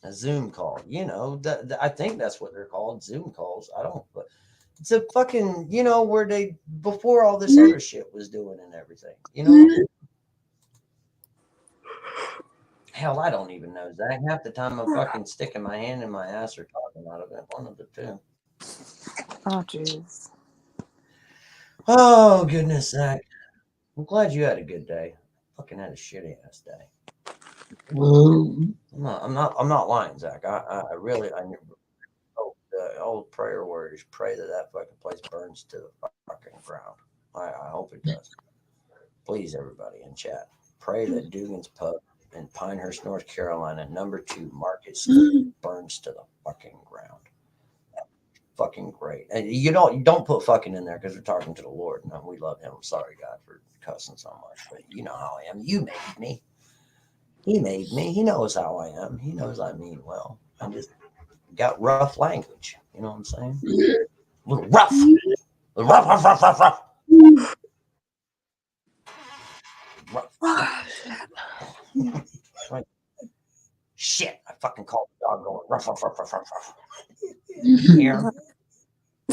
A Zoom call. I think that's what they're called, Zoom calls. I don't, but it's a fucking, where they, before all this other shit was doing and everything, Hell, I don't even know, Zach. Half the time I'm fucking sticking my hand in my ass or talking out of it. One of the two. Oh, jeez. Oh, goodness, Zach. I'm glad you had a good day. Fucking had a shitty ass day. I'm not lying, Zach. I really, hope the old prayer word is pray that fucking place burns to the fucking ground. I hope it does. Please, everybody in chat, pray that Dugan's Pub in Pinehurst, North Carolina, #2 Market Square, burns to the fucking ground. Fucking great. And you don't put fucking in there because we're talking to the Lord. No, we love him. I'm sorry, God, for cussing so much, but you know how I am. You made me. He made me. He knows how I am. He knows I mean well. I just got rough language. You know what I'm saying? A little rough. Rough, rough, rough, rough, rough. Right. Shit, I fucking called the dog going rough, rough, rough, rough, rough, rough. Here,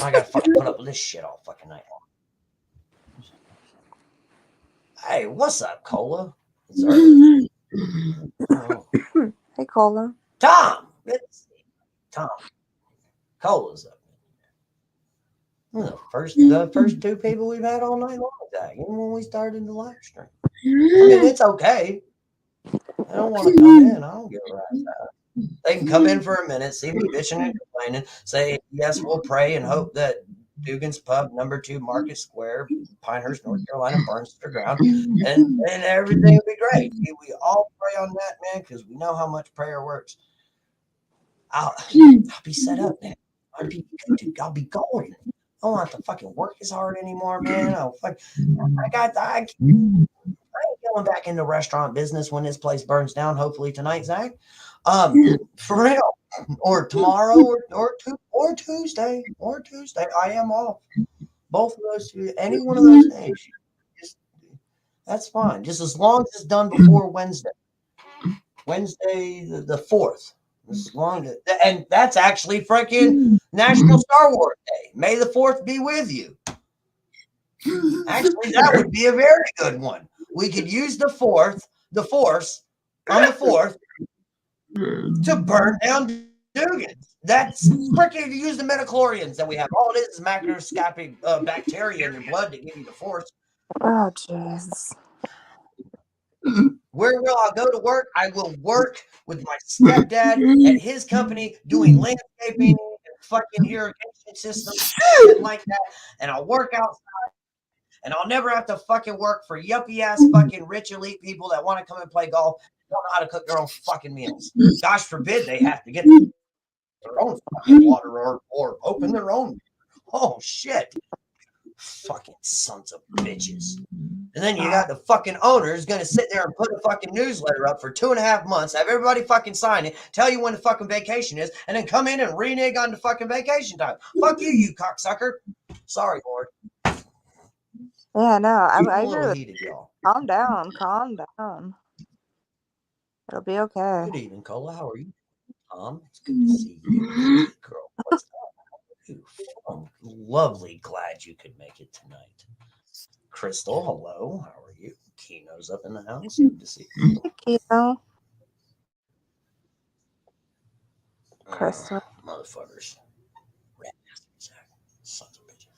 I gotta fucking put up with this shit all fucking night long. Hey, what's up, Cola? It's early. Oh. Hey, Cola. Tom! Good to see you. Tom. Cola's up. The first two people we've had all night long, Zach, even when we started the live stream. I mean, it's okay. I don't want to come in. I don't give a rat's ass. They can come in for a minute, see me bitching and complaining, say, yes, we'll pray and hope that Dugan's Pub, #2 Market Square, Pinehurst, North Carolina, burns to the ground, and everything will be great. We all pray on that, man, because we know how much prayer works. I'll be set up, man. I'll be golden. I don't have to fucking work as hard anymore, man. I ain't going back into restaurant business when this place burns down. Hopefully tonight, Zach. For real, or tomorrow, or Tuesday, I am off. Both of those two, any one of those days, just, that's fine. Just as long as it's done before Wednesday, the 4th. As long as, and that's actually freaking National Star Wars Day. May the 4th be with you. Actually, that would be a very good one. We could use the Force on the 4th to burn down Dugans. That's freaking to use the metachlorians that we have. All it is macroscopic bacteria in your blood to give you the Force. Oh, jeez. Where will I go to work? I will work with my stepdad at his company doing landscaping and fucking irrigation systems, shit like that. And I'll work outside. And I'll never have to fucking work for yuppie ass fucking rich elite people that want to come and play golf and don't know how to cook their own fucking meals. Gosh forbid they have to get their own fucking water or open their own. Oh shit. Fucking sons of bitches. And then you got the fucking owners gonna sit there and put a fucking newsletter up for 2.5 months, have everybody fucking sign it, tell you when the fucking vacation is, and then come in and renege on the fucking vacation time. Fuck you, you cocksucker. Sorry, Lord. Yeah, no, I I'm a agree little with heated, y'all. Calm down. Calm down. It'll be okay. Good evening, Cola. How are you? It's good to see you. Hey, girl, what's up? I'm lovely glad you could make it tonight. Crystal, hello. How are you? Kino's up in the house. Good to see you. Kino. Crystal. Motherfuckers. Rat bastards. Sons of bitches.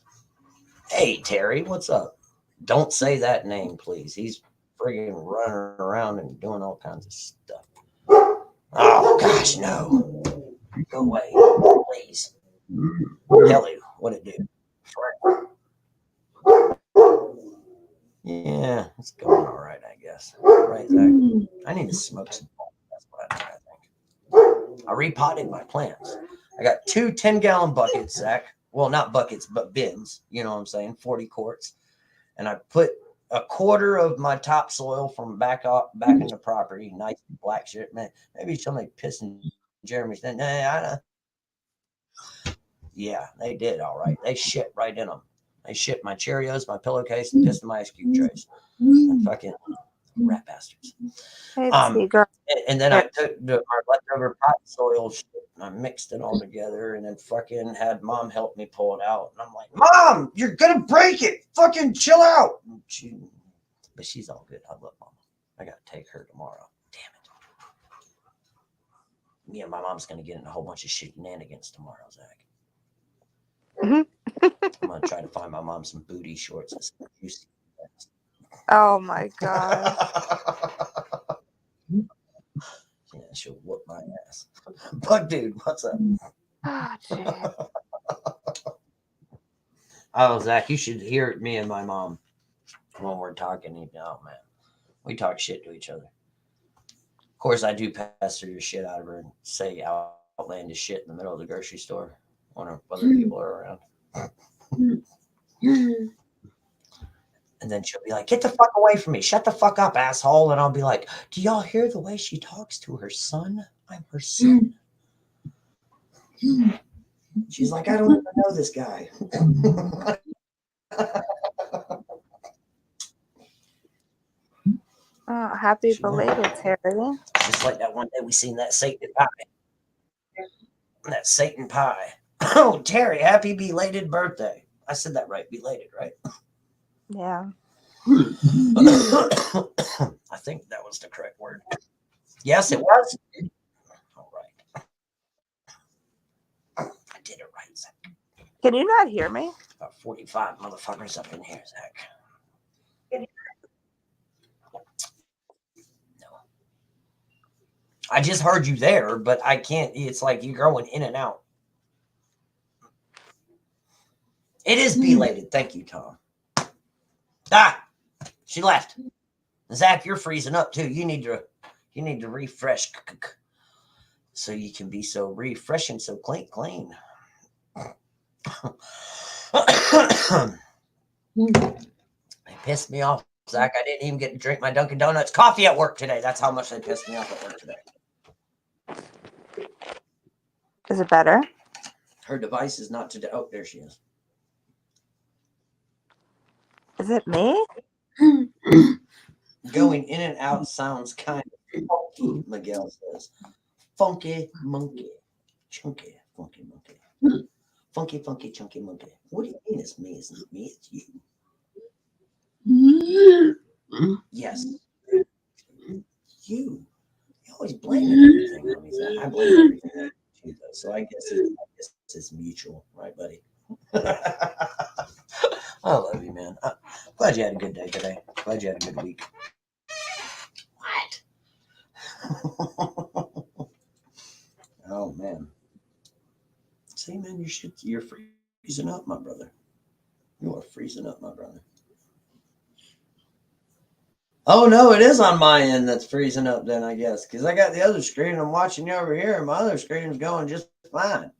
Hey, Terry, what's up? Don't say that name, please. He's friggin' running around and doing all kinds of stuff. Oh, gosh, no. Go away, please. Kelly, what it do? Yeah, it's going all right, I guess. Right, Zach? I need to smoke some. That's what I think. I repotted my plants. I got 2 10-gallon buckets, Zach. Well, not buckets, but bins. You know what I'm saying? 40 quarts. And I put a quarter of my topsoil from back in the property. Nice black shit, man. Maybe somebody pissing Jeremy's. Yeah, they did all right. They shit right in them. They shit my Cheerios, my pillowcase, and pissed in my ice cube trays. And fucking, rat bastards. Hey, see, girl. And then I took our leftover pot soil shit and I mixed it all together and then fucking had mom help me pull it out. And I'm like, Mom, you're gonna break it. Fucking chill out. But she's all good. I love mom. I gotta take her tomorrow. Damn it. Me and my mom's gonna get in a whole bunch of shenanigans tomorrow, Zach. I'm gonna try to find my mom some booty shorts and some juicy. Oh my god. Yeah, she'll whoop my ass. But dude, what's up? Oh, jeez. Oh, Zach, you should hear me and my mom when we're talking. Oh man, we talk shit to each other. Of course, I do pester your shit out of her and say outlandish shit in the middle of the grocery store when other people are around. And then she'll be like, get the fuck away from me. Shut the fuck up, asshole. And I'll be like, do y'all hear the way she talks to her son? I'm her son. She's like, I don't even know this guy. Oh, happy belated, Terry. Just like that one day we seen that Satan pie. That Satan pie. Oh, Terry, happy belated birthday. I said that right. Belated, right? Yeah. I think that was the correct word. Yes, it was. All right. I did it right, Zach. Can you not hear me? About 45 motherfuckers up in here, Zach. No. I just heard you there, but I can't. It's like you're going in and out. It is belated. Thank you, Tom. Ah, she left. Zach, you're freezing up too. You need to refresh so you can be so refreshing, so clean. It pissed me off, Zach. I didn't even get to drink my Dunkin' Donuts coffee at work today. That's how much they pissed me off at work today. Is it better? Her device is not today. Oh, there she is. Is it me? Going in and out sounds kind of funky, Miguel says. Funky monkey. Chunky, funky monkey. Funky, funky, chunky monkey. What do you mean it's me? It's not me, it's you. Yes. You always blame everything on me, Zach. I blame everything on you, though. So I guess it's mutual, right, buddy? I love you, man. Glad you had a good day today. Glad you had a good week. What? Oh man. See, man, you're freezing up, my brother. You are freezing up, my brother. Oh no, it is on my end that's freezing up then, I guess. Because I got the other screen, I'm watching you over here, and my other screen is going just fine.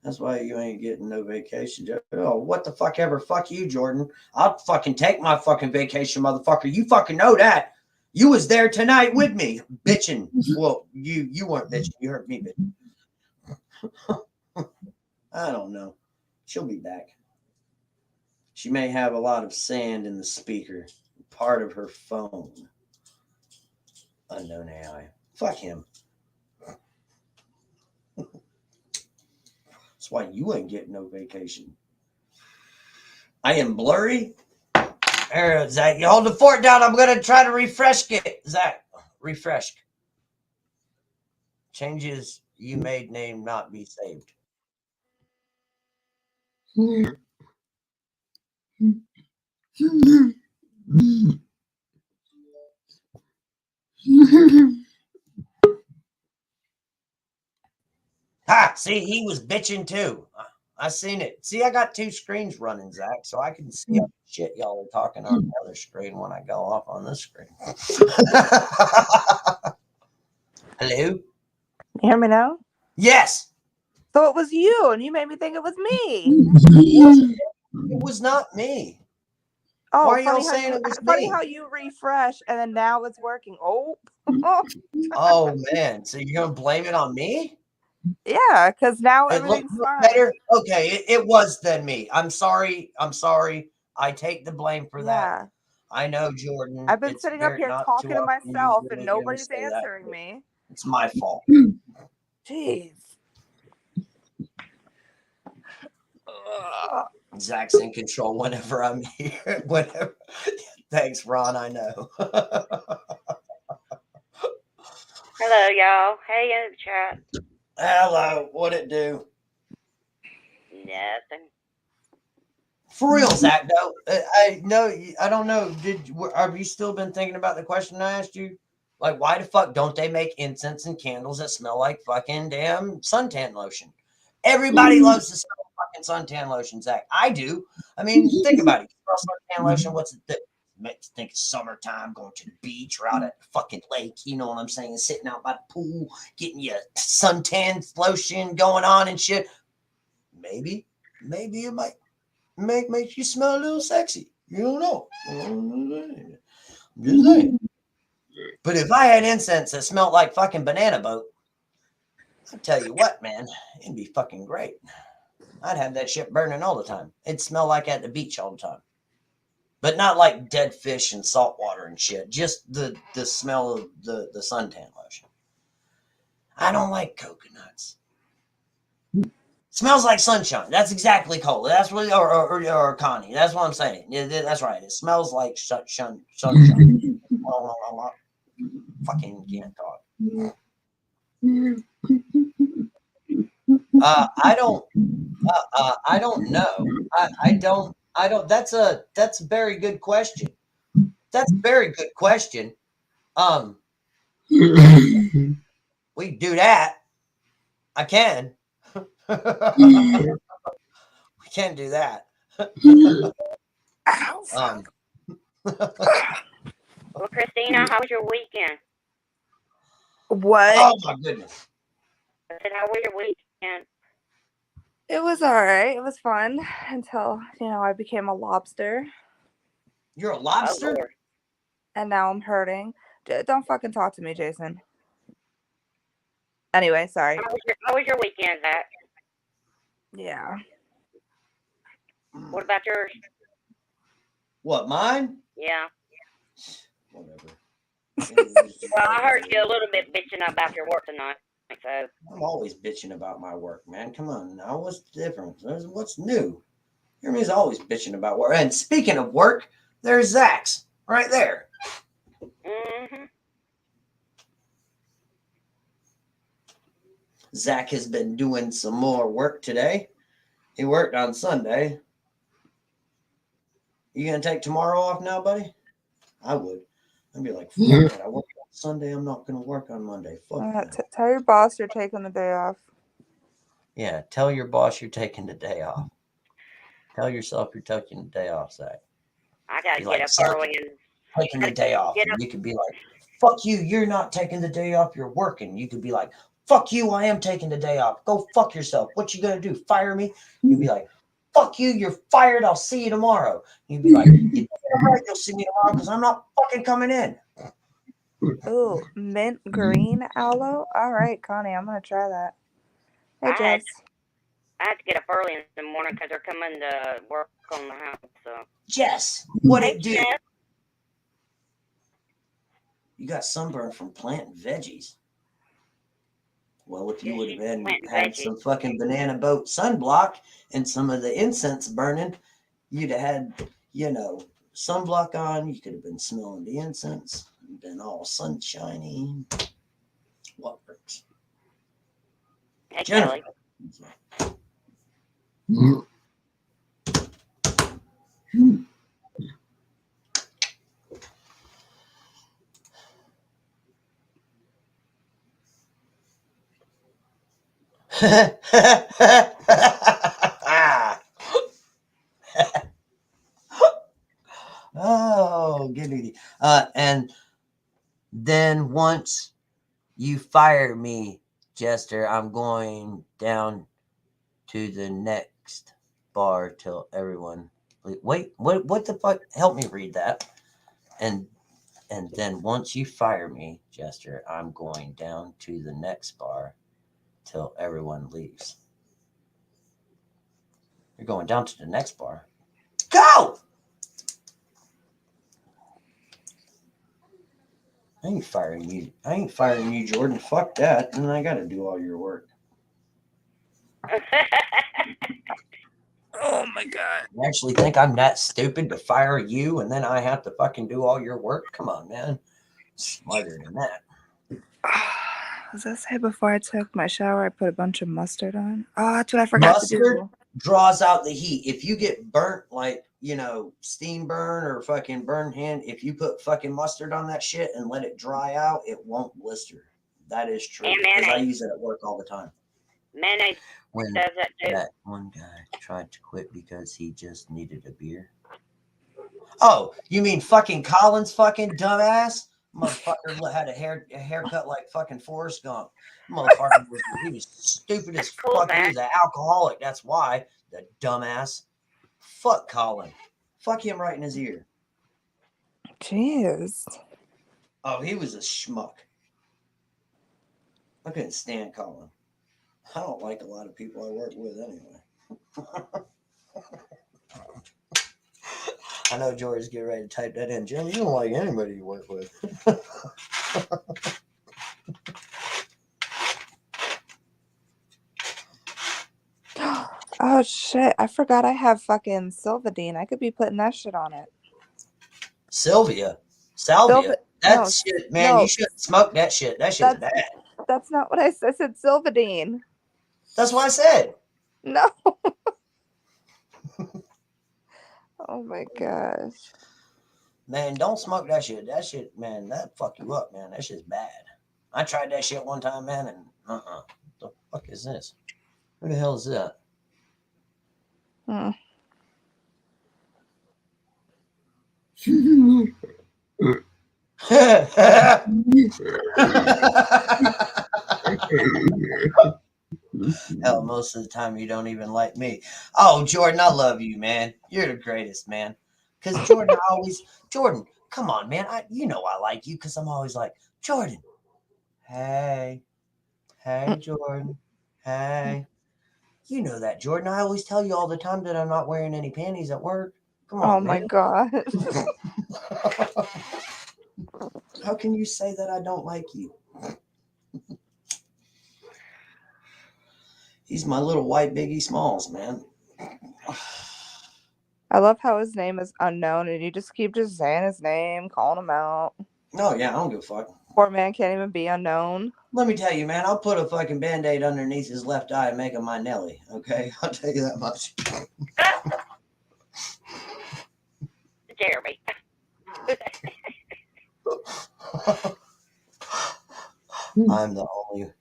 That's why you ain't getting no vacation. Oh, what the fuck ever. Fuck you, Jordan. I'll fucking take my fucking vacation, motherfucker. You fucking know that. You was there tonight with me, bitching. Well, you weren't bitching. You heard me bitching. I don't know. She'll be back. She may have a lot of sand in the speaker. Part of her phone. Unknown AI. Fuck him. That's why you ain't getting no vacation. I am blurry. There, Zach, you hold the fort down. I'm going to try to refresh it. Zach, refresh. Changes you made name not be saved. Ha! See, he was bitching too. I seen it. See, I got two screens running, Zach, so I can see all the shit y'all are talking on the other screen when I go off on this screen. Hello? You hear me now? Yes. So it was you, and you made me think it was me. It was not me. Oh, why are y'all saying it was funny me? how you refresh and then now it's working. Oh. Oh man, so you're gonna blame it on me? Yeah, because now It everything's looked fine. better. Okay, it was then me. I'm sorry. I take the blame for that. I know, Jordan. I've been It's sitting up very here not too talking to often you myself and really hear me nobody's say that. answering me. It's my fault. Jeez. Zach's in control whenever I'm here. Whenever. Thanks, Ron. I know. Hello, y'all. Hey, in the chat. Hello. What it do? Nothing. For real, Zach. No, I know. I don't know. Have you still been thinking about the question I asked you? Like, why the fuck don't they make incense and candles that smell like fucking damn suntan lotion? Everybody loves the smell of fucking suntan lotion, Zach. I do. I mean, think about it. You smell suntan lotion. What's it? Makes you think it's summertime, going to the beach or out at the fucking lake. You know what I'm saying? Sitting out by the pool, getting your suntan lotion going on and shit. Maybe it might make you smell a little sexy. You don't know. I'm just saying. But if I had incense that smelled like fucking banana boat, I'll tell you what, man, it'd be fucking great. I'd have that shit burning all the time. It'd smell like at the beach all the time. But not like dead fish and salt water and shit. Just the smell of the suntan lotion. I don't like coconuts. Smells like sunshine. That's exactly cold. That's what, or Connie. That's what I'm saying. Yeah, that's right. It smells like sunshine. Fucking can't talk. I don't know. I don't. That's a very good question. That's a very good question. We do that. I can. We can do that. Well, Christina, how was your weekend? What? Oh my goodness. I said, how was your weekend? It was all right. It was fun until, I became a lobster. You're a lobster? Oh, And now I'm hurting. Don't fucking talk to me, Jason. Anyway, sorry. How was your weekend, Zach? Yeah. What about yours? What, mine? Yeah. Whatever. Well, I heard you a little bit bitching about your work tonight, so. I'm always bitching about my work, man. Come on now. What's the difference? What's new? Jeremy's always bitching about work. And speaking of work, there's Zach's right there. Mm-hmm. Zach has been doing some more work today. He worked on Sunday. You gonna take tomorrow off now, buddy? I would. I'd be like, fuck it. I work on Sunday. I'm not gonna work on Monday. Fuck tell your boss you're taking the day off. Yeah, tell your boss you're taking the day off. Tell yourself you're taking the day off, Zach. I gotta Be get like, up early and taking the day off. And you could be like, fuck you, you're not taking the day off, you're working. You could be like, fuck you, I am taking the day off. Go fuck yourself. What you gonna do? Fire me? You'd be like, fuck you, you're fired. I'll see you tomorrow. You'd be like, you'll see me tomorrow because I'm not fucking coming in. Ooh, mint green aloe? All right, Connie, I'm going to try that. Hey, Jess. I had to get up early in the morning because they're coming to work on the house. So. Jess, what Hey, it do? Jess. You got sunburn from planting veggies. Well, if you would have had some fucking banana boat sunblock and some of the incense burning, you'd have had, sunblock on. You could have been smelling the incense and been all sunshiny. What works? Hey, Jennifer. Oh, giggity. And then once you fire me, Jester, I'm going down to the next bar till everyone. Wait, what the fuck? Help me read that. And then once you fire me, Jester, I'm going down to the next bar till everyone leaves. You're going down to the next bar. Go! I ain't firing you, Jordan. Fuck that. And I got to do all your work. Oh my god. You actually think I'm that stupid to fire you and then I have to fucking do all your work? Come on, man. Smarter than that. As I said before I took my shower, I put a bunch of mustard on. Oh, that's what I forgot to Mustard do. draws out the heat. If you get burnt, like, steam burn or fucking burn hand, if you put fucking mustard on that shit and let it dry out, it won't blister. That is true. And Because I mayonnaise. use it at work all the time. Mayonnaise When does that too. that one guy tried to quit because he just needed a beer. Oh, you mean fucking Collins, fucking dumbass? Motherfucker had a haircut like fucking Forrest Gump. Motherfucker he was stupid as Cool, fuck. He man. was an alcoholic. That's why. The dumbass. Fuck Colin. Fuck him right in his ear. Jeez. Oh, he was a schmuck. I couldn't stand Colin. I don't like a lot of people I work with anyway. I know George's getting ready to type that in. Jim, you don't like anybody you work with. Oh shit! I forgot I have fucking Sylvadine. I could be putting that shit on it. Salvia. That shit, man, you shouldn't smoke that shit. That shit's bad. That's not what I said. I said Sylvadine. That's what I said. No. Oh my gosh. Man, don't smoke that shit. That shit, man, that fuck you up, man. That shit's bad. I tried that shit one time, man, and What the fuck is this? Who the hell is that? Hell, most of the time you don't even like me. Oh, Jordan, I love you, man. You're the greatest, man. Because Jordan, come on, man. I like you because I'm always like, Jordan, hey, Jordan, hey. You know that, Jordan. I always tell you all the time that I'm not wearing any panties at work. Come on, Oh my god. How can you say that I don't like you? He's my little white Biggie Smalls, man. I love how his name is unknown and you just keep saying his name, calling him out. Oh, yeah, I don't give a fuck. Poor man can't even be unknown. Let me tell you, man, I'll put a fucking Band-Aid underneath his left eye and make him my Nelly, okay? I'll tell you that much. Jeremy. I'm the only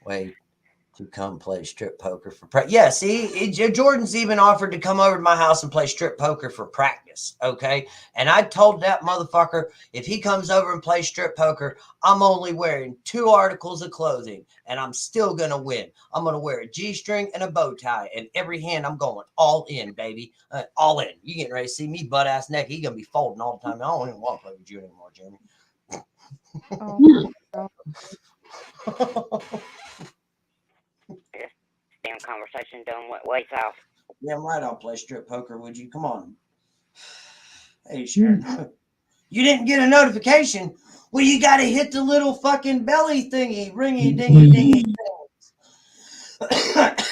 way to come play strip poker for practice. Yeah, see, Jordan's even offered to come over to my house and play strip poker for practice, okay? And I told that motherfucker, if he comes over and plays strip poker, I'm only wearing 2 articles of clothing, and I'm still going to win. I'm going to wear a G-string and a bow tie, and every hand I'm going all in, baby. All in. You getting ready to see me butt-ass naked. He's going to be folding all the time. I don't even want to play with you anymore, Jeremy. Oh my god. Damn conversation done went way south. Damn right I'll play strip poker, would you? Come on. Hey, Sharon. You didn't get a notification. Well, you got to hit the little fucking belly thingy, ringy dingy dingy thing.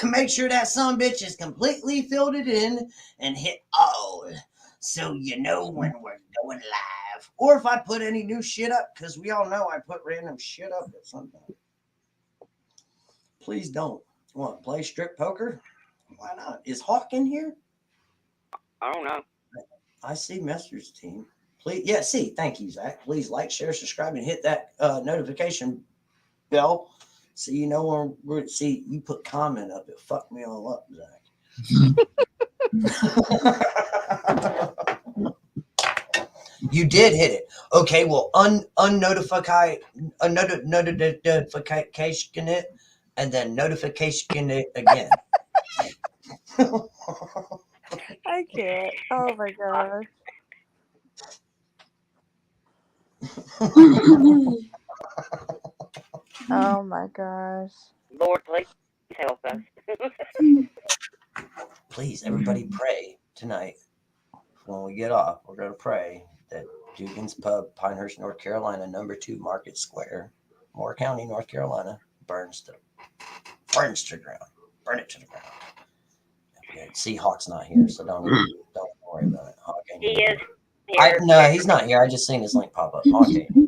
Make sure that bitch is completely filled it in and hit all so you know when we're going live. Or if I put any new shit up, because we all know I put random shit up at some time. Please don't. Want to play strip poker? Why not? Is Hawk in here? I don't know. I see Mester's team. Please, yeah, see, thank you, Zach. Please like, share, subscribe, and hit that notification bell so you know when we're. See, you put comment up, it fucked me all up, Zach. You did hit it. Okay, well, notification it, and then notification it again. I can't. Oh my gosh. Oh my gosh. Lord, please help us. Please, everybody pray tonight. When we get off, we're going to pray that Dugan's Pub, Pinehurst, North Carolina, number 2 Market Square, Moore County, North Carolina. Burns to the ground. Burn it to the ground. Yeah, see, Hawk's not here, so don't worry about it. Hawk ain't He here. is here. No, he's not here. I just seen his link pop up. Hawk ain't here.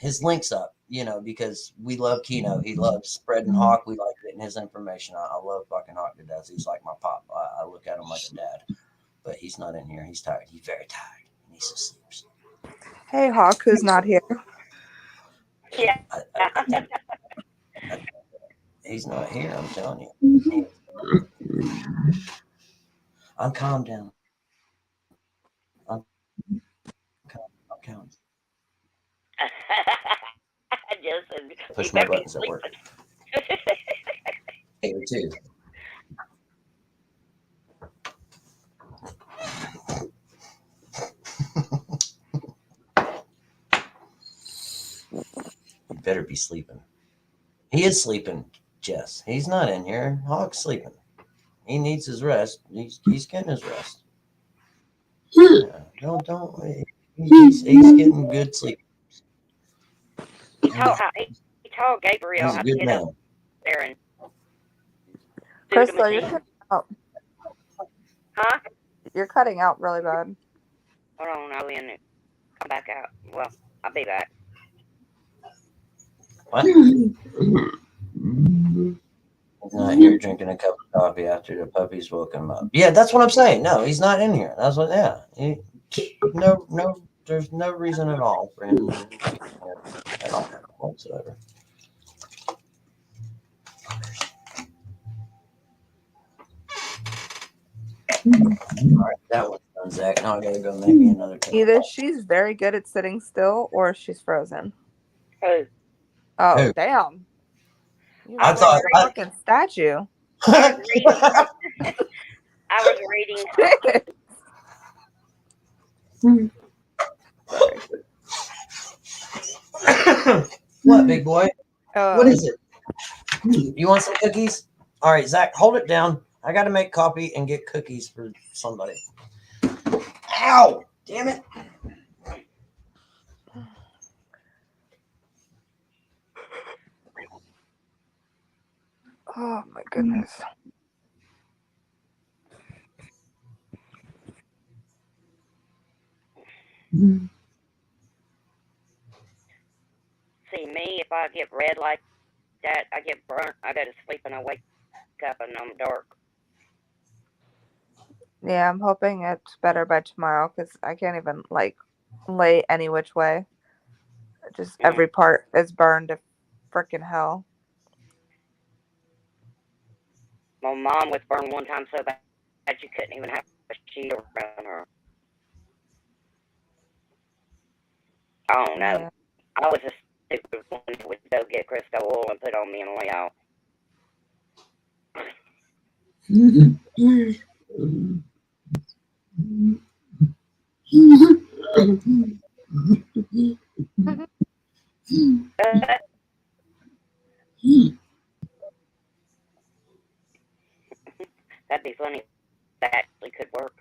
His link's up, because we love Keno. He loves spreading Hawk. We like getting his information. I love fucking Hawk to death. He's like my pop. I look at him like a dad. But he's not in here. He's tired. He's very tired. He needs to sleep. Hey, Hawk, who's not here? Yeah. He's not here. I'm telling you. I'm calm down. I'm calm. Just Push more buttons at work. Hey, too. You better be sleeping. He is sleeping, Jess. He's not in here. Hawk's sleeping. He needs his rest. He's getting his rest. Yeah, don't. He's getting good sleep. He told Gabriel He's a how to good get man. up there and do the Crystal, you're machine. cutting out. Huh? You're cutting out really bad. Hold on, I'll in it. Come back out. Well, I'll be back. What? He's not here drinking a cup of coffee after the puppies woke him up. Yeah, that's what I'm saying. No, he's not in here. That's what. Yeah. No. There's no reason at all for him to be here at all whatsoever. All right, that one's done, Zach. Now I gotta go make me another cup. Either she's very good at sitting still or she's frozen. Who? Oh, Who? damn. You I look thought like a fucking statue. I was reading. What, big boy? What Oh, is it? You want some cookies? All right, Zach, hold it down. I got to make coffee and get cookies for somebody. Ow! Damn it. oh my goodness. See, me, if I get red like that, I get burnt. I go to sleep and I wake up and I'm dark. Yeah, I'm hoping it's better by tomorrow because I can't even lay any which way. Just every part is burned to freaking hell. My mom was burned one time so bad you couldn't even have a sheet around her. I don't know. Yeah. I was a stupid one who would go get crystal oil and put on me and lay out. That'd be funny if that actually could work.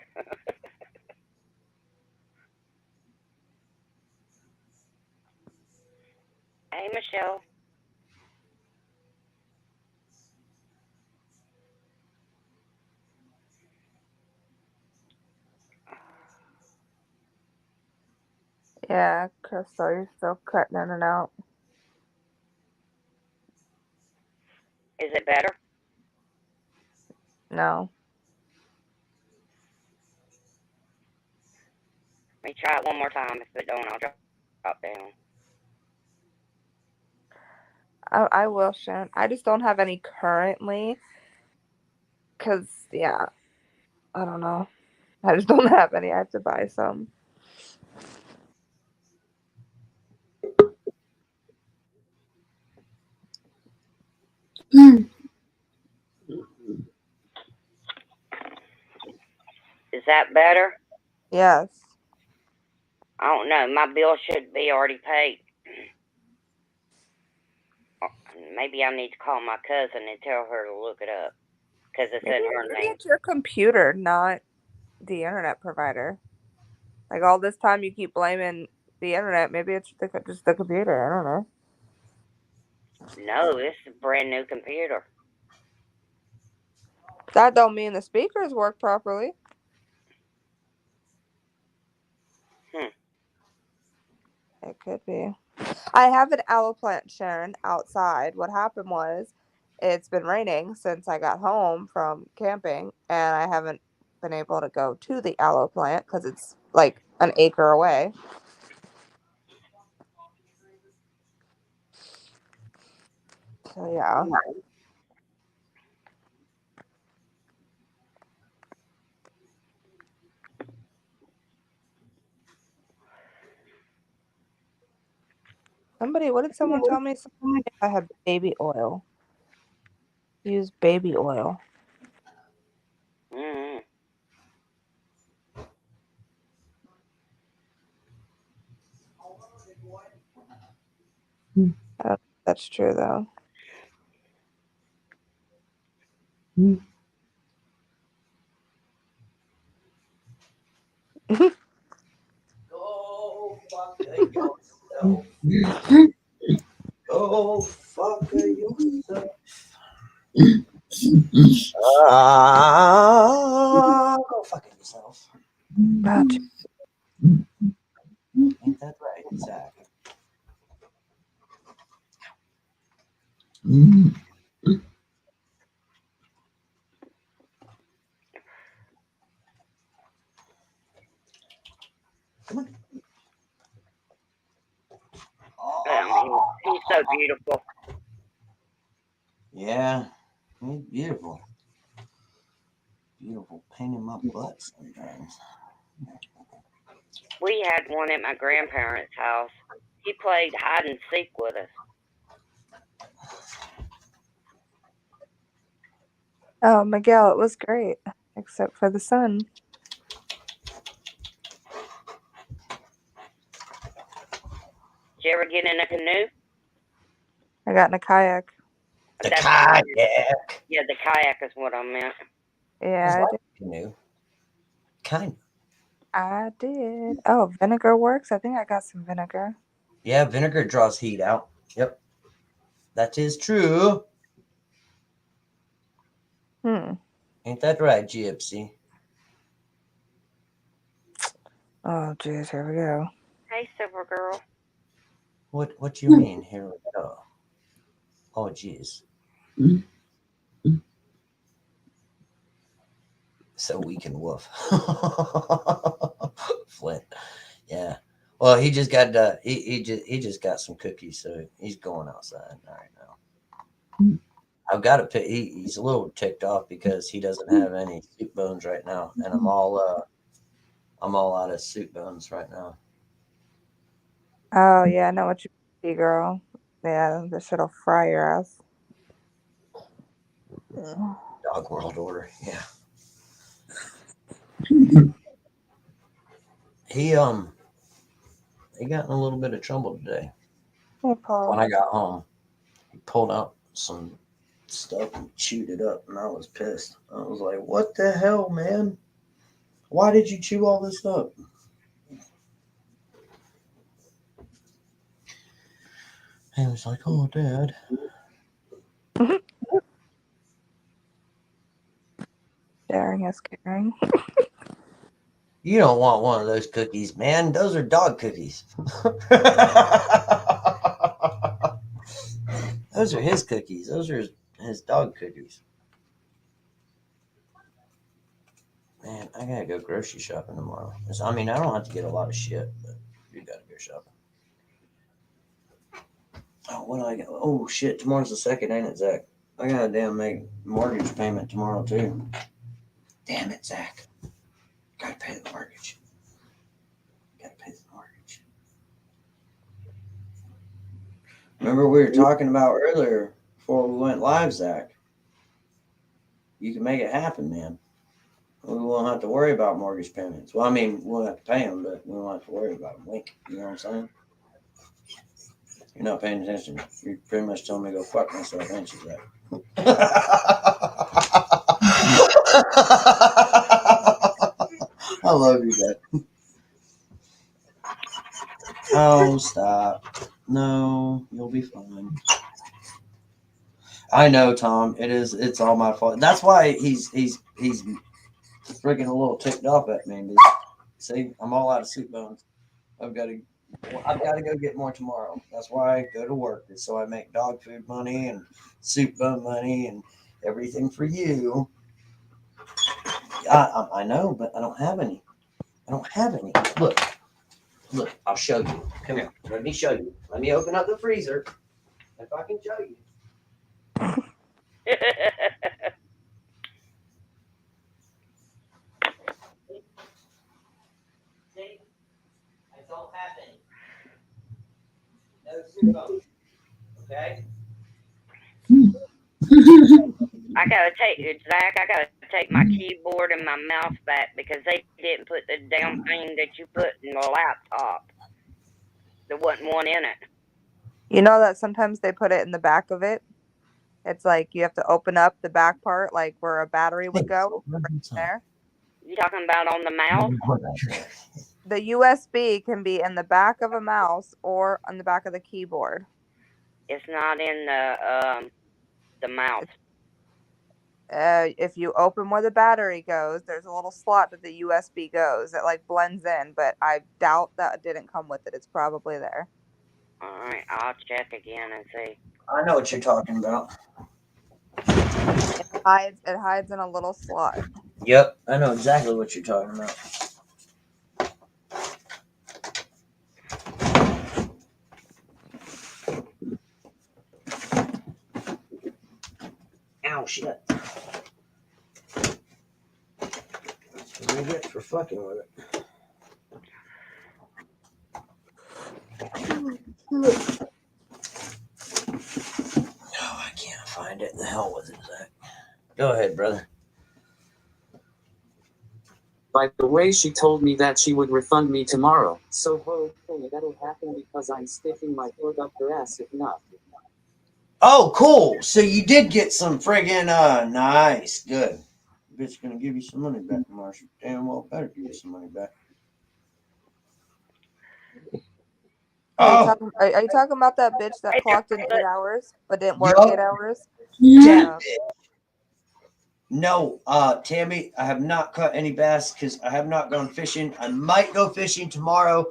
Hey, Michelle. Yeah, Crystal, you're still cutting in and out. Is it better? No. Let me try it one more time. If it don't, I'll drop down. I will, Sharon. I just don't have any currently. Because, yeah, I don't know. I just don't have any. I have to buy some. Is that better? Yes. I don't know. My bill should be already paid. Maybe I need to call my cousin and tell her to look it up. Because it's in her Maybe name. it's your computer, not the internet provider. Like all this time you keep blaming the internet. Maybe it's just the computer. I don't know. No, this is a brand new computer. That don't mean the speakers work properly. It could be. I have an aloe plant, Sharon, outside. What happened was it's been raining since I got home from camping, and I haven't been able to go to the aloe plant because it's like an acre away. So, yeah. What did someone tell me? I have baby oil. Use baby oil. Mm-hmm. That's true, though. Go fuck yourself. Go fuck yourself. Go fuck yourself. Gotcha. Ain't that right, Zach? Come on. He's so beautiful. Yeah, he's beautiful. Beautiful pain in my butt sometimes. We had one at my grandparents' house. He played hide and seek with us. Oh, Miguel, it was great, except for the sun. Did you ever get in a canoe? I got in a kayak. The That's kayak. Yeah, the kayak is what I meant. Yeah, I did. Canoe. Kind of. I did. Oh, vinegar works? I think I got some vinegar. Yeah, vinegar draws heat out. Yep. That is true. Ain't that right, Gypsy? Oh, jeez, here we go. Hey, Silver Girl. What you mean? Here we go. Oh, jeez. So we can woof. Flint. Yeah. Well, he just got he just got some cookies, so he's going outside right now. I've got to pick. He's a little ticked off because he doesn't have any soup bones right now, and I'm all out of soup bones right now. Oh, yeah, I know what you mean, girl. Yeah, this shit'll fry your ass. Dog world order. Yeah. He got in a little bit of trouble today. Hey, Paul. When I got home, he pulled out some stuff and chewed it up, and I was pissed. I was like, "What the hell, man? Why did you chew all this up?" And he was like, "Oh, Dad." Sharing is caring. You don't want one of those cookies, man. Those are dog cookies. Those are his cookies. Those are his dog cookies. Man, I gotta go grocery shopping tomorrow. I mean, I don't have to get a lot of shit, but you gotta go shopping. Oh, what do I got? Oh, shit. Tomorrow's the second, ain't it, Zach? I gotta damn make mortgage payment tomorrow, too. Damn it, Zach. Gotta pay the mortgage. Gotta pay the mortgage. Remember we were talking about earlier before we went live, Zach? You can make it happen, man. We won't have to worry about mortgage payments. Well, I mean, we'll have to pay them, but we won't have to worry about them. Wink. You know what I'm saying? You're not paying attention. You're pretty much telling me to go fuck myself, ain't you, Zach? I love you, Zach. No, stop. No, you'll be fine. I know, Tom. It's all my fault. That's why he's freaking a little ticked off at me. Dude. See, I'm all out of soup bones. I've got to go get more tomorrow. That's why I go to work. Is so I make dog food money and soup bone money and everything for you. I know, but I don't have any. I don't have any. Look. I'll show you. Come here. Let me show you. Let me open up the freezer. If I can show you. See, I don't have any. No soup bones. Okay. I gotta take Zach. I gotta take my keyboard and my mouse back because they didn't put the damn thing that you put in the laptop. There wasn't one in it. You know that sometimes they put it in the back of it. It's like you have to open up the back part, like where a battery would go. Right there. You talking about on the mouse? The USB can be in the back of a mouse or on the back of the keyboard. It's not in the mouse. If you open where the battery goes, there's a little slot that the USB goes. It like blends in, but I doubt that didn't come with it. It's probably there. All right, I'll check again and see. I know what you're talking about. It hides in a little slot. Yep, I know exactly what you're talking about. Ow, shit. That's what I get for fucking with it. No, I can't find it. The hell was it, Zach? Go ahead, brother. By the way, she told me that she would refund me tomorrow. So hopefully that'll happen because I'm sticking my foot up her ass if not. Oh, cool. So you did get some friggin' nice. Good. Bitch gonna give you some money back, Marshall. Damn well better give you some money back. Are you talking about that bitch that clocked in 8 hours but didn't work 8 hours? That bitch. No, Tammy, I have not caught any bass because I have not gone fishing. I might go fishing tomorrow.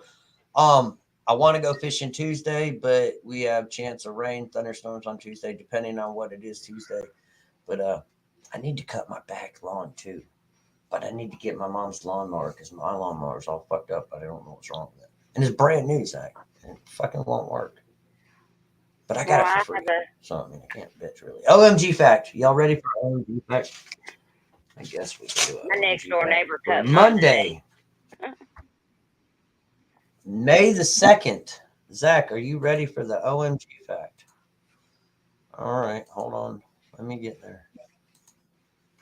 I want to go fishing Tuesday, but we have chance of rain, thunderstorms on Tuesday, depending on what it is Tuesday. But I need to cut my back lawn too. But I need to get my mom's lawnmower because my lawnmower is all fucked up. I don't know what's wrong with it. And it's brand new, Zach. It fucking won't work. But I got it for free. So, I mean, I can't bitch really. OMG fact. Y'all ready for OMG fact? I guess we can do it. My next door neighbor cut Monday. May the 2nd. Zach, are you ready for the OMG fact? All right, hold on. Let me get there.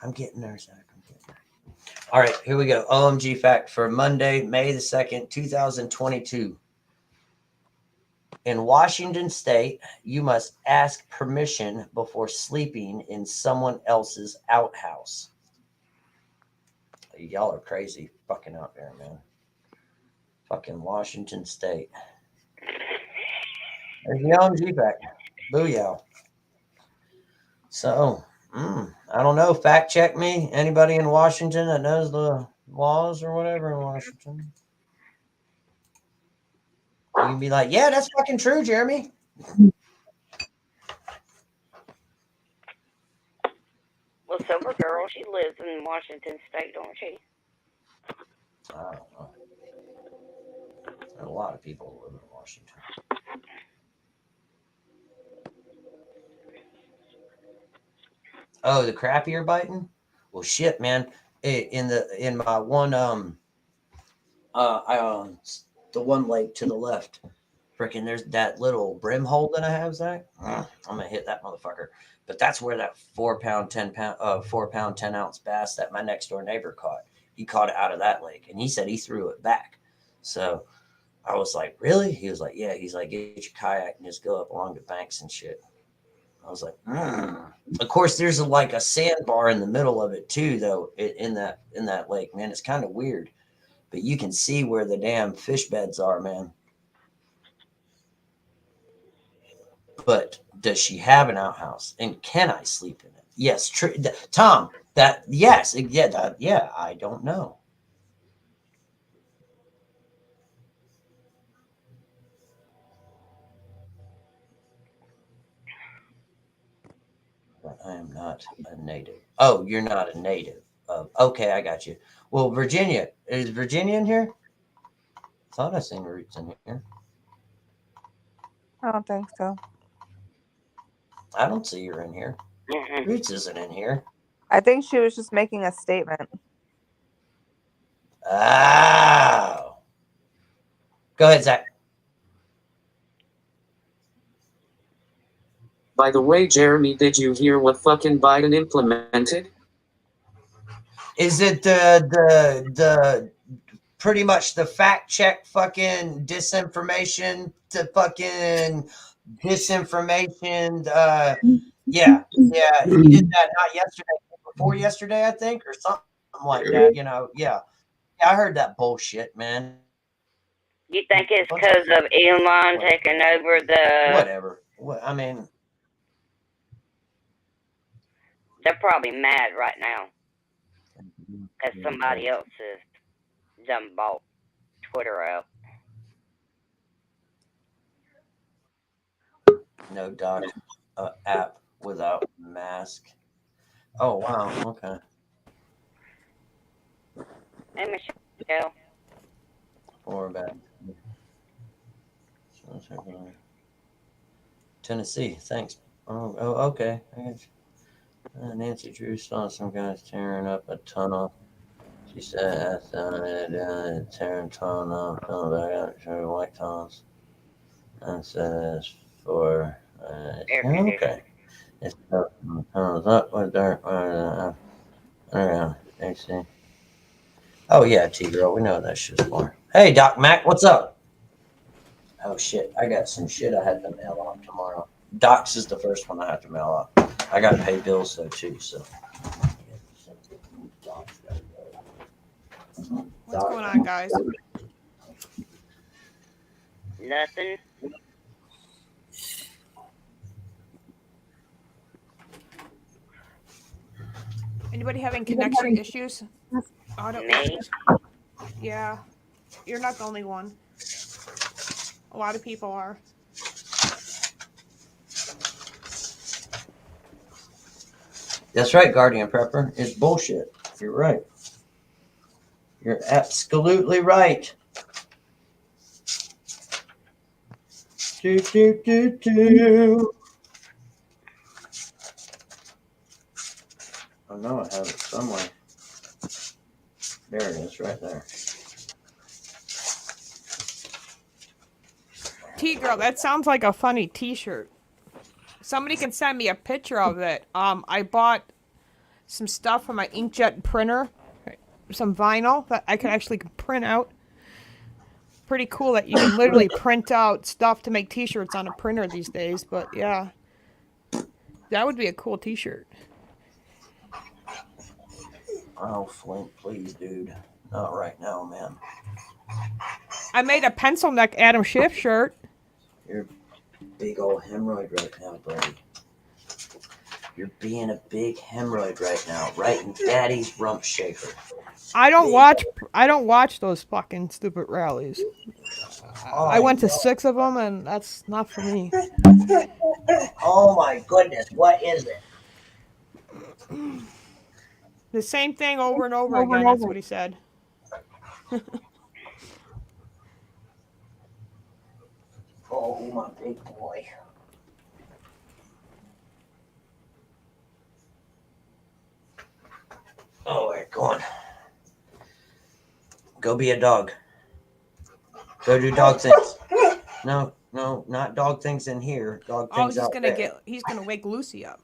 I'm getting there, Zach. I'm getting there. All right, here we go. OMG fact for Monday, May the 2nd, 2022. In Washington State, you must ask permission before sleeping in someone else's outhouse. Y'all are crazy fucking out there, man. Fucking Washington State. There's the OMG fact. Booyah. So, I don't know. Fact check me. Anybody in Washington that knows the laws or whatever in Washington? You can be like, yeah, that's fucking true, Jeremy. Well, Silver Girl, she lives in Washington State, don't she? I don't know. There are a lot of people who live in Washington. Oh, the crappie you're biting? Well, shit, man. In my one the one lake to the left. Freaking, there's that little brim hole that I have, Zach. I'm gonna hit that motherfucker. But that's where that 4 pound, 10 ounce bass that my next door neighbor caught. He caught it out of that lake, and he said he threw it back. So I was like, really? He was like, yeah. He's like, get your kayak and just go up along the banks and shit. I was like, Of course, there's like a sandbar in the middle of it too, though. In that lake, man, it's kind of weird, but you can see where the damn fish beds are, man. But does she have an outhouse, and can I sleep in it? Yes, Tom. That yes, yeah. I don't know. But I am not a native. Oh, you're not a native. Okay, I got you. Well, Virginia, is Virginia in here? Thought I seen Roots in here. I don't think so. I don't see her in here. Roots isn't in here. I think she was just making a statement. Oh. Go ahead, Zach. By the way, Jeremy, did you hear what fucking Biden implemented? Is it the pretty much the fact check fucking disinformation to fucking disinformation? Yeah, he did that not yesterday, before yesterday, I think, or something like that. Yeah, I heard that bullshit, man. You think it's because of Elon taking over the? Whatever. I mean, they're probably mad right now because somebody else has done bought Twitter out. No doc app without mask. Oh wow. Okay. Hey, Michelle. Or back. Tennessee. Thanks. Oh, okay. I got you. Nancy Drew saw some guys tearing up a tunnel. She said, tearing tunnel up, tunnel back out, showing white tunnels. And says for, okay. It's tunnels up with dirt, around, AC. Oh, yeah, T-Girl, we know what that shit's for. Hey, Doc Mac, what's up? Oh, shit, I got some shit I had to mail off tomorrow. Doc's is the first one I have to mail off. I got to pay bills, though, too, so. What's going on, guys? Nothing. Anybody having connection issues? Auto issues? Yeah, you're not the only one. A lot of people are. That's right, Guardian Prepper. It's bullshit. You're right. You're absolutely right. Do. I know I have it somewhere. There it is, right there. T-Girl, that sounds like a funny t-shirt. Somebody can send me a picture of it. I bought some stuff from my inkjet printer. Some vinyl that I could actually print out. Pretty cool that you can literally print out stuff to make t-shirts on a printer these days, but yeah. That would be a cool t-shirt. Oh, Flint, please, dude. Not right now, man. I made a pencil neck Adam Schiff shirt. You're a big old hemorrhoid right now, buddy. You're being a big hemorrhoid right now, right in Daddy's rump shaker. I don't watch those fucking stupid rallies. I went to 6 of them, and that's not for me. Oh my goodness, what is it? The same thing over and over again, that's what he said. Oh, my big boy. Oh, where it going? Go be a dog. Go do dog things. No, not dog things in here. Dog things out there. He's gonna wake Lucy up.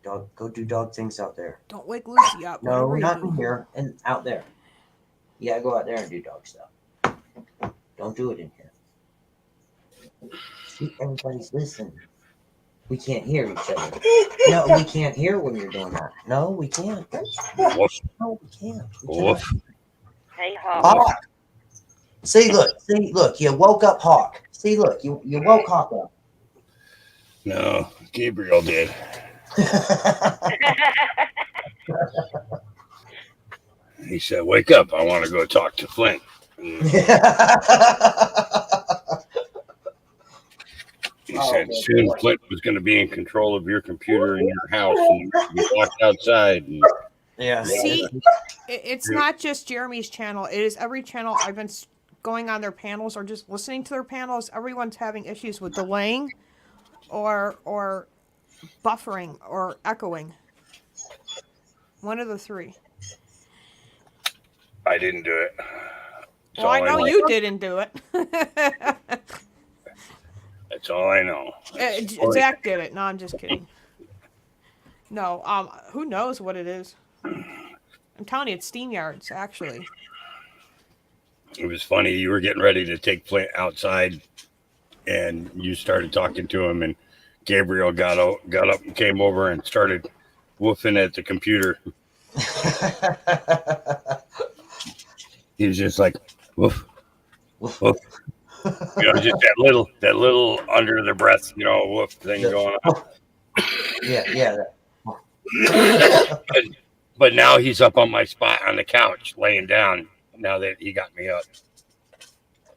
Go do dog things out there. Don't wake Lucy up. No, not in here, and out there. You gotta go out there and do dog stuff. Don't do it in here. See, everybody's listening. We can't hear each other. No, we can't hear when you're doing that. No, we can't. Woof. No, we can't. Woof. Hey, Hawk. Hawk. See, look, you woke up Hawk. See, look, you woke Hawk up. No, Gabriel did. He said, "Wake up! I want to go talk to Flint." He said soon Flint was going to be in control of your computer in your house, and you walked outside. And, Yeah. See, it's not just Jeremy's channel. It is every channel. I've been going on their panels or just listening to their panels. Everyone's having issues with delaying or buffering or echoing. One of the three. I didn't do it. Well, I know you didn't do it. That's all I know. Zach did it. No, I'm just kidding. No, who knows what it is? I'm telling you, it's SteamYards, actually. It was funny. You were getting ready to take Flint outside, and you started talking to him, and Gabriel got up and came over and started woofing at the computer. He was just like, woof, woof, woof. Just that little under the breath, woof thing going on. Yeah. But now he's up on my spot on the couch, laying down. Now that he got me up.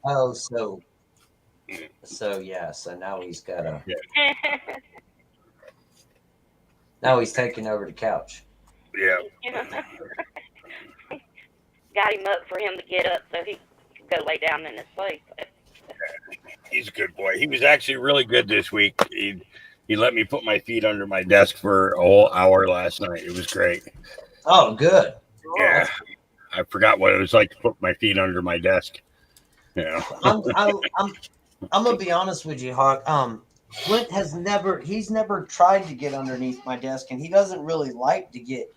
Oh, so now he's got a. Yeah. Now he's taking over the couch. Yeah. Got him up for him to get up so he could go lay down in his place. He's a good boy. He was actually really good this week. He let me put my feet under my desk for a whole hour last night. It was great. Oh, good. Yeah. I forgot what it was like to put my feet under my desk. Yeah. I'm gonna be honest with you, Hawk. Flint he's never tried to get underneath my desk, and he doesn't really like to get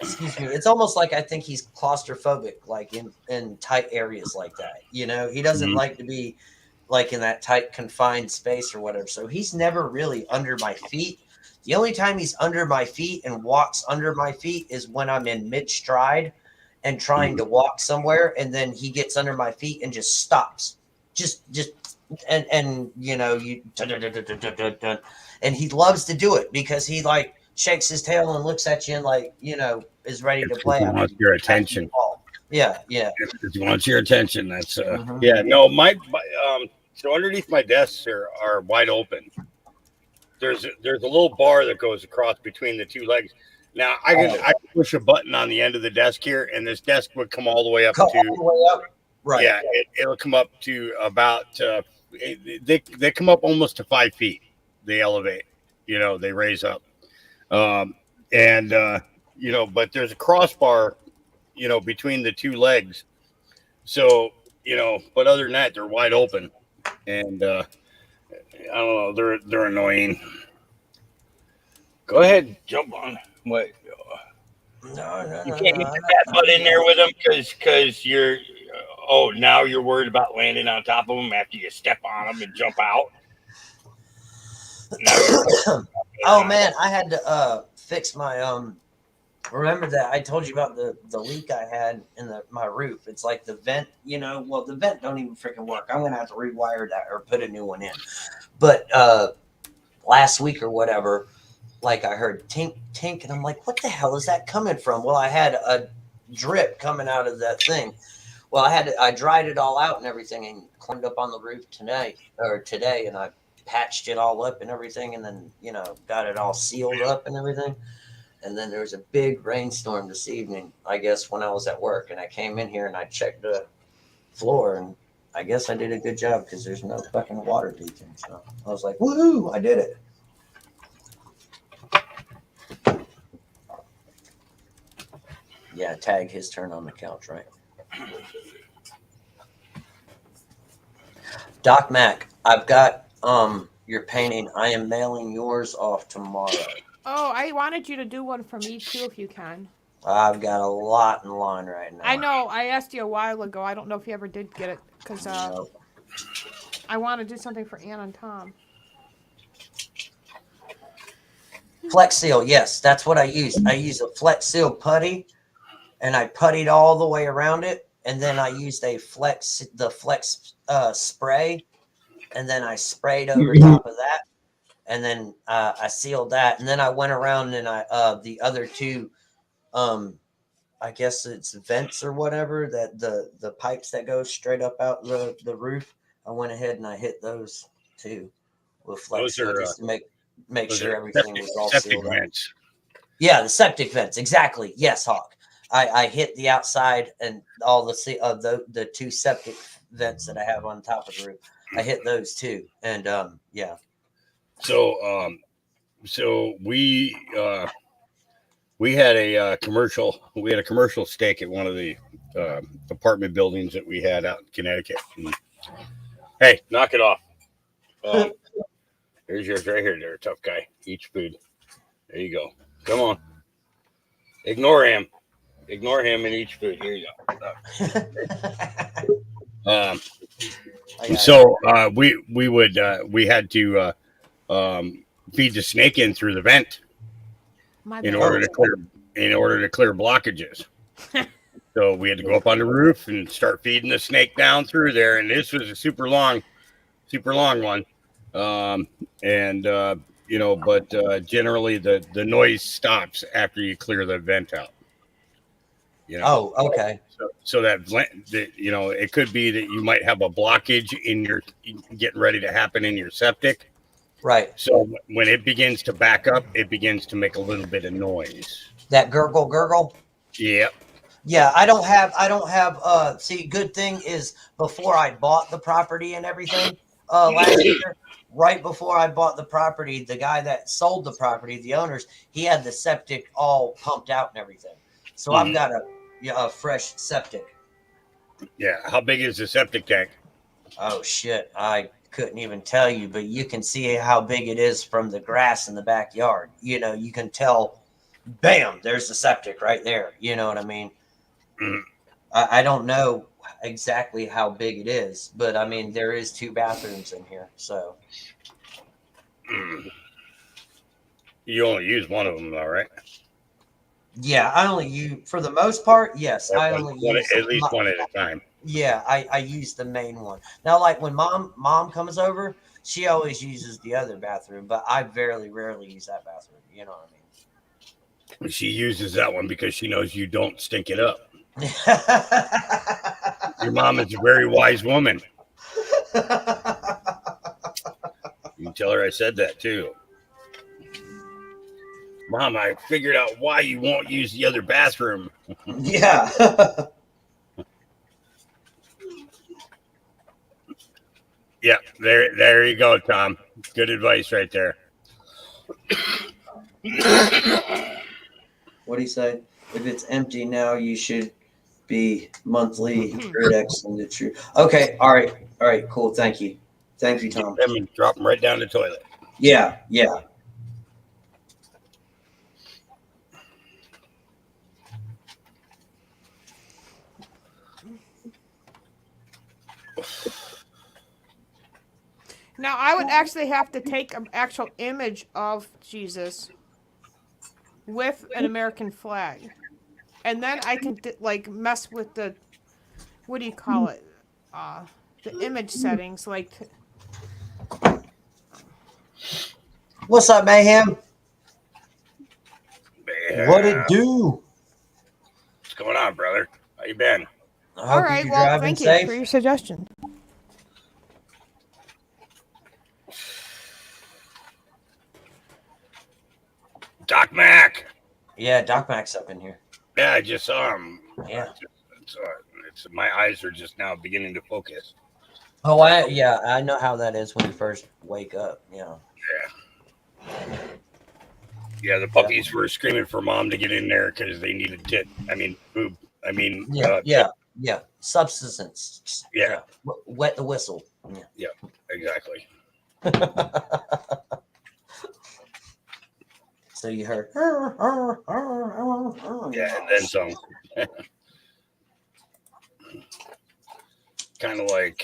excuse me. It's almost like I think he's claustrophobic, like in tight areas like that. He doesn't like to be like in that tight confined space or whatever. So he's never really under my feet. The only time he's under my feet and walks under my feet is when I'm in mid stride and trying to walk somewhere, and then he gets under my feet and just stops. And he loves to do it because he shakes his tail and looks at you and is ready to play. He wants your attention. Yeah. If he wants your attention, that's yeah. No, so underneath my desks are wide open. There's a little bar that goes across between the two legs. Now I can push a button on the end of the desk here, and this desk would come all the way up Right. Yeah, it'll come up to about they come up almost to 5 feet. They elevate, they raise up, but there's a crossbar, between the two legs. So but other than that, they're wide open, and I don't know, they're annoying. Go ahead, jump on. What? No. You can't get that butt in there with them because you're. Oh, now you're worried about landing on top of them after you step on them and jump out. Oh man, I had to fix my Remember that I told you about the leak I had in my roof? It's like the vent, well, the vent don't even freaking work. I'm gonna have to rewire that or put a new one in. But last week or whatever, I heard tink tink, and I'm like, what the hell is that coming from? Well, I had a drip coming out of that thing. Well, I dried it all out and everything and cleaned up on the roof today, and I patched it all up and everything, and then got it all sealed up and everything. And then there was a big rainstorm this evening, I guess, when I was at work, and I came in here and I checked the floor, and I guess I did a good job because there's no fucking water leaking. So I was like, woohoo, I did it. Yeah, tag his turn on the couch, right? Doc Mac, I've got your painting. I am mailing yours off tomorrow. Oh, I wanted you to do one for me too, if you can. I've got a lot in line right now. I know. I asked you a while ago. I don't know if you ever did get it because I want to do something for Ann and Tom. Flex Seal, yes, that's what I use. I use a Flex Seal putty, and I puttied all the way around it, and then I used the flex spray, and then I sprayed over top of that, and then I sealed that, and then I went around and I the other two, I guess it's vents or whatever, that the pipes that go straight up out the roof. I went ahead and I hit those too with flex seal just to make sure everything was all septic sealed up. vents. Yeah, the septic vents, exactly. Yes, Hawk. I hit the outside and all the two septic vents that I have on top of the roof. I hit those too, and yeah. So we had a commercial. We had a commercial stake at one of the apartment buildings that we had out in Connecticut. And, hey, knock it off. Here's yours right here, there, tough guy. Eat food. There you go. Come on. Ignore him. Ignore him and eat food. Here you go. So we had to feed the snake in through the vent in order to clear blockages. So we had to go up on the roof and start feeding the snake down through there, and this was a super long one. But generally the noise stops after you clear the vent out. Oh, okay. So that it could be that you might have a blockage in your getting ready to happen in your septic. Right. So when it begins to back up, it begins to make a little bit of noise. That gurgle. Yep. Yeah, I don't have see, good thing is before I bought the property and everything last year, right before I bought the property, the guy that sold the property, the owners, he had the septic all pumped out and everything. So I've got a fresh septic. Yeah. How big is the septic tank? Oh shit, I couldn't even tell you, but you can see how big it is from the grass in the backyard. You can tell, bam, there's the septic right there. You know what I mean? Mm. I don't know exactly how big it is, but I mean, there is 2 bathrooms in here. So You only use one of them, though, right? yeah, I only use, for the most part, yes, I only use at least one at a time. Yeah, I use the main one. Now, like when mom comes over, she always uses the other bathroom, but I rarely use that bathroom. You know what I mean? She uses that one because she knows you don't stink it up. Your mom is a very wise woman. You can tell her I said that too. Mom, I figured out why you won't use the other bathroom. Yeah. Yeah, there you go, Tom. Good advice right there. What do you say? If it's empty now, you should be monthly grid X and the true. Okay, all right, cool. Thank you, Tom. Get them and drop them right down the toilet. Yeah. Now, I would actually have to take an actual image of Jesus with an American flag. And then I can, mess with the, what do you call it? The image settings. What's up, Mayhem? Yeah. What it do? What's going on, brother? How you been? All right, well, thank you for your suggestion. Doc Mac. Yeah, Doc Mac's up in here. Yeah, I just saw him. Yeah. It's my eyes are just now beginning to focus. Oh, I know how that is when you first wake up. Yeah. Yeah, the puppies were screaming for mom to get in there because they needed boob. Yeah. Subsistence. Yeah. Wet the whistle. Yeah, exactly. So you heard. Yeah, and then some. Kind of like,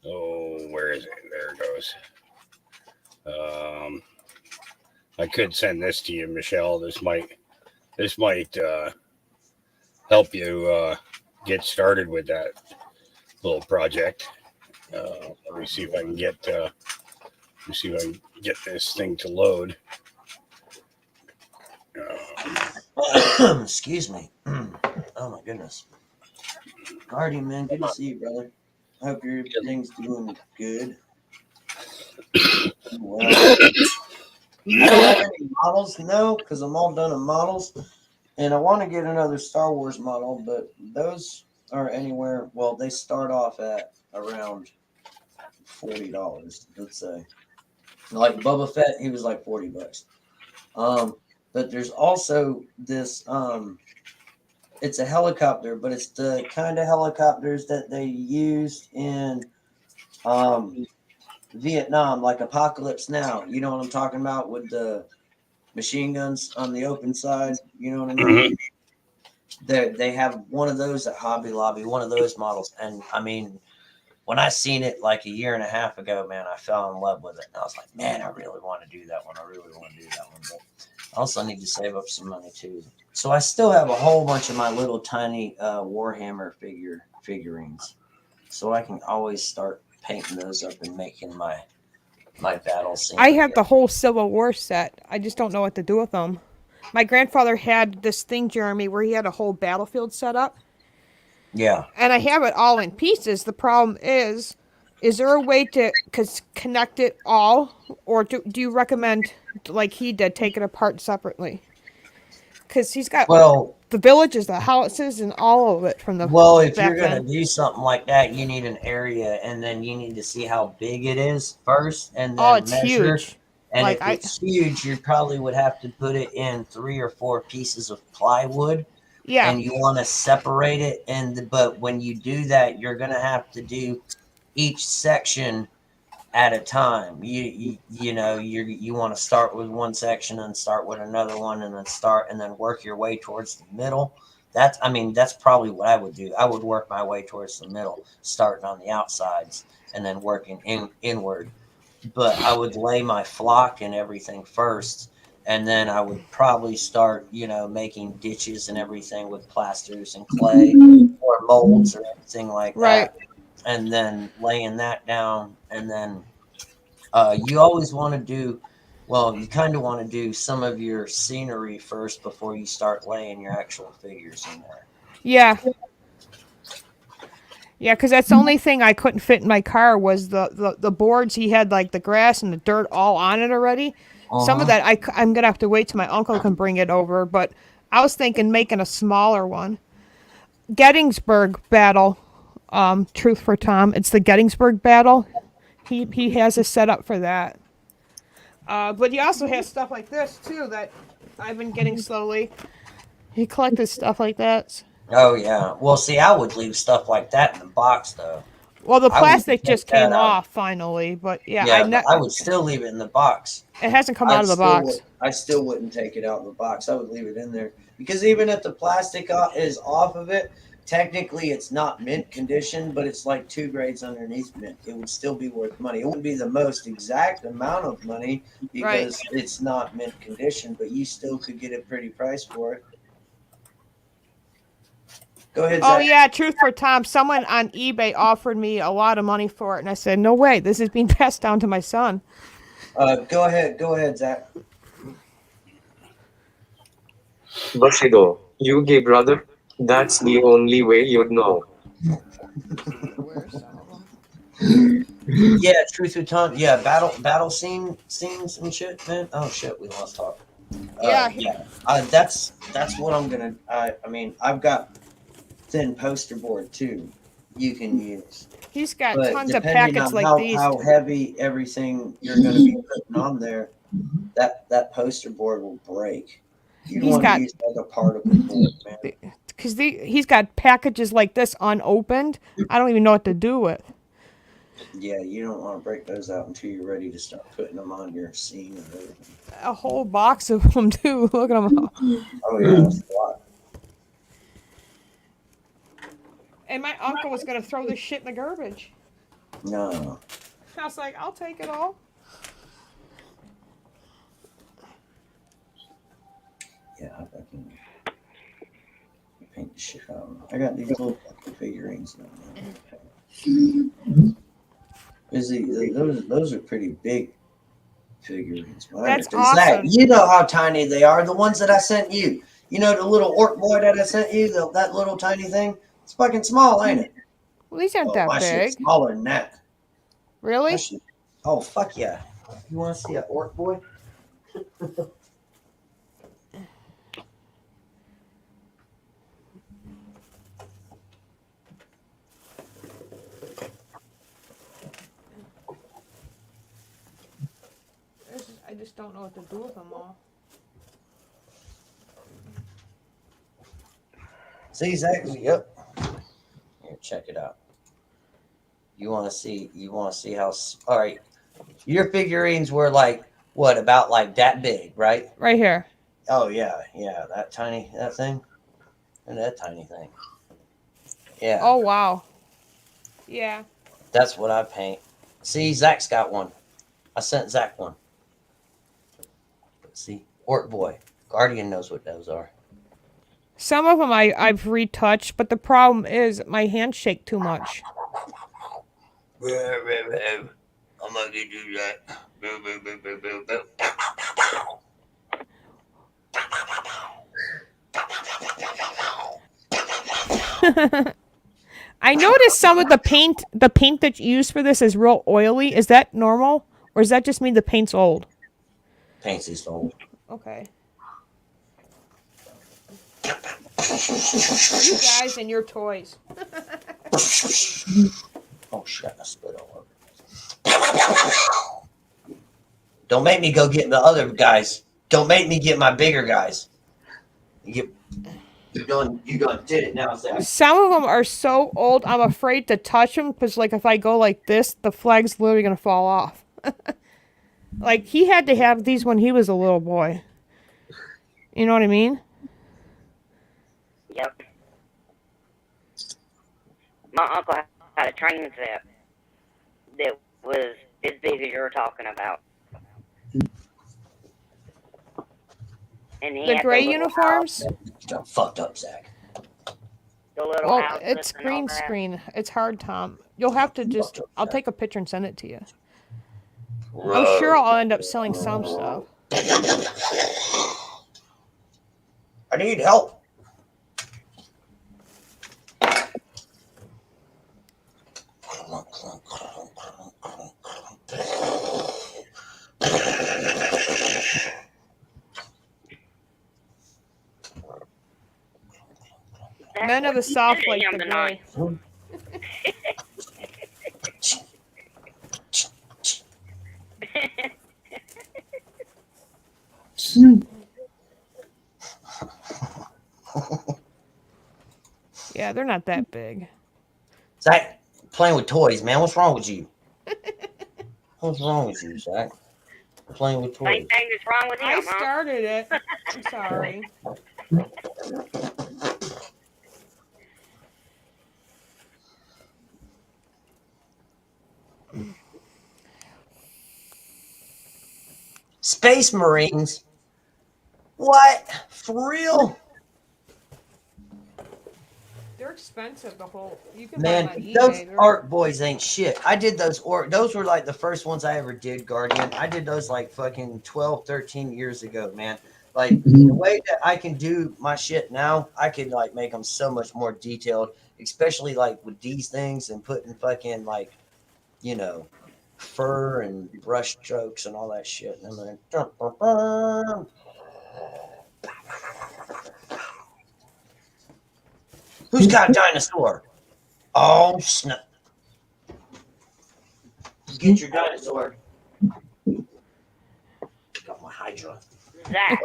where is it? There it goes. I could send this to you, Michelle. This might help you get started with that little project. Let me see if I can get this thing to load. Excuse me. Oh my goodness. Guardian, man, good to see you, brother. I hope everything's doing good. Well, I don't have any models, no, because I'm all done on models. And I want to get another Star Wars model, but those are anywhere. Well, they start off at around $40, let's say. Like Boba Fett, he was like $40. But there's also this. It's a helicopter, but it's the kind of helicopters that they used in Vietnam, like Apocalypse Now. You know what I'm talking about with the machine guns on the open side. You know what I mean? They have one of those at Hobby Lobby, one of those models, and I mean, when I seen it like a year and a half ago, man, I fell in love with it, and I was like, man, I really want to do that one. I really want to do that one, but I also need to save up some money too. So I still have a whole bunch of my little tiny Warhammer figurines, so I can always start painting those up and making my battle scene. I have the whole Civil War set. I just don't know what to do with them. My grandfather had this thing, Jeremy, where he had a whole battlefield set up. Yeah. And I have it all in pieces. The problem is there a way to connect it all? Or do you recommend, like he did, take it apart separately? Because he's got the villages, the houses, and all of it from the if you're going to do something like that, you need an area, and then you need to see how big it is first, and then it's measure. huge. And like if it's huge, you probably would have to put it in 3 or 4 pieces of plywood. Yeah. And you want to separate it. But when you do that, you're going to have to do each section at a time. You want to start with one section and start with another one, and then work your way towards the middle. That's probably what I would do. I would work my way towards the middle, starting on the outsides and then working inward. But I would lay my flock and everything first, and then I would probably start, making ditches and everything with plasters and clay or molds or anything like that, and then laying that down. And then you always want to do, you kind of want to do some of your scenery first before you start laying your actual figures in there. Yeah. Yeah, because that's the only thing I couldn't fit in my car was the boards. He had like the grass and the dirt all on it already. Some of that I'm going to have to wait till my uncle can bring it over. But I was thinking making a smaller one. Gettysburg Battle, Truth for Tom. It's the Gettysburg Battle. He has a setup for that. But he also has stuff like this too that I've been getting slowly. He collected stuff like that. Oh yeah. Well, see, I would leave stuff like that in the box though. Well, the plastic just came off finally, but but I would still leave it in the box. It hasn't come out of the box. I still wouldn't take it out of the box. I would leave it in there because even if the plastic is off of it, technically it's not mint condition, but it's like 2 grades underneath mint. It would still be worth money. It wouldn't be the most exact amount of money because it's not mint condition, but you still could get a pretty price for it. Go ahead, Zach. Oh yeah, Truth for Tom. Someone on eBay offered me a lot of money for it, and I said, "No way! This is being passed down to my son." Go ahead, Zach. Bushido, you gay brother. That's the only way you'd know. Yeah, Truth for Tom. Yeah, battle scenes and shit, man. Oh shit, we lost talk. That's what I'm gonna. I've got thin poster board too. You can use. He's got tons of packets like these. How heavy everything you're going to be putting on there, that poster board will break. You want to use like a particle board, man. Because he's got packages like this unopened. I don't even know what to do with. Yeah, you don't want to break those out until you're ready to start putting them on your scene and everything. A whole box of them too. Look at them all. Oh yeah, that's a lot. And my uncle was going to throw this shit in the garbage. No. I was like, I'll take it all. Yeah, I can paint shit out. I got these little fucking figurines now. Those are pretty big figurines. That's Zach, awesome. you know how tiny they are. The ones that I sent you. You know the little orc boy that I sent you. That little tiny thing. It's fucking small, ain't it? Well, these aren't Oh, that my shit's big. smaller than that. My Really? shit. Oh fuck yeah! You want to see an orc boy? I just don't know what to do with them all. See, Zach? Yep. Here, check it out. You want to see? You want to see how? All right. Your figurines were like what? About like that big, right? Right here. Oh yeah, yeah. That thing, and that tiny thing. Yeah. Oh wow. Yeah. That's what I paint. See, Zach's got one. I sent Zach one. See, Orc Boy. Guardian knows what those are. Some of them I've retouched, but the problem is my hands shake too much. I'm gonna do that. I noticed some of the paint that you use for this is real oily. Is that normal? Or does that just mean the paint's old? Paint's is old. Okay. You guys and your toys. Oh shit, I spit all over. Don't make me go get the other guys. Don't make me get my bigger guys. You done did it now, Zach. Some of them are so old, I'm afraid to touch them because, like, if I go like this, the flag's literally gonna fall off. Like, he had to have these when he was a little boy. You know what I mean? Yep. My uncle had a train set that was as big as you're talking about. And he The had gray little uniforms? house, You done fucked up, Zach. the little Well, houses it's and all green that. screen. It's hard, Tom. You'll have to just... I'll take a picture and send it to you. I'm Whoa. sure I'll end up selling some stuff. I need help. Men of the South like the gray. Yeah, they're not that big. Zach, playing with toys, man. What's wrong with you? What's wrong with you, Zach? Playing with toys. Same thing that's wrong with him, I huh? started it. I'm sorry. Space Marines? What? For real? They're expensive, the whole... You can Man, buy them on those eBay. They're... art boys ain't shit. I did those those were like the first ones I ever did, Guardian. I did those like fucking 12, 13 years ago, man. Like the way that I can do my shit now, I could like make them so much more detailed, especially like with these things and putting fucking like, you know, fur and brush strokes and all that shit. And I'm like, who's got a dinosaur? Oh, snap. Get your dinosaur. Got my Hydra. Zach,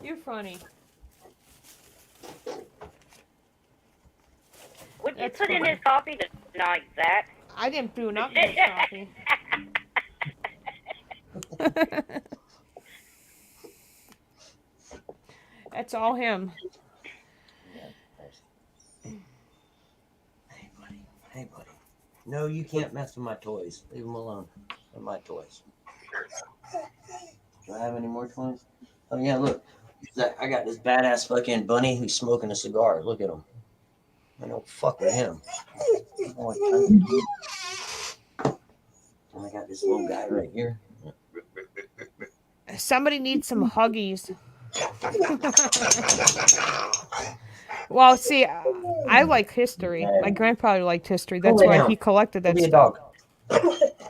You're funny. what'd you That's put in funny. his coffee tonight, Zach? I didn't do nothing with coffee. That's all him. Hey, buddy. Hey, buddy. No, you can't mess with my toys. Leave them alone. What are my toys? Do I have any more toys? Oh yeah, look. I got this badass fucking bunny who's smoking a cigar. Look at him. I don't fuck with him. I got this little guy right here. Somebody needs some huggies. Well, see, I like history. My grandfather liked history. That's why he collected that stuff.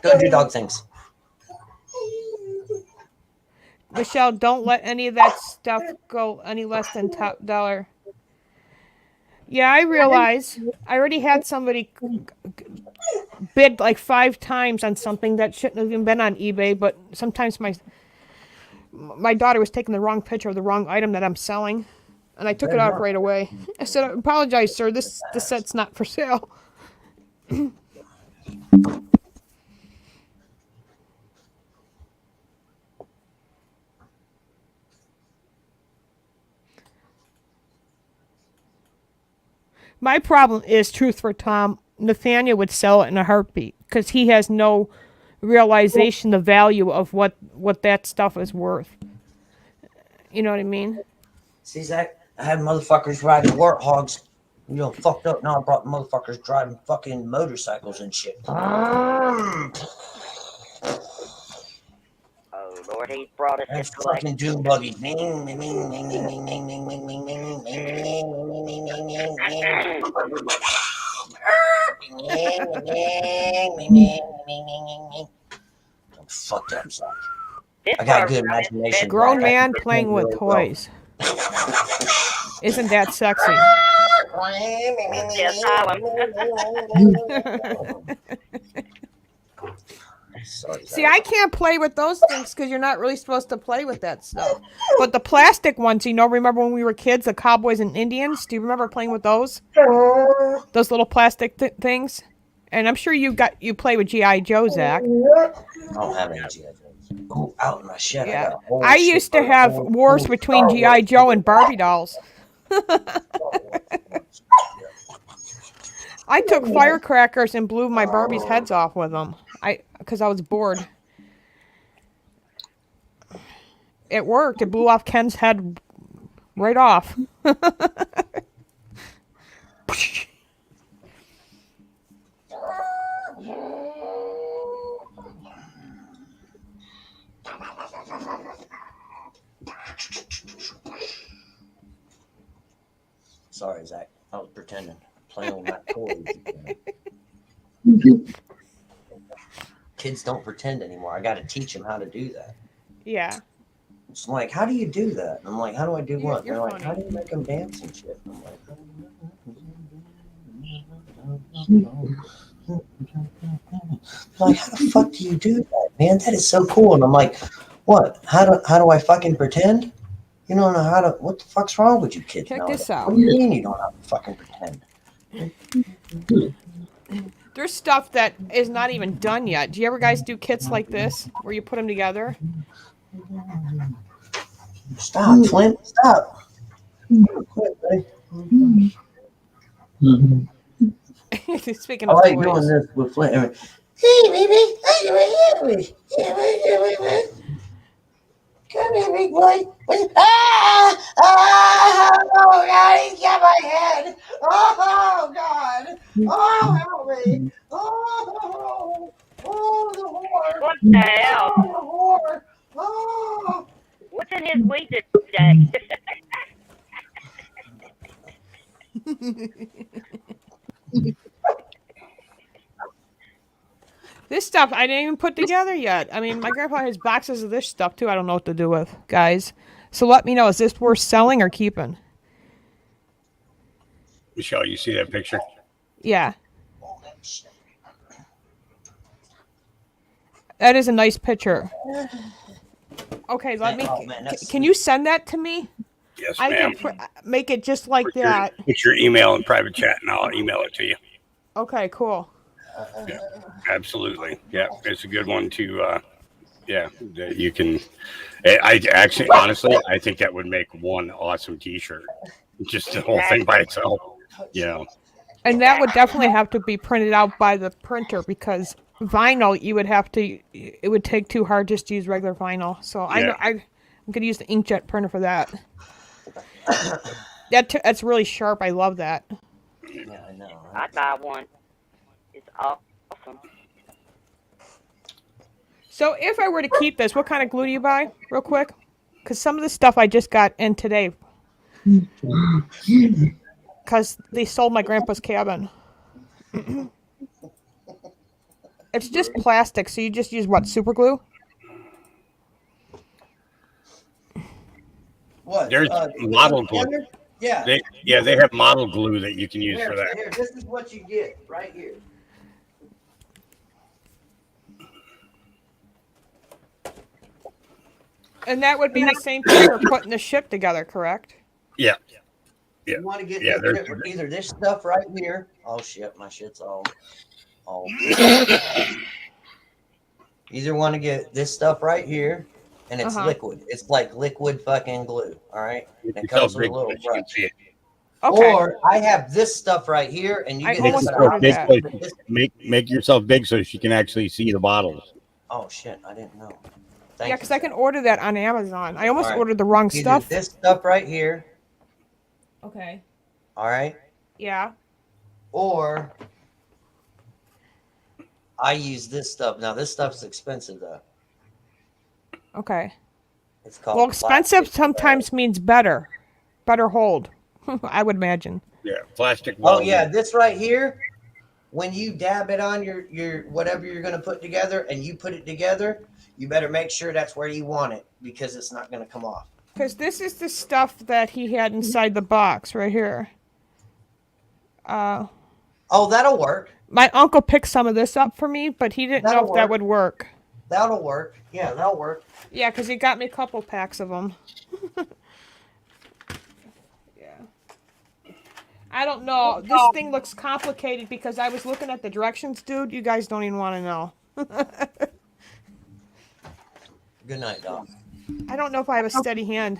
Go do dog things. Michelle, don't let any of that stuff go any less than top dollar. Yeah, I realize. I already had somebody bid like 5 times on something that shouldn't have even been on eBay, but sometimes my daughter was taking the wrong picture of the wrong item that I'm selling, and I took it off right away. I said, I apologize, sir. This set's not for sale. My problem is, truth for Tom, Nathaniel would sell it in a heartbeat because he has no realization the value of what that stuff is worth. You know what I mean? See, Zach, I had motherfuckers riding warthogs. You know, fucked up. Now I brought motherfuckers driving fucking motorcycles and shit. Oh Lord, he brought us That's this fucking dune buggy. Fucked up, Zach. I got a good imagination. Grown man playing with toys. Isn't that sexy? Yes, Sorry, See, I can't play with those things because you're not really supposed to play with that stuff. But the plastic ones, remember when we were kids, the cowboys and Indians? Do you remember playing with those? Those little plastic things? And I'm sure you play with G.I. Joe, Zach. I don't have any G.I. Joes. Oh, out in my shed. Yeah. I used to have wars between G.I. Joe and Barbie dolls. I took firecrackers and blew my Barbie's heads off with them. Because I was bored. It worked. It blew off Ken's head right off. Sorry, Zach. I was pretending. Playing with my toys. Kids don't pretend anymore. I got to teach them how to do that. Yeah. It's like, how do you do that? And I'm like, how do I do what? They're like, funny. how do you make them dance and shit? And I'm like, how the fuck do you do that, man? That is so cool. And I'm like, what? How do I fucking pretend? You don't know how to. What the fuck's wrong with you kids? Check nowadays? this out. What do you mean you don't know how to fucking pretend? There's stuff that is not even done yet. Do you ever guys do kits like this where you put them together? Stop, Flint. Stop. Quit, buddy. Speaking I of like toys. doing this with Flint. Hey, baby. Come here, big boy. Oh, God, he's got my head. Oh, God. Oh, help me. Oh, the whore. what the hell? Oh, the whore. Oh. What's in his weed today? This stuff I didn't even put together yet. I mean, my grandpa has boxes of this stuff too. I don't know what to do with, guys. So let me know. Is this worth selling or keeping? Michelle, you see that picture? Yeah. That is a nice picture. Okay, let me. Can you send that to me? Yes, I ma'am. can make it just like that. Put your email in private chat, and I'll email it to you. Okay, cool. Yeah, absolutely. Yeah, it's a good one to. Yeah, you can. I actually, honestly, I think that would make one awesome T-shirt. Just the whole thing by itself. Yeah. And that would definitely have to be printed out by the printer because vinyl, you would have to. It would take too hard just to use regular vinyl. So I know I'm gonna use the inkjet printer for that. That's really sharp. I love that. Yeah, I know. I'd buy one. It's awesome. So if I were to keep this, what kind of glue do you buy, real quick? Because some of the stuff I just got in today. Because they sold my grandpa's cabin. It's just plastic, so you just use what, super glue? What? There's model glue. Yeah. They have model glue that you can use for that. Here, this is what you get right here. And that would be the same thing for putting the ship together, correct? Yeah. You want to get there's- either this stuff right here. Oh shit, my shit's all. Either want to get this stuff right here, and it's liquid. It's like liquid fucking glue. All right. It comes with a little brush. Okay. Or I have this stuff right here, and you I get almost this ordered stuff. that. Make yourself big so she can actually see the bottles. Oh shit, I didn't know. Yeah, because I can order that on Amazon. I almost Alright. ordered the wrong Either stuff. this stuff right here. Okay. All right. Yeah. Or I use this stuff. Now this stuff's expensive though. Okay. It's called. Well, expensive sometimes means better. Better hold, I would imagine. Yeah, plastic. Oh yeah, this right here. When you dab it on your whatever you're going to put together, and you put it together, you better make sure that's where you want it because it's not going to come off. Because this is the stuff that he had inside the box right here. Oh, that'll work. My uncle picked some of this up for me, but he didn't know if that would work. That'll work. Yeah, that'll work. Yeah, because he got me a couple packs of them. Yeah. I don't know. This thing looks complicated because I was looking at the directions, dude. You guys don't even want to know. Good night, Doc. I don't know if I have a steady hand.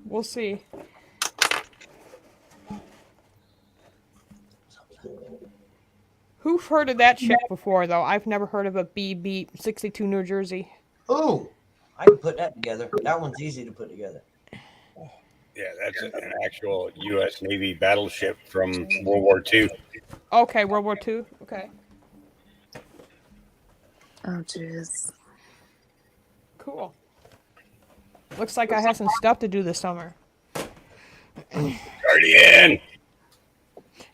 We'll see. Who've heard of that ship before, though? I've never heard of a BB-62 New Jersey. Ooh, I can put that together. That one's easy to put together. Yeah, that's an actual U.S. Navy battleship from World War II. Okay, World War II. Okay. Oh, jeez. Cool. Looks like I have some stuff to do this summer. Guardian!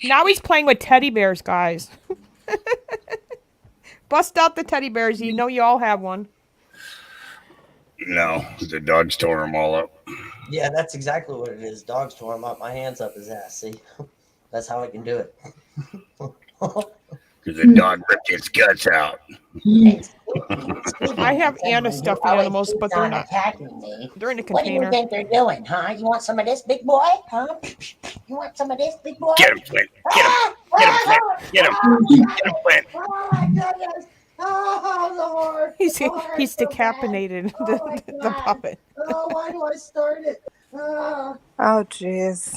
Now he's playing with teddy bears, guys. Bust out the teddy bears. You know you all have one. No, the dogs tore them all up. Yeah, that's exactly what it is. Dogs tore him up. My hand's up his ass. See? That's how I can do it. Because the dog ripped its guts out. I have Anna stuffed animals, but they're not attacking me. They're in a What do you container. think they're doing, huh? You want some of this, big boy? Huh? You want some of this, big boy? Get him, Flint. Get him. Get him, Flint. Get him. Get him, Flint. Oh my goodness! Oh Lord! He's decapitated the puppet. Oh, why do I start it? Oh. Oh, jeez.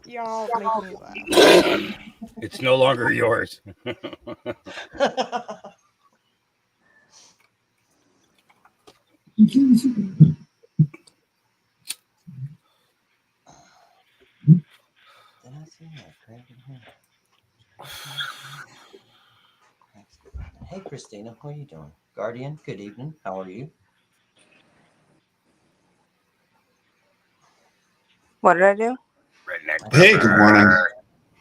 Y'all make me laugh. It's no longer yours. Hey, Christina, what are you doing? Guardian, good evening. How are you? What did I do? Redneck. Hey, good morning.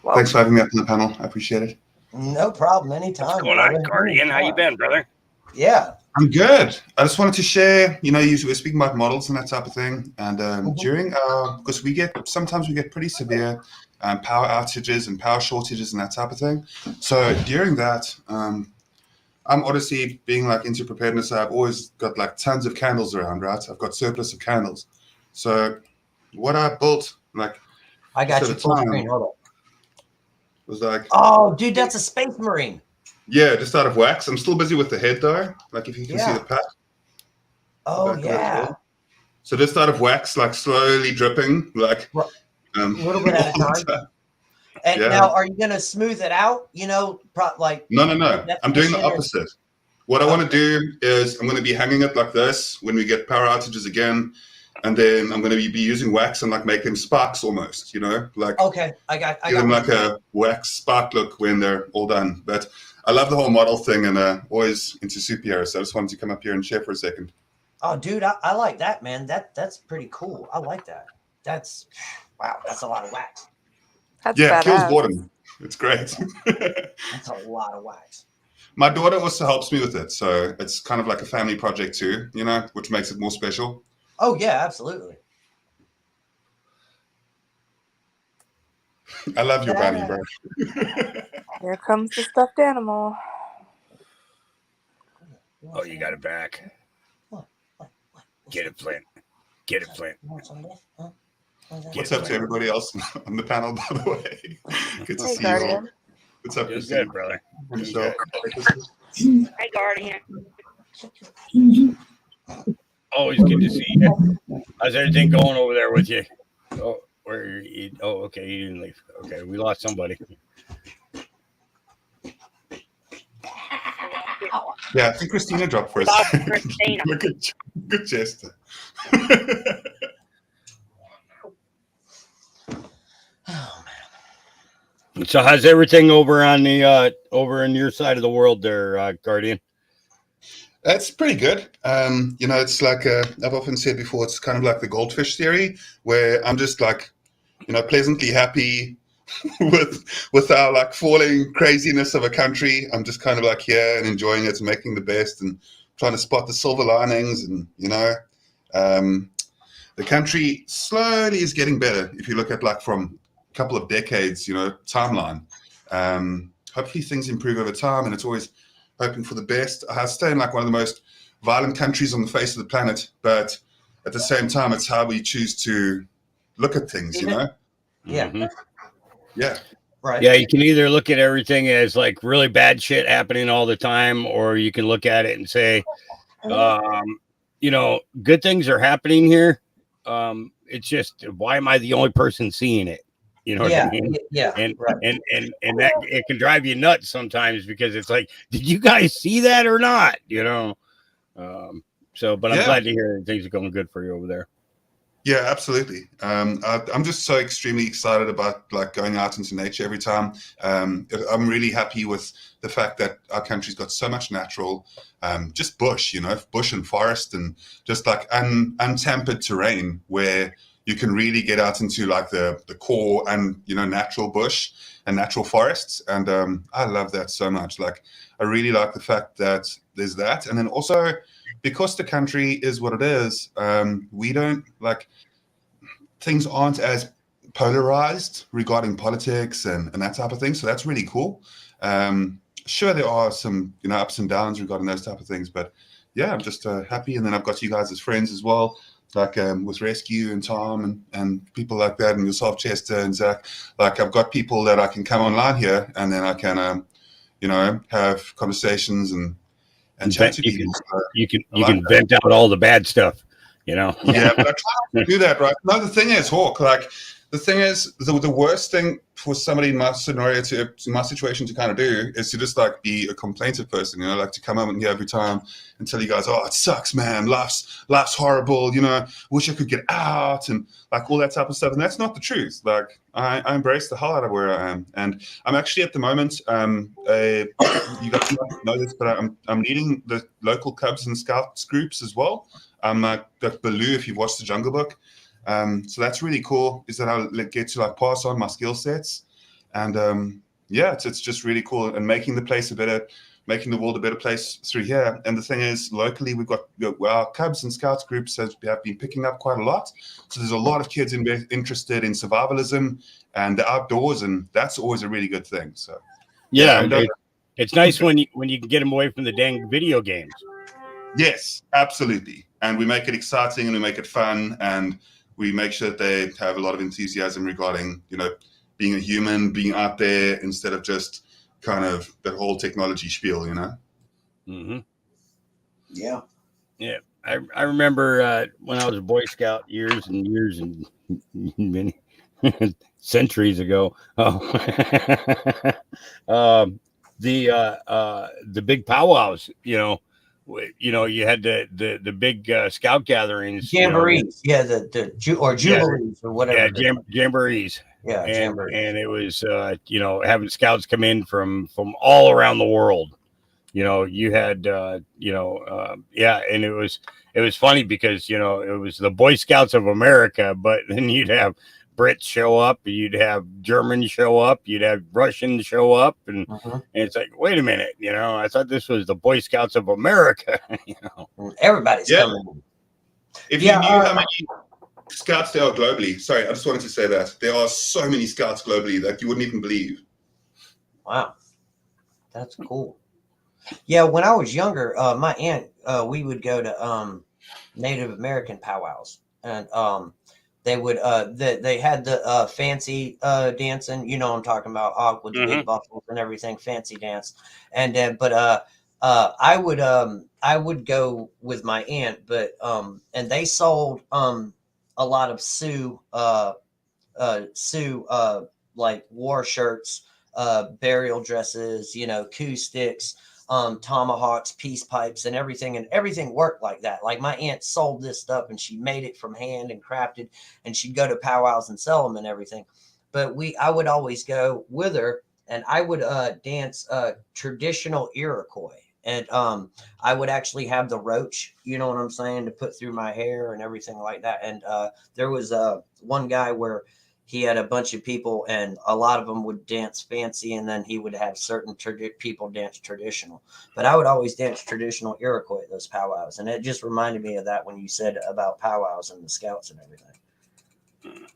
Whoa. Thanks for having me up on the panel. I appreciate it. No problem. Anytime. What's going on, brother. Guardian? How you been, brother? Yeah. I'm good. I just wanted to share, usually we're speaking about models and that type of thing. And during, because sometimes we get pretty severe power outages and power shortages and that type of thing. So during that, I'm honestly being like into preparedness. I've always got like tons of candles around, right? I've got surplus of candles. So what I built, like, I got So you the full time- screen. Hold on. was like, Oh, dude, that's a Space Marine. yeah, just out of wax. I'm still busy with the head though. Like if you can see Yeah. the pack. Oh, back of that yeah. head. So just out of wax, like slowly dripping, like Well, a little bit at a time. And Yeah. now, are you going to smooth it out? You know, like No. I'm doing the definition or- opposite. What I want to do is I'm going to be hanging it like this when we get power outages again. And then I'm going to be using wax and like make them sparks almost, you know, like Okay, I got give them what like a wax spark look when they're all done. But I love the whole model thing and always into superheroes. So I just wanted to come up here and share for a second. Oh, dude, I like that, man. That's pretty cool. I like that. That's wow. That's a lot of wax. That's Yeah, it kills badass. boredom. It's great. That's a lot of wax. My daughter also helps me with it. So it's kind of like a family project too, you know, which makes it more special. Oh, yeah, absolutely. I love your bunny, bro. Here comes the stuffed animal. Oh, you got it back. What? Get it, Flint. Get it, Flint. You want some of this? Huh? What's up to everybody else on the panel, by the way? Good to Hey, see you all. Guardian. What's up, Doing Christine? good, brother. Michelle? Hey, Guardian. Always good to see you. How's everything going over there with you? Oh, okay, you didn't leave. Okay, we lost somebody. Yeah, I think Christina dropped first. Lost Christina. Good gesture. Oh, man. So, how's everything over on the over in your side of the world, there, Guardian? That's pretty good. You know, it's like I've often said before, it's kind of like the goldfish theory, where I'm just like, you know, pleasantly happy with our like falling craziness of a country. I'm just kind of like here and enjoying it and making the best and trying to spot the silver linings. And you know, the country slowly is getting better. If you look at like from a couple of decades, you know, timeline. Hopefully things improve over time, and it's always hoping for the best. I stay in like one of the most violent countries on the face of the planet, but at the same time, it's how we choose to look at things, you know? Yeah. Mhm. Yeah. Right. Yeah, you can either look at everything as like really bad shit happening all the time, or you can look at it and say, you know, good things are happening here. It's just, why am I the only person seeing it? You know what I mean? Yeah. And right. and that it can drive you nuts sometimes, because it's like, did you guys see that or not? You know. But I'm Yeah. glad to hear that things are going good for you over there. Yeah, absolutely. I'm just so extremely excited about like going out into nature every time. I'm really happy with the fact that our country's got so much natural, just bush, you know, bush and forest, and just like untampered terrain where you can really get out into like the core and, you know, natural bush and natural forests. And I love that so much. Like, I really like the fact that there's that. And then also, because the country is what it is, we don't like, things aren't as polarized regarding politics and that type of thing. So that's really cool. Sure, there are some, you know, ups and downs regarding those type of things, but yeah, I'm just happy. And then I've got you guys as friends as well, like with Rescue and Tom and people like that, and yourself, Chester and Zach. Like, I've got people that I can come online here, and then I can, you know, have conversations and chat to people. You can vent out all the bad stuff, you know. Yeah, but I try to do that, right? No, the thing is, Hawk, like, the thing is, the worst thing for somebody in my scenario in my situation to kind of do is to just like be a complaintive person, you know, like to come up here every time and tell you guys, oh, it sucks, man, life's horrible, you know, wish I could get out, and like all that type of stuff. And that's not the truth. Like, I embrace the hell out of where I am, and I'm actually at the moment, you guys might know this, but I'm leading the local Cubs and Scouts groups as well. I'm like Baloo, if you've watched the Jungle Book. So that's really cool, is that I get to like pass on my skill sets, and yeah, it's just really cool, and making the world a better place through here. And the thing is, locally we've got our Cubs and Scouts groups have been picking up quite a lot. So there's a lot of kids interested in survivalism and the outdoors, and that's always a really good thing. So yeah, it's nice when you can get them away from the dang video games. Yes, absolutely. And we make it exciting, and we make it fun, and we make sure that they have a lot of enthusiasm regarding, you know, being a human, being out there, instead of just kind of the whole technology spiel, you know? Mm-hmm. Yeah. Yeah. I remember when I was a Boy Scout years and years and many, centuries ago. Oh. The big powwows, you had the big scout gatherings, Jamborees, yeah, jubilees or whatever. jamborees. Yeah, and jamborees. it was having scouts come in from all around the world. You had and it was funny because it was the Boy Scouts of America, but then you'd have Brits show up, you'd have Germans show up, you'd have Russians show up, and it's like, wait a minute, I thought this was the Boy Scouts of America. Everybody's coming in. If you knew how many scouts there are globally, sorry, I just wanted to say that there are so many scouts globally that you wouldn't even believe. Wow, that's cool. Yeah, when I was younger, my aunt, we would go to Native American powwows, and they would they had the fancy dancing, I'm talking about, with the big buffaloes and everything, fancy dance. And but I would go with my aunt, but and they sold a lot of Sioux like war shirts, burial dresses, coup sticks, tomahawks, peace pipes, and everything worked like that. Like my aunt sold this stuff and she made it from hand and crafted, and she'd go to powwows and sell them and everything. But I would always go with her, and I would dance traditional Iroquois. And I would actually have the roach, you know what I'm saying, to put through my hair and everything like that. And there was one guy where he had a bunch of people, and a lot of them would dance fancy, and then he would have certain people dance traditional. But I would always dance traditional Iroquois at those powwows, and it just reminded me of that when you said about powwows and the scouts and everything.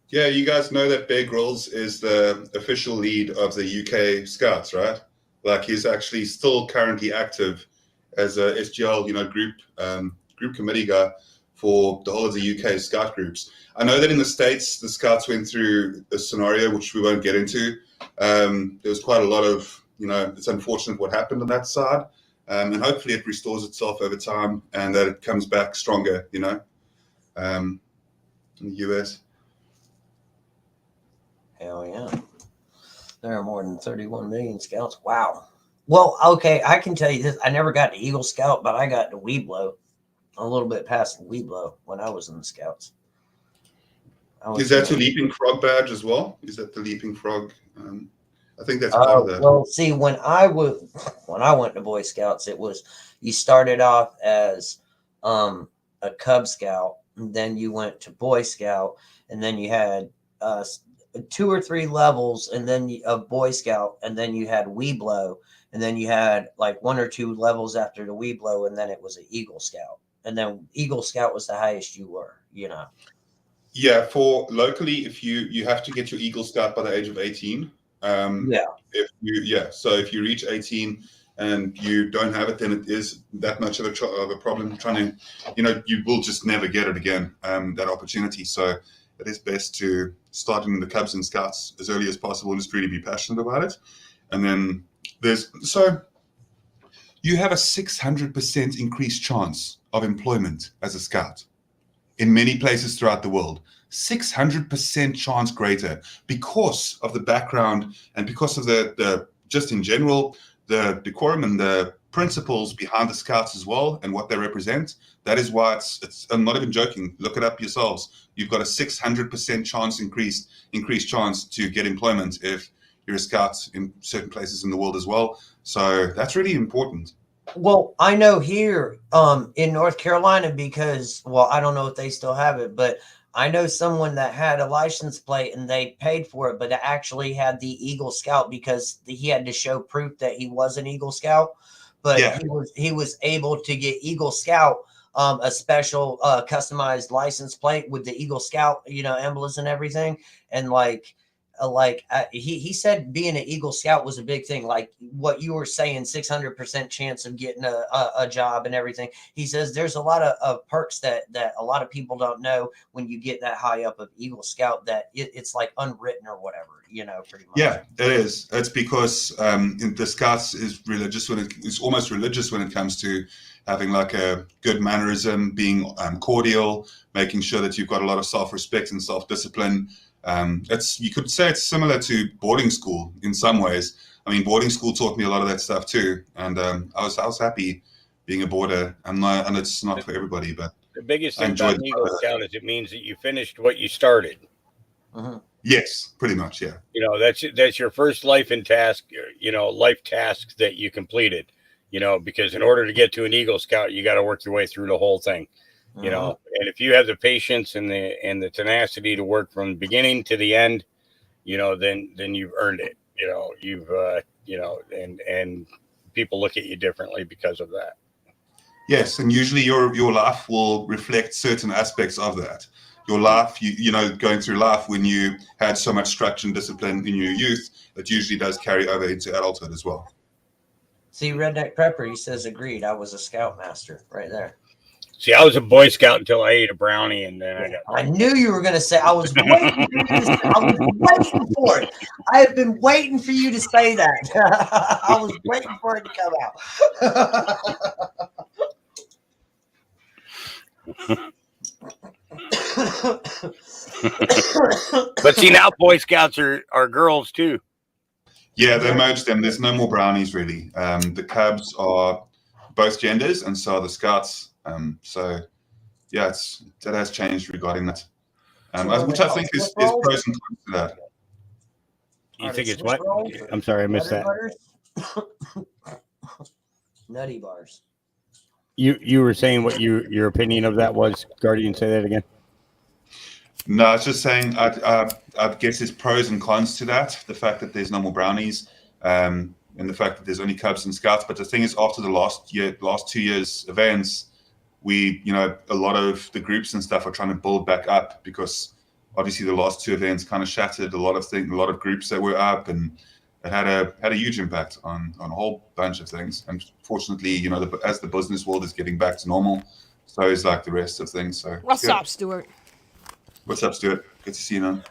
Yeah, you guys know that Bear Grylls is the official lead of the UK Scouts, right? Like, he's actually still currently active as a SGL, group committee guy for the whole of the UK Scout groups. I know that in the States, the Scouts went through a scenario which we won't get into. There was quite a lot of, it's unfortunate what happened on that side. And hopefully it restores itself over time and that it comes back stronger, in the US. Hell yeah. There are more than 31 million scouts. Wow. Well, okay, I can tell you this. I never got to Eagle Scout, but I got to Weeblo, a little bit past Weeblo when I was in the Scouts. Is that a Leaping Frog badge as well? Is that the Leaping Frog? I think that's part of that. Well, see, when I went to Boy Scouts, it was, you started off as a Cub Scout, and then you went to Boy Scout, and then you had 2 or 3 levels, and then a Boy Scout, and then you had Weeblo, and then you had like 1 or 2 levels after the Weeblo, and then it was an Eagle Scout, and then Eagle Scout was the highest you were, Yeah, for locally, if you have to get your Eagle Scout by the age of 18. So if you reach 18 and you don't have it, then it is that much of a problem trying to, you will just never get it again, that opportunity. So it is best to start in the Cubs and Scouts as early as possible and just really be passionate about it. And then you have a 600% increased chance of employment as a Scout in many places throughout the world. 600% chance greater because of the background and because of the just in general, the decorum and the principles behind the Scouts as well and what they represent. That is why I'm not even joking. Look it up yourselves. You've got a 600% chance increased chance to get employment if you're a Scout in certain places in the world as well. So that's really important. Well, I know here in North Carolina, because, well, I don't know if they still have it, but I know someone that had a license plate and they paid for it, but it actually had the Eagle Scout because he had to show proof that he was an Eagle Scout. But yeah, he was able to get Eagle Scout a special customized license plate with the Eagle Scout, emblems and everything. And he said being an Eagle Scout was a big thing. Like what you were saying, 600% chance of getting a job and everything. He says there's a lot of perks that a lot of people don't know when you get that high up of Eagle Scout, that it's like unwritten or whatever, pretty much. Yeah, it is. It's because the Scouts is religious it's almost religious when it comes to having like a good mannerism, being cordial, making sure that you've got a lot of self-respect and self-discipline. You could say it's similar to boarding school in some ways. I mean, boarding school taught me a lot of that stuff too, and I was happy being a boarder. And it's not for everybody, but The biggest I thing about enjoyed Eagle Scout is it means that you finished what you started. Yes, pretty much, yeah. That's your first life task that you completed. Because in order to get to an Eagle Scout, you got to work your way through the whole thing. And if you have the patience and the tenacity to work from the beginning to the end, then you've earned it. And people look at you differently because of that. Yes, and usually your life will reflect certain aspects of that. Your life, going through life when you had so much structure and discipline in your youth, it usually does carry over into adulthood as well. See, Redneck Pepper, he says agreed. I was a scoutmaster right there. See, I was a Boy Scout until I ate a brownie, and then I knew you were going to say. I was waiting for you to say. I was waiting for it. I have been waiting for you to say that. I was waiting for it to come out. But see, now Boy Scouts are girls too. Yeah, they merged them. There's no more brownies really. The Cubs are both genders, and so are the Scouts. So yeah, that has changed regarding that. Which I think is pros and cons to that. You think it's what? I'm sorry, I missed that. Nutty bars. You were saying what your opinion of that was, Guardian? Say that again. No, I was just saying. I guess there's pros and cons to that. The fact that there's no more brownies, and the fact that there's only Cubs and Scouts. But the thing is, after the last 2 years events, a lot of the groups and stuff are trying to build back up, because obviously the last 2 events kind of shattered a lot of groups that were up, and it had a huge impact on a whole bunch of things. And fortunately, as the business world is getting back to normal, so is like the rest of things. So what's up, Stuart? What's up, Stuart? Good to see you, man.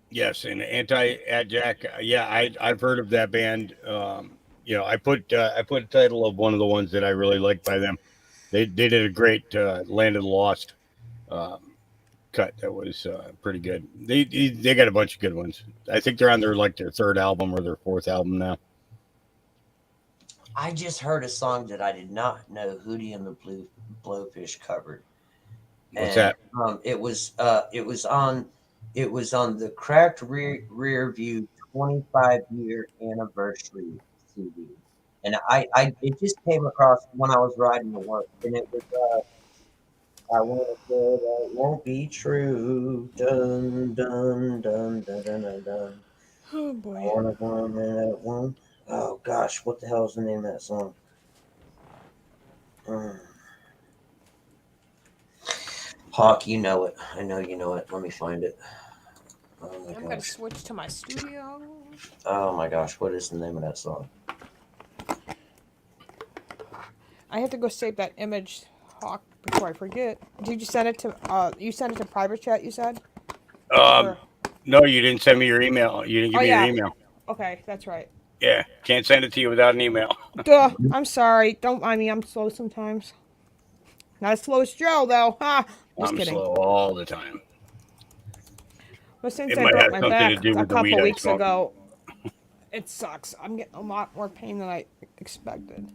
Yes, and Anti-Adjack. Yeah, I've heard of that band. I put a title of one of the ones that I really like by them. They did a great Land of the Lost cut that was pretty good. They got a bunch of good ones. I think they're on their third album or their fourth album now. I just heard a song that I did not know Hootie and the Blowfish covered. What's that? It was on the Cracked Rear View 25-year anniversary CD, and it just came across when I was riding to work, and it was I want to say that won't be true. Dun dun dun dun dun dun dun. Oh boy. I want that one. Oh gosh, what the hell is the name of that song? Hawk, you know it. I know you know it. Let me find it. Oh my I'm going to switch to my studio. Oh my gosh, what is the name of that song? I have to go save that image, Hawk, before I forget. Did you send it to you sent it to private chat, you said? No, you didn't send me your email. You didn't give me your email. Okay, that's right. Yeah, can't send it to you without an email. Duh, I'm sorry. Don't mind me. I'm slow sometimes. Not as slow as Joe, though. Ha! Just I'm kidding. slow all the time. Well, since It I might broke have my something back to do a with the weed couple I weeks smoke. ago, it sucks. I'm getting a lot more pain than I expected.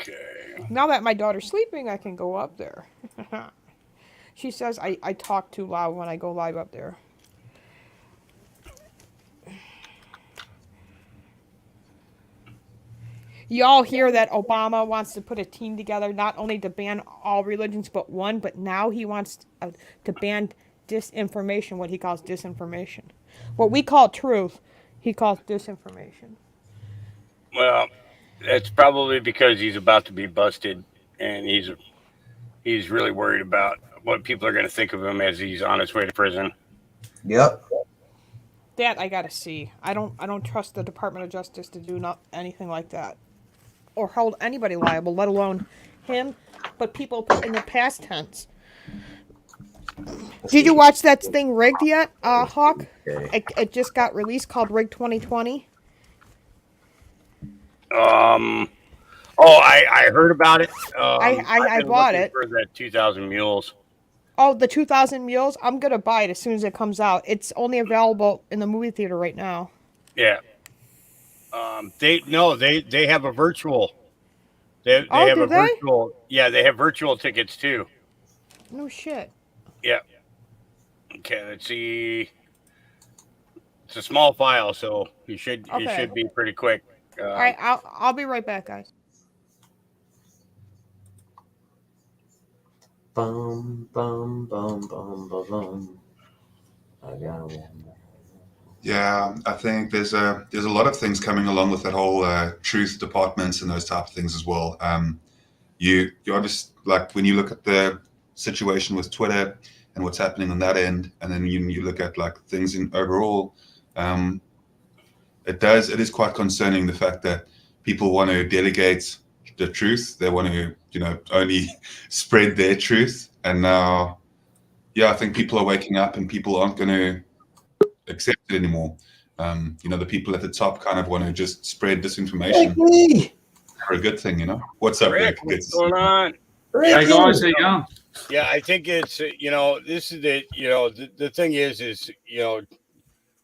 Okay. Now that my daughter's sleeping, I can go up there. She says I talk too loud when I go live up there. Y'all hear that Obama wants to put a team together, not only to ban all religions but one, but now he wants to ban disinformation, what he calls disinformation. What we call truth, he calls disinformation. Well, that's probably because he's about to be busted, and he's really worried about what people are going to think of him as he's on his way to prison. Yep. That I gotta see. I don't trust the Department of Justice to do anything like that, or hold anybody liable, let alone him. But people put in the past tense. Did you watch that thing Rigged yet, Hawk? Okay. It just got released called Rigged 2020. I heard about it. I've I been bought looking it. for that 2,000 Mules. Oh, the 2000 Mules. I'm gonna buy it as soon as it comes out. It's only available in the movie theater right now. Yeah. They have a virtual. They Oh, have do a they? virtual. Yeah, they have virtual tickets too. No shit. Yeah. Okay, let's see. It's a small file, so you should be pretty quick. All right, I'll be right back, guys. Bum bum bum bum bum bum. I got one. Yeah, I think there's a lot of things coming along with that whole truth departments and those type of things as well. You obviously, like when you look at the situation with Twitter and what's happening on that end, and then you look at like things in overall, it is quite concerning the fact that people want to delegate the truth. They want to only spread their truth, and now I think people are waking up and people aren't going to accept it anymore. The people at the top kind of want to just spread disinformation for a good thing, What's up, Rick? What's going on? Hey guys, how you going? Yeah, I think it's this is the thing is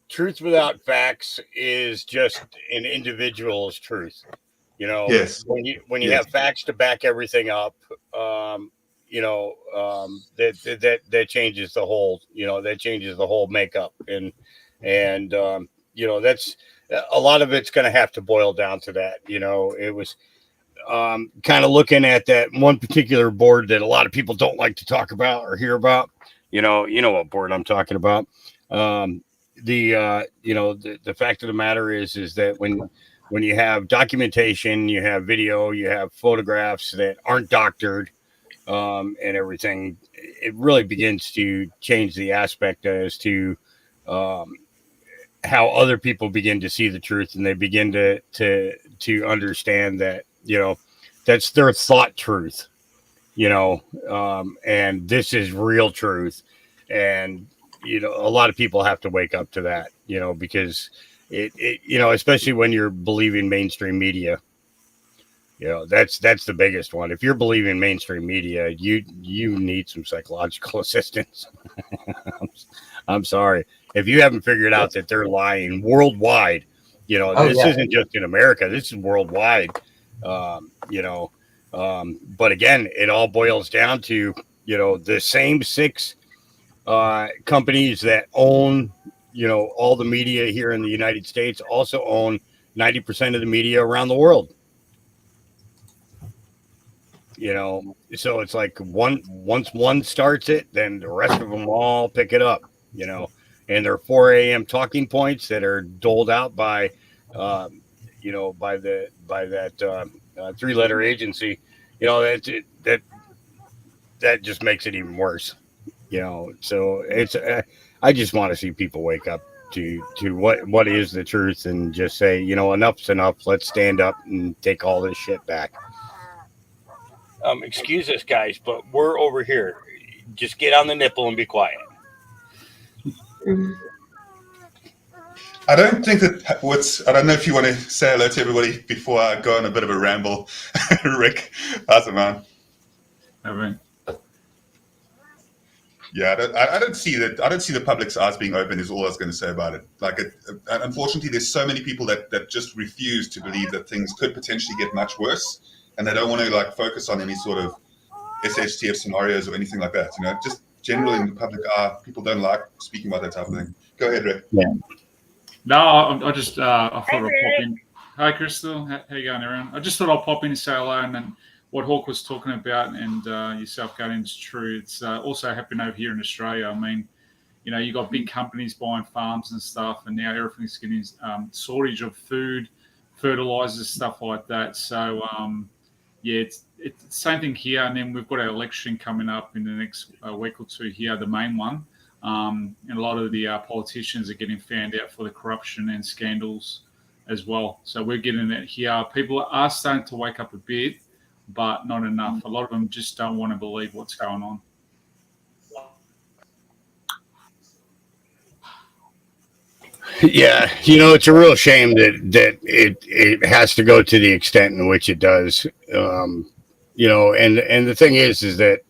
truth without facts is just an individual's truth. Yes. When you have facts to back everything up, that changes the whole makeup, and that's a lot of it's going to have to boil down to that. It was kind of looking at that one particular board that a lot of people don't like to talk about or hear about. You know what board I'm talking about. The fact of the matter is that when you have documentation, you have video, you have photographs that aren't doctored, and everything, it really begins to change the aspect as to how other people begin to see the truth, and they begin to understand that that's their thought truth, and this is real truth, and a lot of people have to wake up to that, because it especially when you're believing mainstream media. That's the biggest one. If you're believing mainstream media, you need some psychological assistance. I'm sorry. If you haven't figured out that they're lying worldwide, this isn't just in America. This is worldwide. But again, it all boils down to, the same six companies that own, all the media here in the United States also own 90% of the media around the world. So it's like once one starts it, then the rest of them all pick it up, and there are 4 a.m. talking points that are doled out by, by that 3-letter agency, that just makes it even worse, so it's, I just want to see people wake up to what is the truth and just say, enough's enough. Let's stand up and take all this shit back. Excuse us, guys, but we're over here. Just get on the nipple and be quiet. I don't think that I don't know if you want to say hello to everybody before I go on a bit of a ramble. Rick, how's it, man? All right. Yeah, I don't see that. I don't see the public's eyes being open. Is all I was going to say about it. Like, unfortunately, there's so many people that just refuse to believe that things could potentially get much worse, and they don't want to focus on any sort of SHTF scenarios or anything like that. Just generally in the public eye, people don't like speaking about that type of thing. Go ahead, Rick. Yeah. No, I just I thought I'd pop in. Hi, Crystal. How you going, everyone? I just thought I'd pop in and say hello, and then what Hawk was talking about and yourself, Guardian's true. It's also happening over here in Australia. I mean, you got big companies buying farms and stuff, and now everything's getting shortage of food, fertilizers, stuff like that. So it's the same thing here. And then we've got our election coming up in the next week or two here, the main one. And a lot of the politicians are getting found out for the corruption and scandals as well. So we're getting it here. People are starting to wake up a bit, but not enough. A lot of them just don't want to believe what's going on. Yeah, it's a real shame that it has to go to the extent in which it does. And the thing is that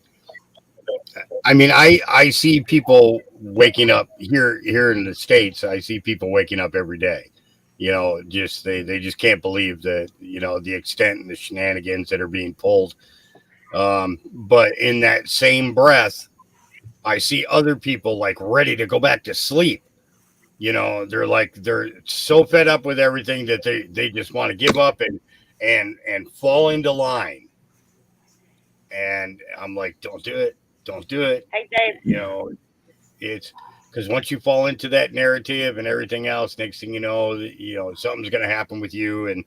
I mean, I see people waking up here in the States. I see people waking up every day. Just they just can't believe that the extent and the shenanigans that are being pulled. But in that same breath, I see other people like ready to go back to sleep. They're so fed up with everything that they just want to give up and fall into line. And I'm like, don't do it, don't do it. Hey, Dave. It's because once you fall into that narrative and everything else, next thing something's going to happen with you, and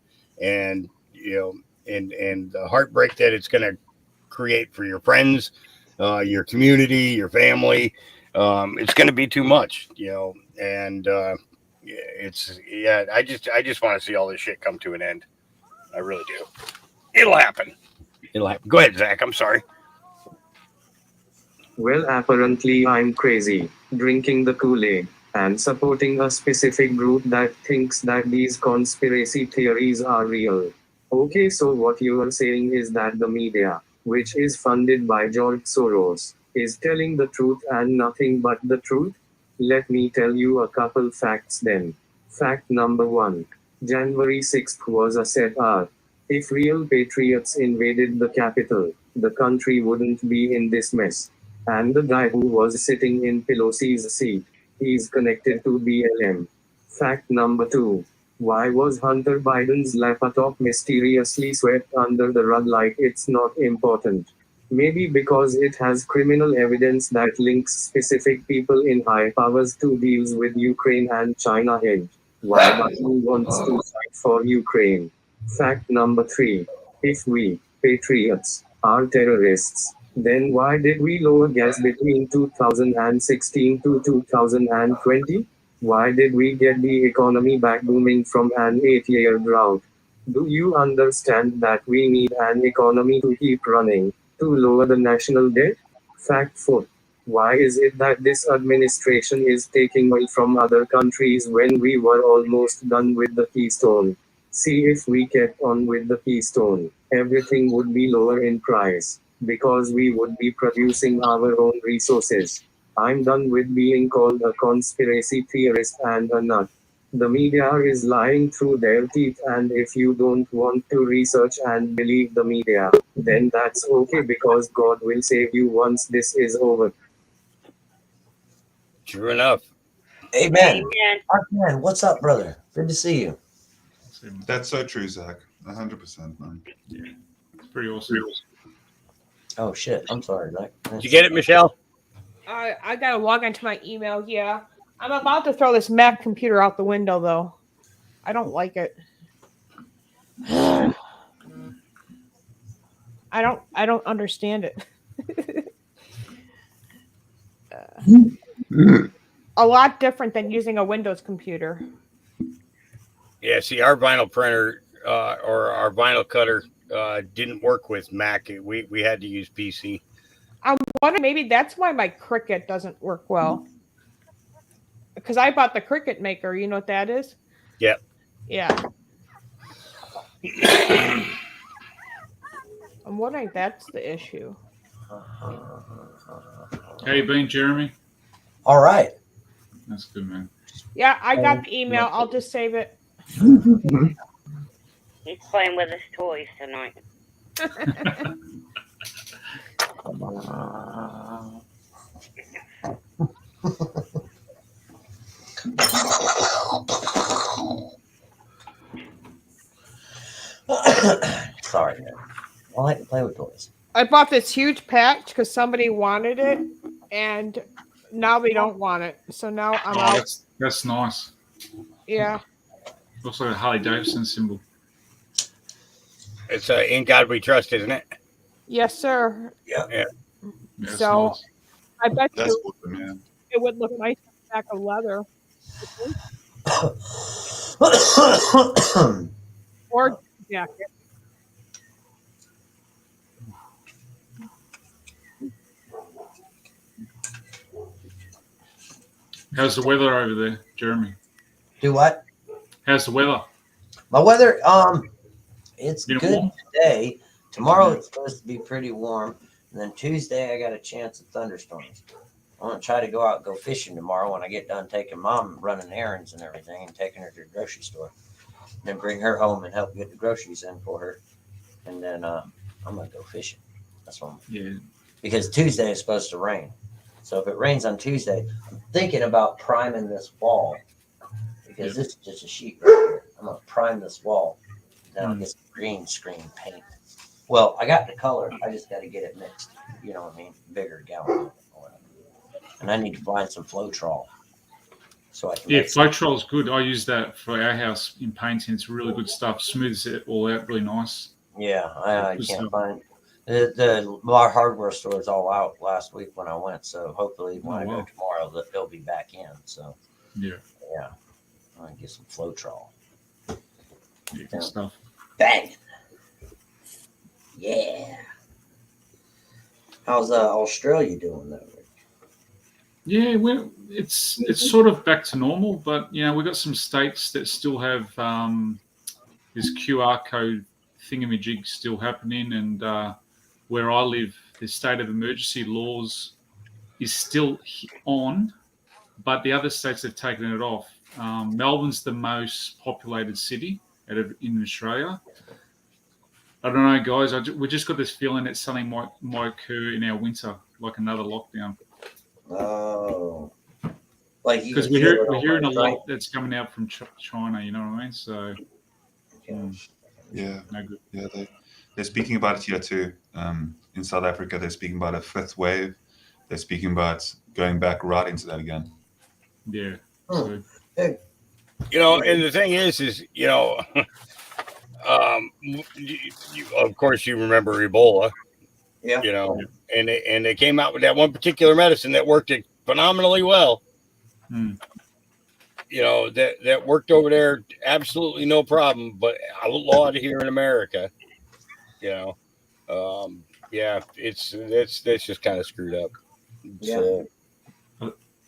the heartbreak that it's going to create for your friends, your community, your family. It's going to be too much, and I just want to see all this shit come to an end. I really do. It'll happen. It'll happen. Go ahead, Zach. I'm sorry. Well, apparently I'm crazy, drinking the Kool-Aid, and supporting a specific group that thinks that these conspiracy theories are real. Okay, so what you are saying is that the media, which is funded by George Soros, is telling the truth and nothing but the truth? Let me tell you a couple facts then. Fact number 1. January 6th was a set-up. If real patriots invaded the capital, the country wouldn't be in this mess. And the guy who was sitting in Pelosi's seat, he's connected to BLM. Fact number 2. Why was Hunter Biden's laptop mysteriously swept under the rug like it's not important? Maybe because it has criminal evidence that links specific people in high powers to deals with Ukraine and China. Hint. Why Biden wants to fight for Ukraine. Fact number 3. If we, patriots, are terrorists, then why did we lower gas between 2016 to 2020? Why did we get the economy back booming from an 8-year drought? Do you understand that we need an economy to keep running, to lower the national debt? Fact 4. Why is it that this administration is taking oil from other countries when we were almost done with the Keystone? See, if we kept on with the Keystone, everything would be lower in price, because we would be producing our own resources. I'm done with being called a conspiracy theorist and a nut. The media is lying through their teeth, and if you don't want to research and believe the media, then that's okay, because God will save you once this is over. True enough. Amen. Amen. Man, what's up, brother? Good to see you. That's so true, Zach. 100%, man. Yeah, it's pretty awesome. Oh shit! I'm sorry, Zach. Did you get it, Michelle? I gotta log into my email. Yeah, I'm about to throw this Mac computer out the window, though. I don't like it. I don't understand it. A lot different than using a Windows computer. Yeah. See, our vinyl printer or our vinyl cutter didn't work with Mac. We had to use PC. I'm wondering maybe that's why my Cricut doesn't work well. Because I bought the Cricut maker. You know what that is? Yep. Yeah. I'm wondering if that's the issue. How you been, Jeremy? All right. That's good, man. Yeah, I got the email. I'll just save it. He's playing with his toys tonight. Sorry, man. I like to play with toys. I bought this huge patch because somebody wanted it, and now they don't want it. So now I'm out. That's nice. Yeah. Looks like a Harley Davidson symbol. It's In God We Trust, isn't it? Yes, sir. Yeah. So Nice. I bet That's you awesome, man. it would look nice on the back of leather. Or jacket. How's the weather over there, Jeremy? Do what? How's the weather? My weather, it's Been good warm? today. Tomorrow Yeah. it's supposed to be pretty warm, and then Tuesday I got a chance of thunderstorms. I'm gonna try to go out and go fishing tomorrow when I get done taking Mom running errands and everything, and taking her to the grocery store. Then bring her home and help get the groceries in for her, and then I'm gonna go fishing. That's what I'm. Yeah. Because Tuesday is supposed to rain. So if it rains on Tuesday, I'm thinking about priming this wall, because this is just a sheet right here. I'm gonna prime this wall. Then I'll get some green screen paint. Well, I got the color. I just got to get it mixed. You know what I mean? Bigger gallon. And I need to find some Floetrol. So I can. Yeah, Floetrol is good. I use that for our house in painting. It's really good stuff. Smooths it all out really nice. Yeah, I can't find our hardware store is all out last week when I went. So hopefully when I go tomorrow, they'll be back in. So yeah, I can get some Floetrol. Yeah, good stuff. Bang. Yeah. How's Australia doing though? Yeah, it's sort of back to normal, but we've got some states that still have this QR code thingamajig still happening, and where I live, the state of emergency laws is still on, but the other states have taken it off. Melbourne's the most populated city in Australia. I don't know, guys. We just got this feeling that something might occur in our winter, like another lockdown. Oh, like because we're hearing a lot that's coming out from China. You know what I mean? So yeah, no good. Yeah, they're speaking about it here too. In South Africa, they're speaking about a fifth wave. They're speaking about going back right into that again. Yeah. So. And the thing is of course you remember Ebola. Yeah. And they came out with that one particular medicine that worked phenomenally well. That worked over there absolutely no problem, but outlawed here in America. It's just kind of screwed up. Yeah.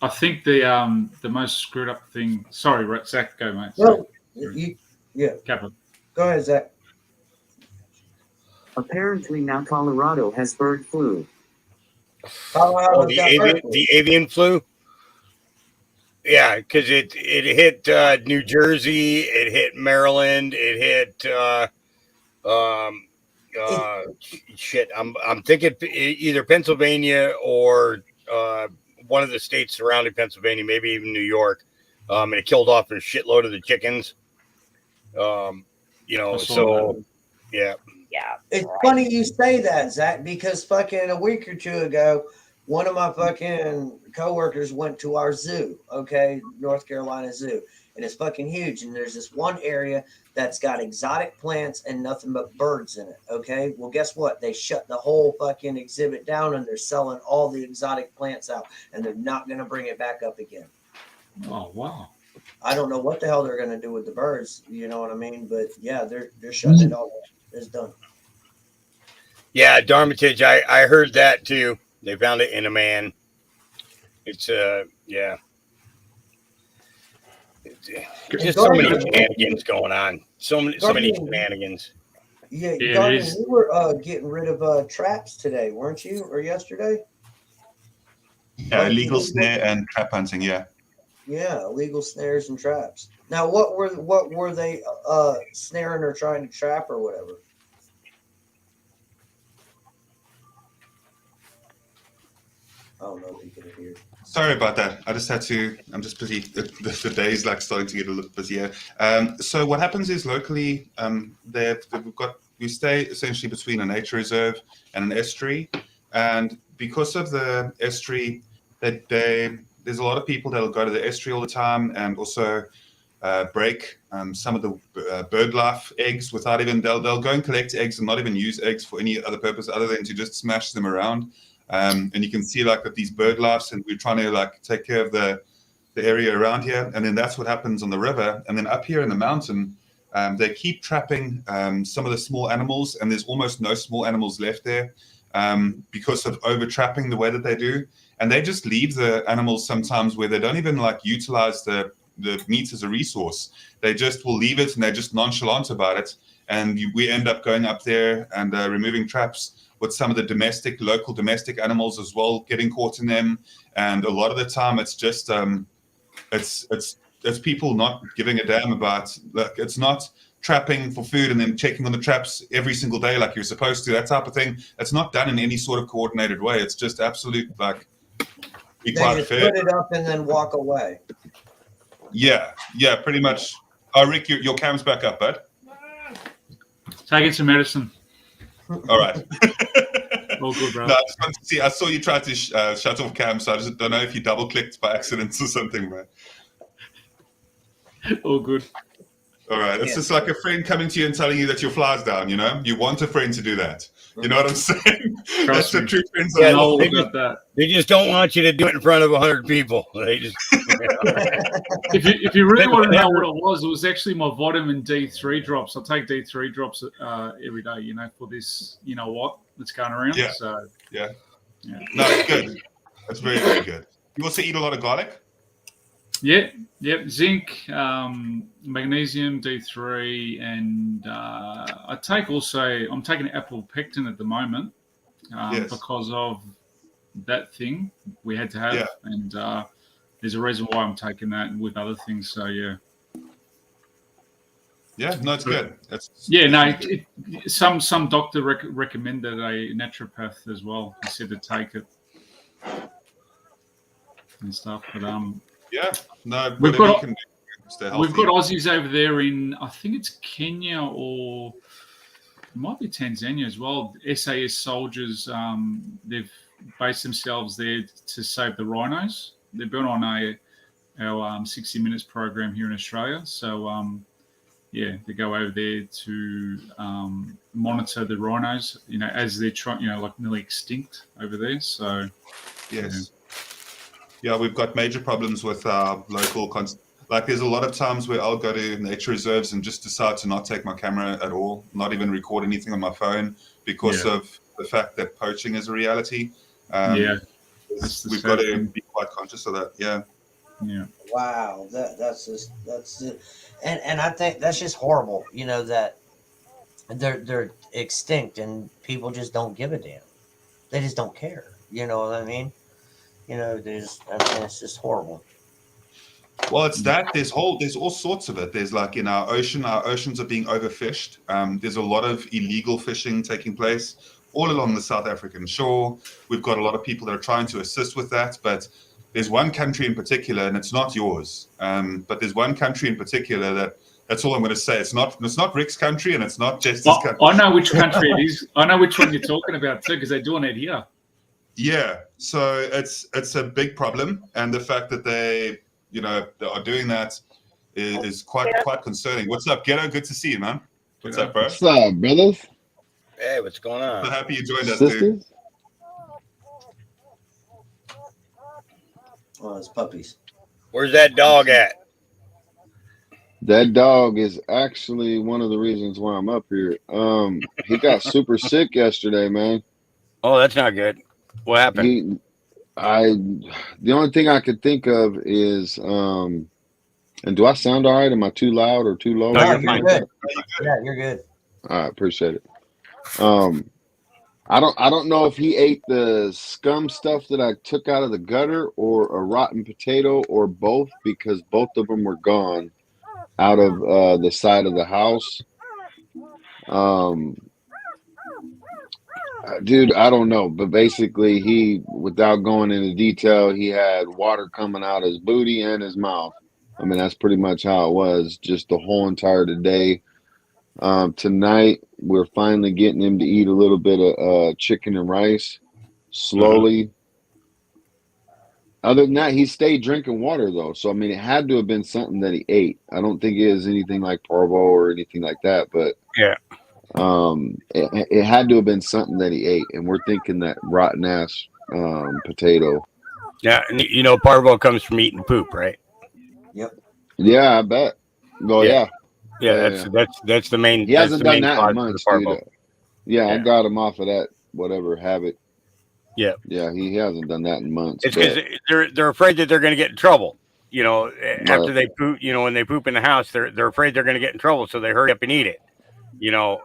I think the most screwed up thing. Sorry, Zach, go, mate. Well, Kappa. Go ahead, Zach. Apparently now Colorado has bird flu. The avian flu? Yeah, because it hit New Jersey, it hit Maryland, it hit shit. I'm thinking either Pennsylvania or one of the states surrounding Pennsylvania, maybe even New York, and it killed off a shitload of the chickens. So yeah. Yeah. It's funny you say that, Zach, because fucking a week or two ago, one of my fucking coworkers went to our zoo, North Carolina Zoo, and it's fucking huge. And there's this one area that's got exotic plants and nothing but birds in it. Well, guess what? They shut the whole fucking exhibit down, and they're selling all the exotic plants out, and they're not going to bring it back up again. Oh, wow. I don't know what the hell they're going to do with the birds. You know what I mean? But yeah, they're shutting it all down. It's done. Yeah, Darmitage, I heard that too. They found it in a man. It's yeah. Just so many shenanigans going on. So many shenanigans. Yeah, Garden, you were getting rid of traps today, weren't you? Or yesterday? Yeah, illegal snare and trap hunting, yeah. Yeah, illegal snares and traps. Now what were they snaring or trying to trap or whatever? I don't know if you can hear. Sorry about that. I'm just busy. The day's like starting to get a little busier. So what happens is locally, we stay essentially between a nature reserve and an estuary, and because of the estuary, there's a lot of people that'll go to the estuary all the time and also break some of the bird life eggs without even they'll go and collect eggs and not even use eggs for any other purpose other than to just smash them around. And you can see like that these bird lives, and we're trying to like take care of the area around here, and then that's what happens on the river. And then up here in the mountain, they keep trapping some of the small animals, and there's almost no small animals left there because of over trapping the way that they do. And they just leave the animals sometimes where they don't even like utilize the the meat as a resource. They just will leave it and they're just nonchalant about it. And we end up going up there and removing traps with some of the local domestic animals as well, getting caught in them. And a lot of the time, it's just it's people not giving a damn about. Like, it's not trapping for food and then checking on the traps every single day like you're supposed to. That type of thing. It's not done in any sort of coordinated way. It's just absolute like. Be They quite just fair. put it up and then walk away. Yeah, pretty much. Oh, Rick, your cam's back up, bud. Taking some medicine. All right. All good, bro. No, I just wanted to see. I saw you try to shut off cam, so I just don't know if you double clicked by accident or something, man. All good. All right. It's just like a friend coming to you and telling you that your fly's down. You know, you want a friend to do that. You know what I'm saying? That's the true friends. Yeah, all they, about that. They just don't want you to do it in front of 100 people. They just. If you really want to know what it was actually my vitamin D3 drops. I take D3 drops every day, you know, for this, you know what, that's going around. Yeah. So yeah. No, it's good. That's very, very good. You also eat a lot of garlic? Yeah. Zinc, magnesium, D3, and I take I'm taking apopectin at the moment because of that thing we had to have. Yeah. And there's a reason why I'm taking that with other things. So, yeah. Yeah, no, it's good. Some doctor recommended a naturopath as well. He said to take it and stuff. But we've got Aussies over there in, I think it's Kenya or it might be Tanzania as well. SAS soldiers, they've based themselves there to save the rhinos. They've been on our 60 Minutes program here in Australia. So, they go over there to monitor the rhinos, you know, as they're trying, you know, like nearly extinct over there. So, yes. Yeah, we've got major problems with our local like there's a lot of times where I'll go to nature reserves and just decide to not take my camera at all, not even record anything on my phone because of the fact that poaching is a reality. We've got to be quite conscious of that. Yeah. Wow, that's it. And I think that's just horrible, you know, that they're extinct and people just don't give a damn. They just don't care. You know what I mean? You know, it's just horrible. Well, it's that there's all sorts of it. There's like in our oceans are being overfished. There's a lot of illegal fishing taking place all along the South African shore. We've got a lot of people that are trying to assist with that, but there's one country in particular, and it's not yours. But there's one country in particular that's all I'm going to say. It's not Rick's country, and it's not Jester's country. I know which country it is. I know which one you're talking about too, because they're doing it here. Yeah, so it's a big problem, and the fact that they are doing that is quite concerning. What's up, Ghetto? Good to see you, man. What's up, bro? What's up, brothers? Hey, what's going on? So happy you joined us, Sisters? dude. Oh, it's puppies. Where's that dog at? That dog is actually one of the reasons why I'm up here. He got super sick yesterday, man. Oh, that's not good. What happened? The only thing I could think of is, and do I sound all right? Am I too loud or too low? No, you're good. Yeah, you're good. All right, appreciate it. I don't know if he ate the scum stuff that I took out of the gutter or a rotten potato or both, because both of them were gone out of the side of the house. Dude, I don't know, but basically he, without going into detail, he had water coming out his booty and his mouth. I mean, that's pretty much how it was just the whole entire day. Tonight, we're finally getting him to eat a little bit of chicken and rice slowly. Other than that, he stayed drinking water, though. So, I mean, it had to have been something that he ate. I don't think it is anything like parvo or anything like that, but it had to have been something that he ate. And we're thinking that rotten ass potato. Yeah, and you know, parvo comes from eating poop, right? Yep. Yeah, I bet. Well, yeah. That's the main. He hasn't done that in cause months. for the parvo. Yeah, I got him off of that whatever habit. Yeah, he hasn't done that in months. It's because they're afraid that they're going to get in trouble. you know, after they poop, you know, when they poop in the house, they're afraid they're going to get in trouble, so they hurry up and eat it. You know,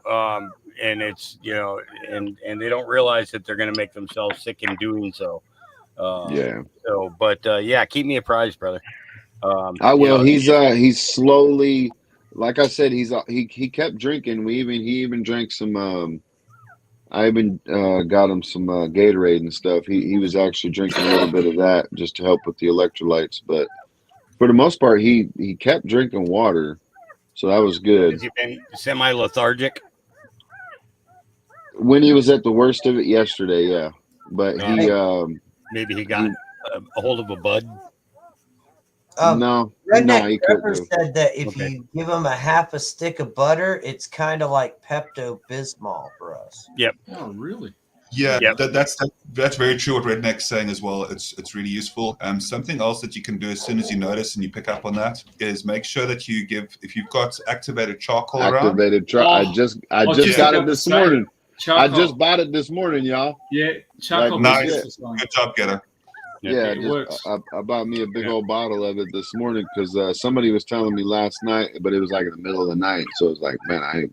and it's, you know, and they don't realize that they're going to make themselves sick in doing so. Yeah. So, but yeah, keep me apprised, brother. I You will. know, He's slowly, like I said, he kept drinking. He even drank some. I even got him some Gatorade and stuff. He was actually drinking a little bit of that just to help with the electrolytes. But for the most part, he kept drinking water, so that was good. has he been semi-lethargic? When he was at the worst of it yesterday, yeah. But he maybe he got a hold of a bud. No, Redneck he Pepper couldn't. said that if you give them a half a stick of butter, it's kind of like Pepto-Bismol for us. Yep. Oh, really? Yeah, that's very true. What Redneck's saying as well. It's really useful. Something else that you can do as soon as you notice and you pick up on that is make sure that you give, if you've got activated charcoal around. I just got it this morning. I just bought it this morning, y'all. Yeah, charcoal. Nice. Good job, Getter. Yeah, I bought me a big old bottle of it this morning because somebody was telling me last night, but it was like in the middle of the night, so it's like, man,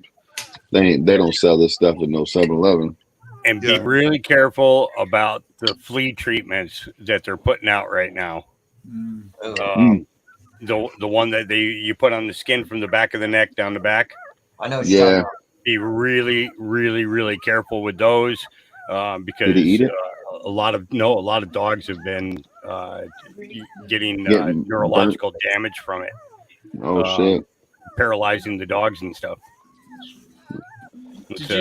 they don't sell this stuff at no 7-Eleven. And be really careful about the flea treatments that they're putting out right now. The one that you put on the skin from the back of the neck down the back. I know. Yeah. Be really, really, really careful with those because Did he eat it? a lot of dogs have been getting neurological damage from it. Oh shit! Paralyzing the dogs and stuff.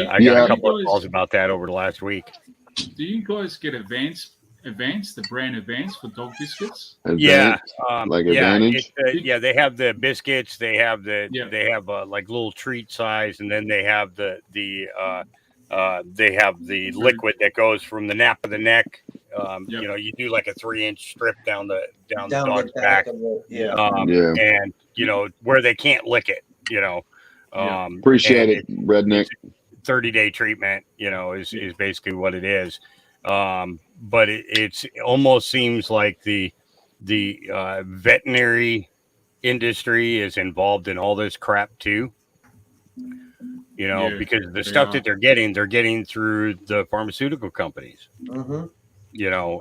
I got a couple of calls about that over the last week. Do you guys get Advance, the brand Advance for dog biscuits? Yeah, Advantage. They have the biscuits. They have like little treat size, and then they have the liquid that goes from the nape of the neck. You know, you do like a 3-inch strip down the dog's back. And you know where they can't lick it. You know. Appreciate it, Redneck. 30-day treatment, you know, is basically what it is. But it almost seems like the veterinary industry is involved in all this crap too. You know, because the stuff that they're getting through the pharmaceutical companies. Mm-hmm. You know,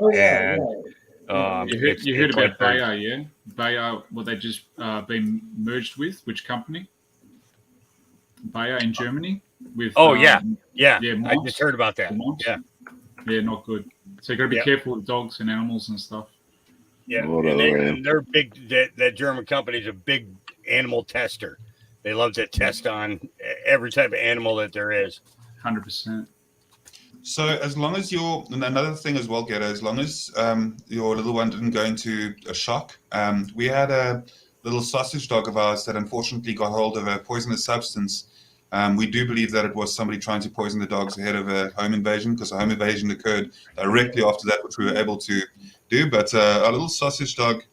you heard about Bayer, yeah? Bayer, what they just been merged with? Which company? Bayer in Germany with I mice. just heard about that. Yeah, not good. So you got to be careful with dogs and animals and stuff. And they're big. That German company is a big animal tester. They love to test on every type of animal that there is. 100%. So as long as and another thing as well, Ghetto, as long as your little one didn't go into a shock. We had a little sausage dog of ours that unfortunately got hold of a poisonous substance. We do believe that it was somebody trying to poison the dogs ahead of a home invasion, because a home invasion occurred directly after that, which we were able to do. But our little sausage dog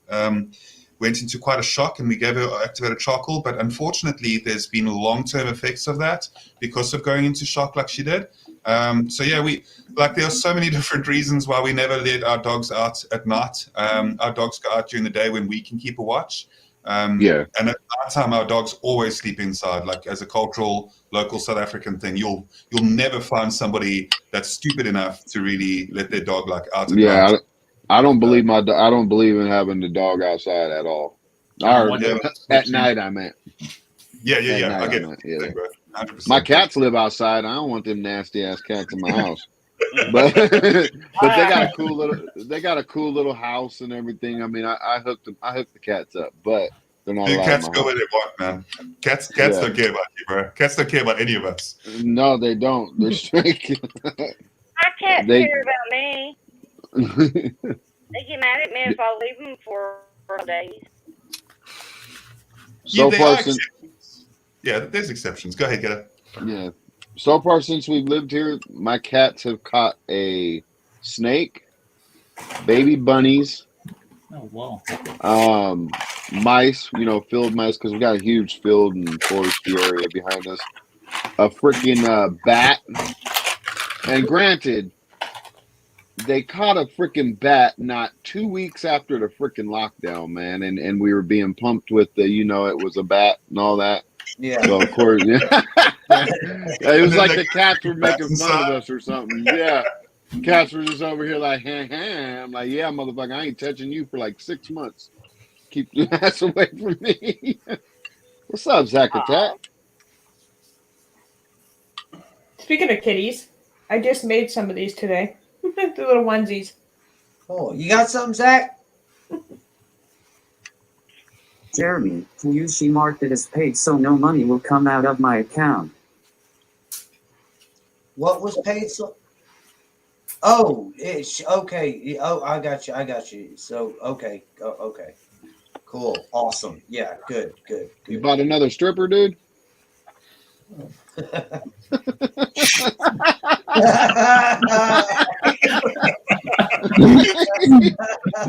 went into quite a shock, and we gave her activated charcoal. But unfortunately, there's been long-term effects of that because of going into shock like she did. There are so many different reasons why we never let our dogs out at night. Our dogs go out during the day when we can keep a watch. And at that time, our dogs always sleep inside. Like as a cultural, local South African thing, you'll never find somebody that's stupid enough to really let their dog out at night. I don't believe I don't believe in having the dog outside at all. At night, I meant. Yeah. I get it. 100%. My cats live outside. I don't want them nasty ass cats in my house. but they got a cool little house and everything. I mean, I hooked the cats up, but they're not allowed. Cats go where they want, man. Cats don't care about you, bro. Cats don't care about any of us. No, they don't. They're straight. My cats care about me. They get mad at me if I leave them for days. There's exceptions. Go ahead, get it. Yeah. So far since we've lived here, my cats have caught a snake, baby bunnies. Oh wow. Mice, field mice, because we got a huge field and foresty area behind us. A freaking bat. And granted, they caught a freaking bat not 2 weeks after the freaking lockdown, man, and we were being pumped with the, it was a bat and all that. Yeah. So of course, it was like the cats were bats making fun of inside. us or something. Yeah, cats were just over here like, I'm like, yeah, motherfucker, I ain't touching you for like 6 months. Keep your ass away from me. What's up, Zach Attack? Speaking of kitties, I just made some of these today. The little onesies. Oh, you got something, Zach? Jeremy, she marked it as paid so no money will come out of my account. What was paid? So, oh, it's okay. Oh, I got you. So, okay. Okay. Cool. Awesome. Yeah. Good. You bought another stripper, dude? He's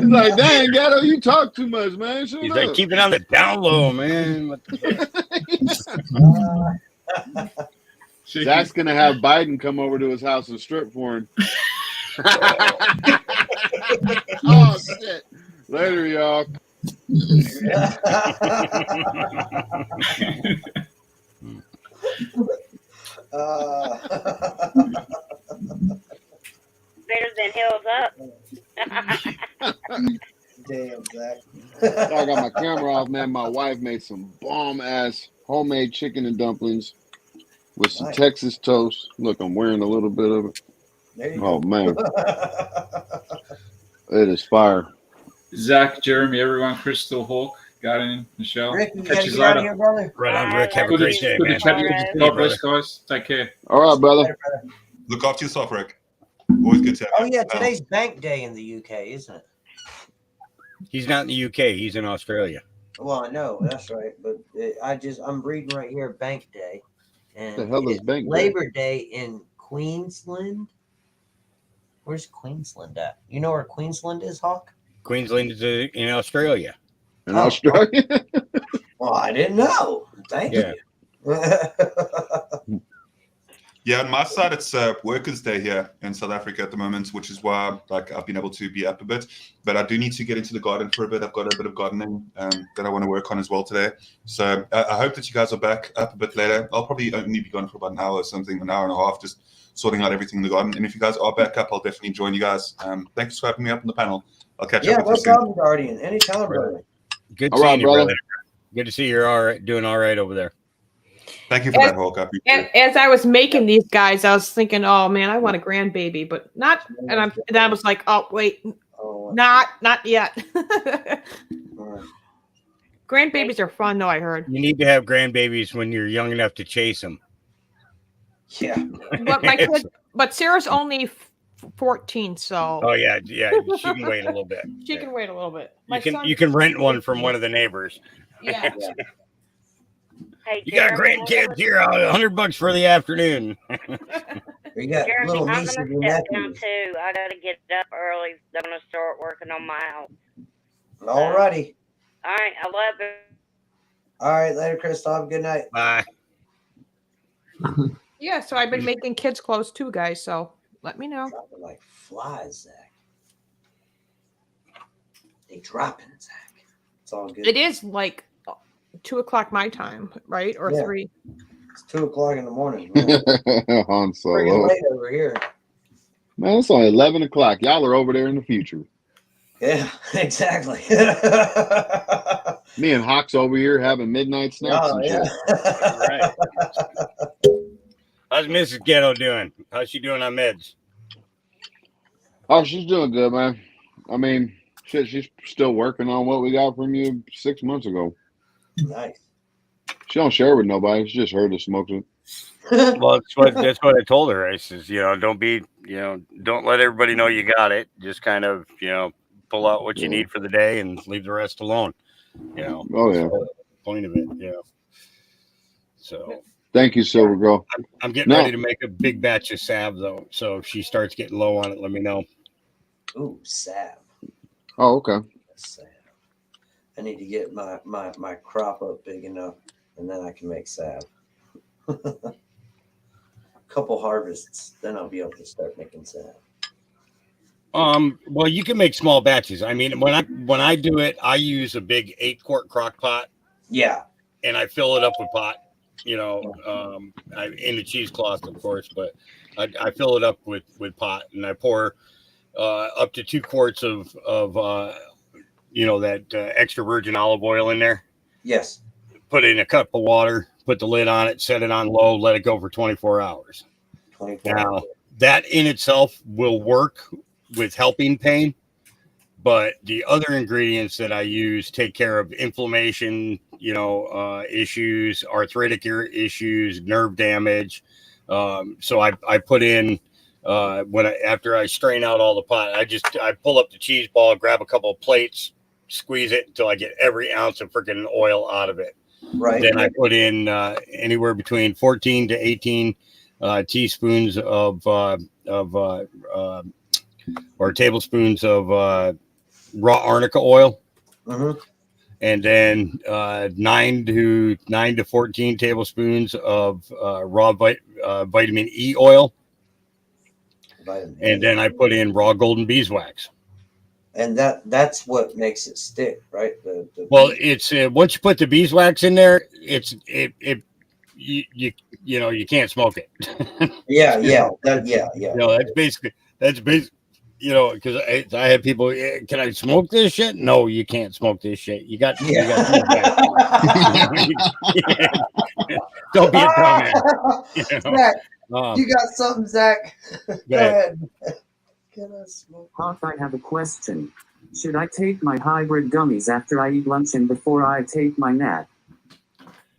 like, dang, Gatto, you talk too much, man. Shut He's up. like, keep it on the down low, man. What the fuck? Zach's gonna have Biden come over to his house and strip for him. Oh shit! Later, y'all. Better than Hills Up. Damn, Zach. I got my camera off, man. My wife made some bomb ass homemade chicken and dumplings with some Nice. Texas toast. Look, I'm wearing a little bit of it. There you Oh go. man, it is fire. Zach, Jeremy, everyone, Crystal, Hawk, Garden, Michelle. Rick, you Catch gotta you get out of later. here, brother. Right on, Rick. Have a Good great to, day, good to man. chat to you. Alright. God bless, guys. Take care. All right, brother. Later, brother. Look after yourself, Rick. Always good to have Oh you. yeah, today's Bank Day in the UK, isn't it? He's not in the UK. He's in Australia. Well, I know that's right, but I'm reading right here Bank Day, and The hell is it's Bank Day? Labor Day in Queensland. Where's Queensland at? You know where Queensland is, Hawk? Queensland is in Australia. In Oh. Australia? Well, I didn't know. Thank Yeah. you. Yeah, on my side, it's Workers' Day here in South Africa at the moment, which is why I've been able to be up a bit. But I do need to get into the garden for a bit. I've got a bit of gardening that I want to work on as well today. So I hope that you guys are back up a bit later. I'll probably only be gone for about an hour or something, an hour and a half, just sorting out everything in the garden. And if you guys are back up, I'll definitely join you guys. Thanks for having me up on the panel. I'll catch Yeah, up with no you soon. problem, Guardian. Anytime, brother. Good All seeing right, you, brother. brother. Good to see you're all right, doing all right over there. Thank you for that, Hawk. I appreciate it. As I was making these guys, I was thinking, oh man, I want a grandbaby, but not. And I was like, oh wait, not yet. Grandbabies are fun, though. I heard. You need to have grandbabies when you're young enough to chase them. Yeah. But my kid, but Sarah's only 14, so. Oh yeah, she can wait a little bit. She can wait a little bit. You can rent one from one of the neighbors. Yeah. Hey, You got Jeremy, grandkids here, $100 for the afternoon. You got Jeremy, little I'm niece gonna and your step down nephews. too. I gotta get up early. I'm gonna start working on my house. All righty. All right, I love it. All right, later, Christoph. Good night. Bye. Yeah, so I've been making kids clothes too, guys. So let me know. Dropping like flies, Zach. They dropping, Zach. It's all good. It is like 2:00 my time, right? Or Yeah. 3. It's 2:00 in the morning. Man. Han Friggin' Solo. late over here. Man, it's only 11 o'clock. Y'all are over there in the future. Yeah, exactly. Me and Hawk's over here having midnight snacks Oh, and yeah. shit. Right. How's Mrs. Ghetto doing? How's she doing on meds? Oh, she's doing good, man. I mean, shit, she's still working on what we got from you 6 months ago. Nice. She don't share with nobody. She just heard us smoke it. Well, that's what I told her. I says, don't let everybody know you got it. Just kind of, pull out what you need for the day and leave the rest alone. Oh, yeah. That's the point of it. So Thank you, Silver Girl. I'm getting ready to make a big batch of salve though. So if she starts getting low on it, let me know. Ooh, salve. Oh, okay. Salve. I need to get my crop up big enough, and then I can make salve. Couple harvests, then I'll be able to start making salve. Well, you can make small batches. I mean, when I do it, I use a big 8-quart crock pot. Yeah. And I fill it up with pot. You know, in the cheesecloth, of course, but I fill it up with pot, and I pour up to 2 quarts of that extra virgin olive oil in there. Yes. Put it in a cup of water. Put the lid on it. Set it on low. Let it go for 24 hours. 24 Now, hours. that in itself will work with helping pain, but the other ingredients that I use take care of inflammation, issues, arthritic issues, nerve damage. So I put in after I strain out all the pot, I pull up the cheese ball, grab a couple of plates, squeeze it until I get every ounce of freaking oil out of it. Right. Then I put in anywhere between 14 to 18 teaspoons or tablespoons of raw arnica oil. Mm-hmm. And then 9 to 14 tablespoons of raw vitamin E oil. And then I put in raw golden beeswax. And that's what makes it stick, right? Well, it's once you put the beeswax in there, you can't smoke it. Yeah. That's basically. Because I had people, can I smoke this shit? No, you can't smoke this shit. You got don't be a dumbass. Zach, you got something, Zach? Go ahead. Can I smoke? Hawk, I have a question. Should I take my hybrid gummies after I eat lunch and before I take my nap?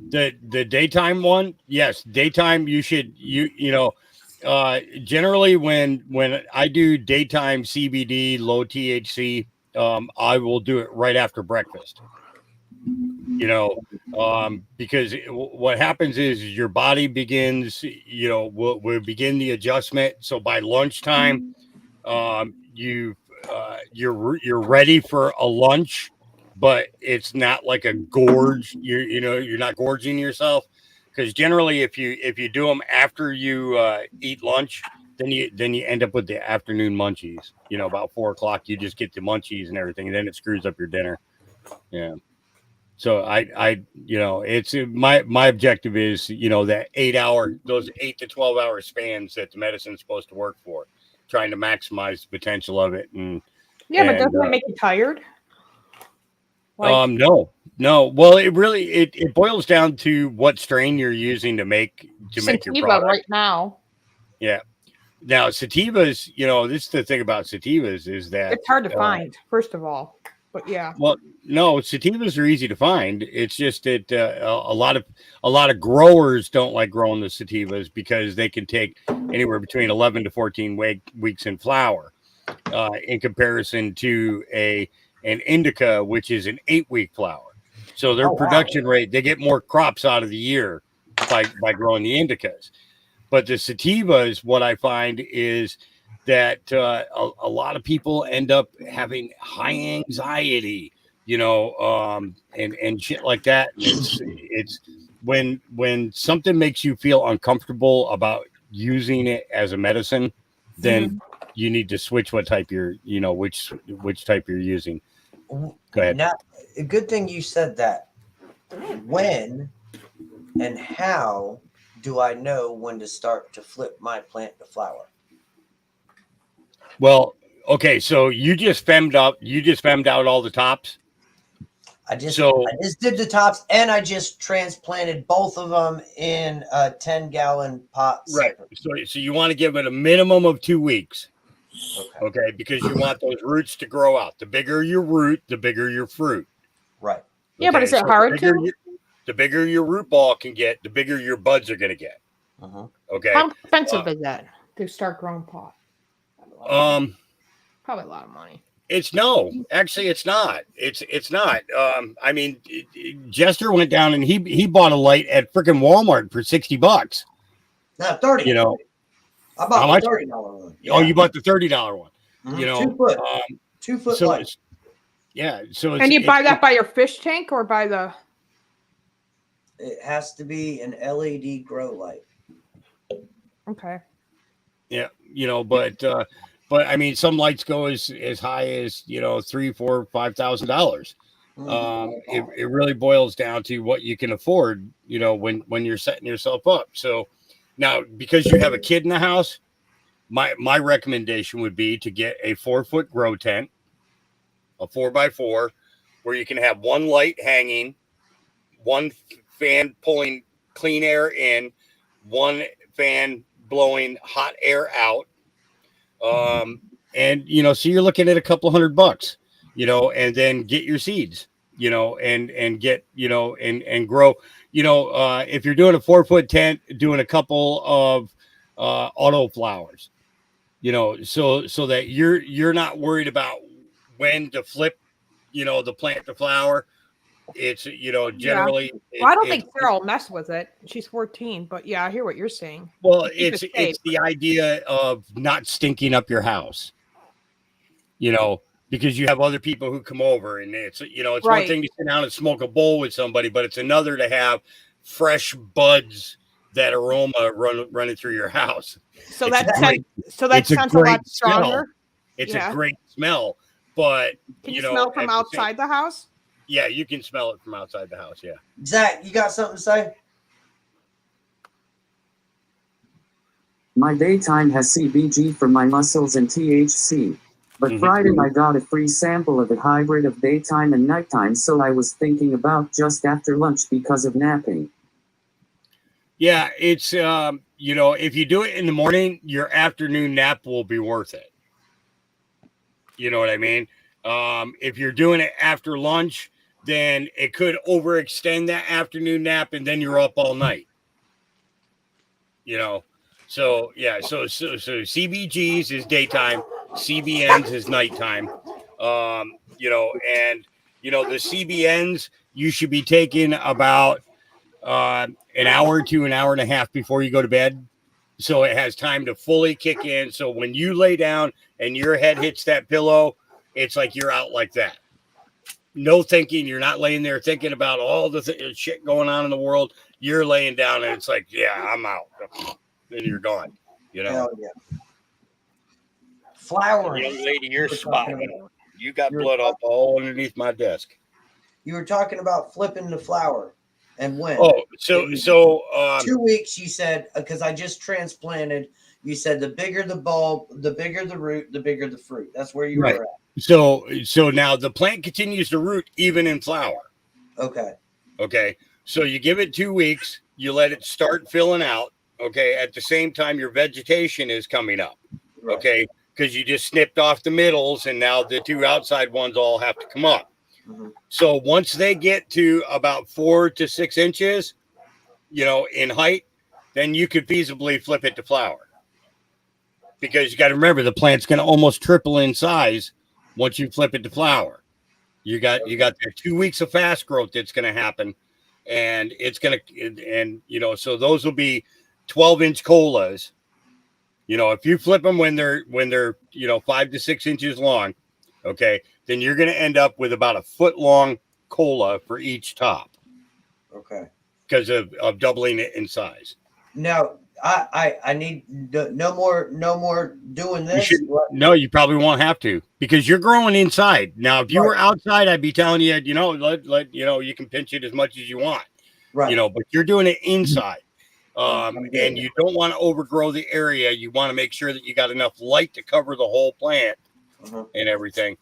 The daytime one, yes. Daytime, you should generally when I do daytime CBD, low THC, I will do it right after breakfast. Because what happens is your body begins, will begin the adjustment. So by lunchtime, you're ready for a lunch, but it's not like a gorge. You're not gorging yourself, because generally if you do them after you eat lunch, then you end up with the afternoon munchies. About 4 o'clock, you just get the munchies and everything, and then it screws up your dinner. Yeah. So it's my objective is that those 8 to 12 hour spans that the medicine's supposed to work for, trying to maximize the potential of it. But doesn't it make you tired? No. Well, it boils down to what strain you're using to make your product right now. Yeah. Now sativas, this is the thing about sativas is that it's hard to find, first of all. But yeah. Well, no, sativas are easy to find. It's just that a lot of growers don't like growing the sativas because they can take anywhere between 11 to 14 weeks in flower, in comparison to an indica, which is an 8-week flower. So their production rate, they get more crops out of the year by growing the indicas. But the sativas, what I find is that a lot of people end up having high anxiety, and shit like that. It's when something makes you feel uncomfortable about using it as a medicine, then you need to switch what type which type you're using. Go ahead. Now, a good thing you said that. When and how do I know when to start to flip my plant to flower? Well, okay, so you just femmed out all the tops. I just did the tops, and I just transplanted both of them in a 10-gallon pot. Right. So you want to give it a minimum of 2 weeks. Okay, because you want those roots to grow out. The bigger your root, the bigger your fruit. Right. Yeah, but is it hard to? The bigger your root ball can get, the bigger your buds are going to get. Okay. How expensive is that to start growing pot? Probably a lot of money. Actually, it's not. It's not. I mean, Jester went down and he bought a light at freaking Walmart for $60. Not 30. I bought the $30 one. Oh, you bought the $30 one. 2 foot. 2 foot light. Yeah. So and you buy that by your fish tank or by the? It has to be an LED grow light. Okay. Yeah, but but I mean, some lights go as high as $3,000, $4,000, $5,000. It really boils down to what you can afford, when you're setting yourself up. So now, because you have a kid in the house, my recommendation would be to get a 4-foot grow tent, a 4x4, where you can have one light hanging, one fan pulling clean air in, one fan blowing hot air out. And so you're looking at a couple $100, and then get your seeds, and get, and grow, if you're doing a 4-foot tent, doing a couple of auto flowers, so that you're not worried about when to flip, the plant to flower. It's, generally, Well, I don't think Sarah will mess with it. She's 14, but yeah, I hear what you're saying. Well, Keep it safe. it's the idea of not stinking up your house, because you have other people who come over, and it's Right. one thing to sit down and smoke a bowl with somebody, but it's another to have fresh buds, that aroma running through your house. So It's that a great- scent's a great lot stronger. smell. It's Yeah. a great smell, but Can you smell from outside the house? Yeah, you can smell it from outside the house. Yeah. Zach, you got something to say? My daytime has CBG for my muscles and THC. But Friday I got a free sample of a hybrid of daytime and nighttime, so I was thinking about just after lunch because of napping. Yeah, it's if you do it in the morning, your afternoon nap will be worth it. You know what I mean? If you're doing it after lunch, then it could overextend that afternoon nap, and then you're up all night. So yeah, so CBGs is daytime, CBNs is nighttime. And the CBNs you should be taking about an hour to an hour and a half before you go to bed, so it has time to fully kick in. So when you lay down and your head hits that pillow, it's like you're out like that. No thinking. You're not laying there thinking about all the shit going on in the world. You're laying down and it's like, yeah, I'm out. Then you're gone. Hell yeah. Flowering. Young lady, you're spotting. You got blood up all underneath my desk. You were talking about flipping the flower, and when? Oh, so 2 weeks. You said, because I just transplanted. You said the bigger the bulb, the bigger the root, the bigger the fruit. That's where you were at. So now the plant continues to root even in flower. Okay. So you give it 2 weeks. You let it start filling out. Okay. At the same time, your vegetation is coming up. Right. Okay. Because you just snipped off the middles, and now the two outside ones all have to come up. Mm-hmm. So once they get to about 4 to 6 inches, in height, then you could feasibly flip it to flower. Because you got to remember, the plant's going to almost triple in size once you flip it to flower. You got the 2 weeks of fast growth that's going to happen, and it's going to, so those will be 12-inch colas. If you flip them when they're 5 to 6 inches long, okay, then you're going to end up with about a foot long cola for each top. Okay. Because of doubling it in size. Now, I need no more doing this. No, you probably won't have to, because you're growing inside. Now, if you were outside, I'd be telling you, let you can pinch it as much as you want. Right. But you're doing it inside. And you don't want to overgrow the area. You want to make sure that you got enough light to cover the whole plant and everything.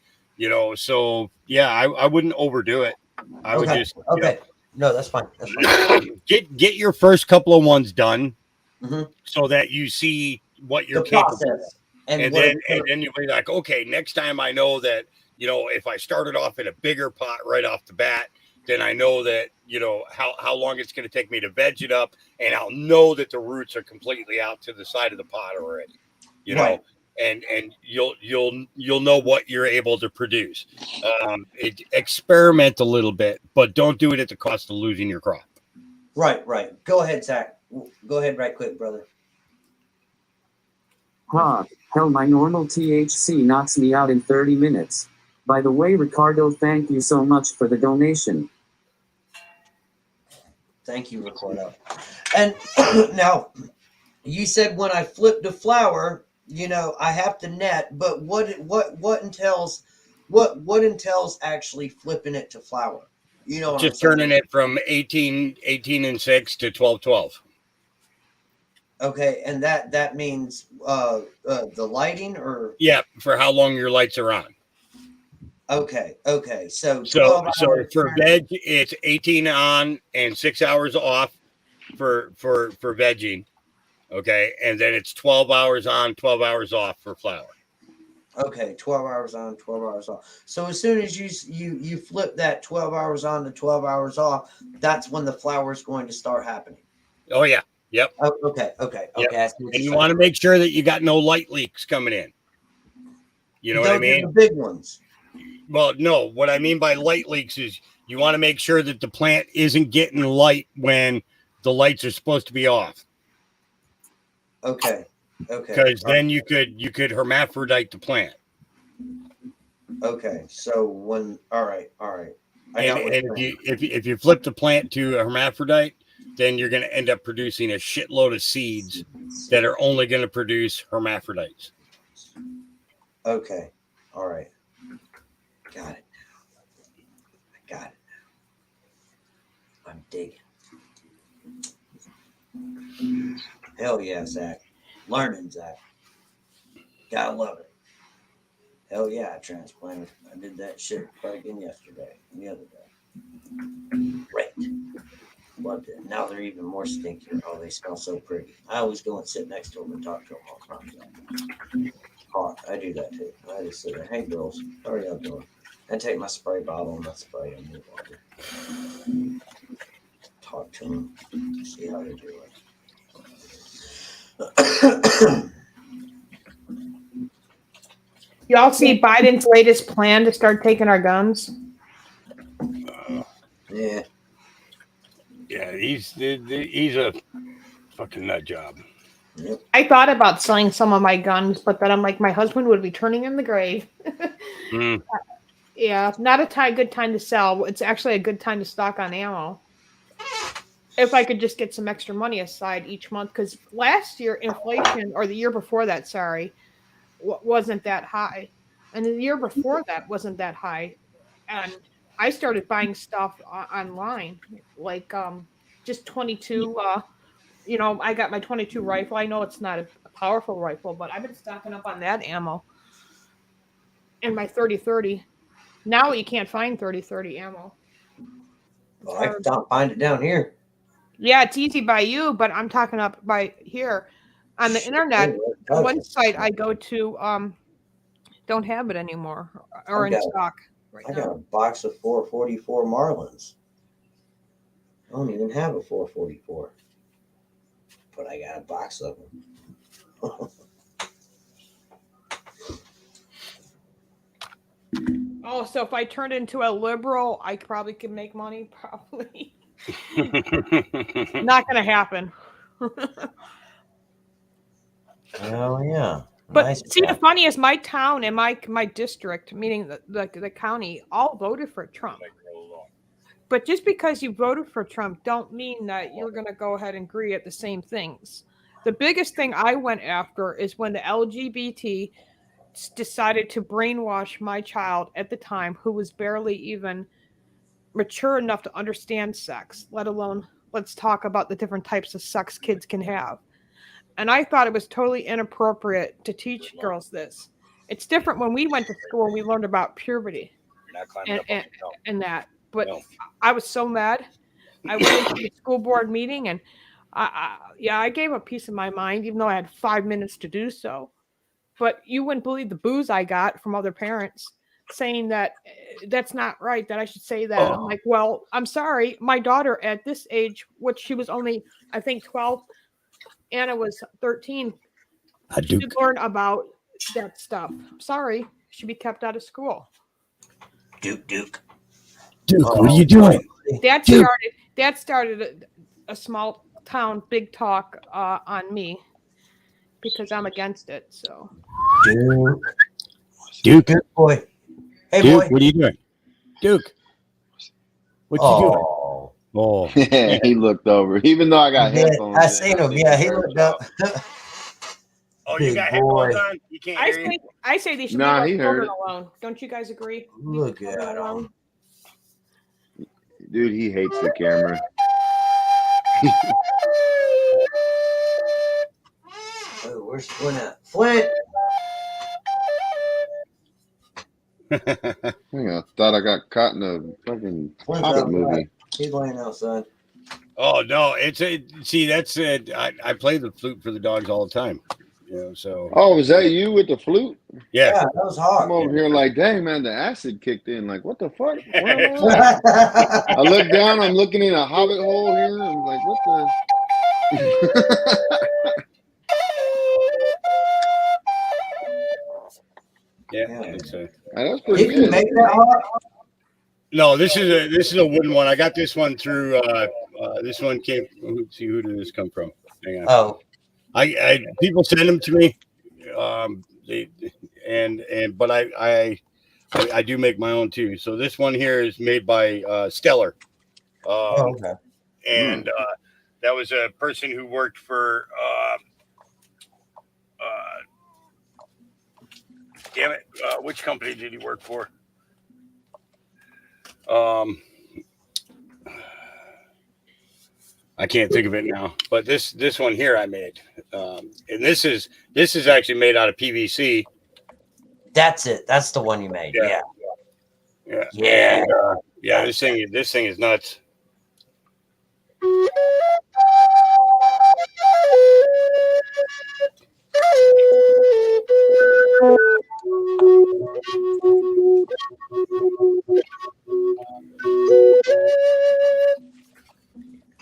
So yeah, I wouldn't overdo it. I would just No, that's fine. That's fine. Get your first couple of ones done, so that you see what you're capable of. And then you'll be like, okay, next time I know that, if I started off in a bigger pot right off the bat, then I know that, how long it's going to take me to veg it up, and I'll know that the roots are completely out to the side of the pot already, know, and you'll know what you're able to produce. Experiment a little bit, but don't do it at the cost of losing your crop. Right. Go ahead, Zach. Go ahead right quick, brother. Hell, my normal THC knocks me out in 30 minutes. By the way, Ricardo, thank you so much for the donation. Thank you, Ricardo. And now, you said when I flip the flower, I have to net, but what entails actually flipping it to flour? You know what I'm Just saying? turning it from 18 and 6 to 12. Okay, and that means the lighting, or Yeah, for how long your lights are on. okay. So So 12 hours. for veg, it's 18 on and 6 hours off for vegging. Okay, and then it's 12 hours on, 12 hours off for flour. Okay, 12 hours on, 12 hours off. So as soon as you flip that 12 hours on to 12 hours off, that's when the flour is going to start happening. Oh yeah, yep. Oh, okay. Yep. And you want to make sure that you got no light leaks coming in. You know what I mean? The big ones. Well, no. What I mean by light leaks is you want to make sure that the plant isn't getting light when the lights are supposed to be off. Okay. Because then you could hermaphrodite the plant. Okay. So when all right. If you flip the plant to a hermaphrodite, then you're going to end up producing a shitload of seeds that are only going to produce hermaphrodites. Okay. All right. Got it. I got it. I'm digging. Hell yeah, Zach. Learning, Zach. Gotta love it. Hell yeah, I transplanted. I did that shit again yesterday and the other day. Great. Loved it. Now they're even more stinkier. Oh, they smell so pretty. I always go and sit next to them and talk to them all the time. I do that too. I just sit there. Hey, girls, how are y'all doing? I take my spray bottle and I spray them with water. Talk to them. See how they're doing. Y'all see Biden's latest plan to start taking our guns? Yeah. Yeah, he's a fucking nut job. Yep. I thought about selling some of my guns, but then I'm like, my husband would be turning in the grave. Yeah, not a good time to sell. It's actually a good time to stock on ammo. If I could just get some extra money aside each month, because last year inflation, or the year before that, sorry, wasn't that high, and the year before that wasn't that high, and I started buying stuff online, like just 22. I got my 22 rifle. I know it's not a powerful rifle, but I've been stocking up on that ammo. And my 30-30. Now you can't find 30-30 ammo. Well, I can find it down here. Yeah, it's easy by you, but I'm talking up by here on the internet. The one site I go to don't have it anymore or in stock right now. I got a box of 444 Marlins. I don't even have a 444, but I got a box of them. Oh, so if I turned into a liberal, I probably could make money. Probably. Not going to happen. Oh yeah. But nice see, the funny is my town and my district, meaning the county, all voted for Trump. But just because you voted for Trump don't mean that you're going to go ahead and agree at the same things. The biggest thing I went after is when the LGBT decided to brainwash my child at the time, who was barely even mature enough to understand sex, let alone let's talk about the different types of sex kids can have. And I thought it was totally inappropriate to teach girls this. It's different when we went to school and we learned about puberty and that. But I was so mad. I went into the school board meeting and I gave a piece of my mind, even though I had 5 minutes to do so. But you wouldn't believe the booze I got from other parents saying that that's not right, that I should say that. I'm like, well, I'm sorry. My daughter at this age, which she was only, I think, 12, Anna was 13, should learn about that stuff. Sorry, should be kept out of school. Duke, what are you doing? That started a small town big talk on me because I'm against it. So, Duke, good boy. Hey, Duke, boy. what are you doing? Duke, what you doing? Oh, he looked over. Even though I got headphones, I seen him. Yeah, he looked up. Oh, you Big got boy. headphones on? You can't hear you? I say they should Nah, leave he our heard children it. alone. Don't you guys agree? Look Leave at children alone. him. Dude, he hates the camera. Oh, where's Flint at? Flint! I thought I got caught in a fucking Flint's Hobbit outside. movie. He's laying outside. Oh no, see that's it. I play the flute for the dogs all the time. So. Oh, was that you with the flute? Yeah, that was hard. I'm over here like, dang man, the acid kicked in. Like, what the fuck? Where am I? I look down. I'm looking in a Hobbit hole here. I'm like, what the? Yeah. That's pretty Did you good. make that hard? No, this is a wooden one. I got this one through. This one came. Let's see, who did this come from? Hang on. Oh, I people send them to me. But I do make my own too. So this one here is made by Stellar. okay. And that was a person who worked for. Damn it! Which company did he work for? I can't think of it now. But this one here I made, and this is actually made out of PVC. That's it. That's the one you made. Yeah. Yeah. And, this thing is nuts.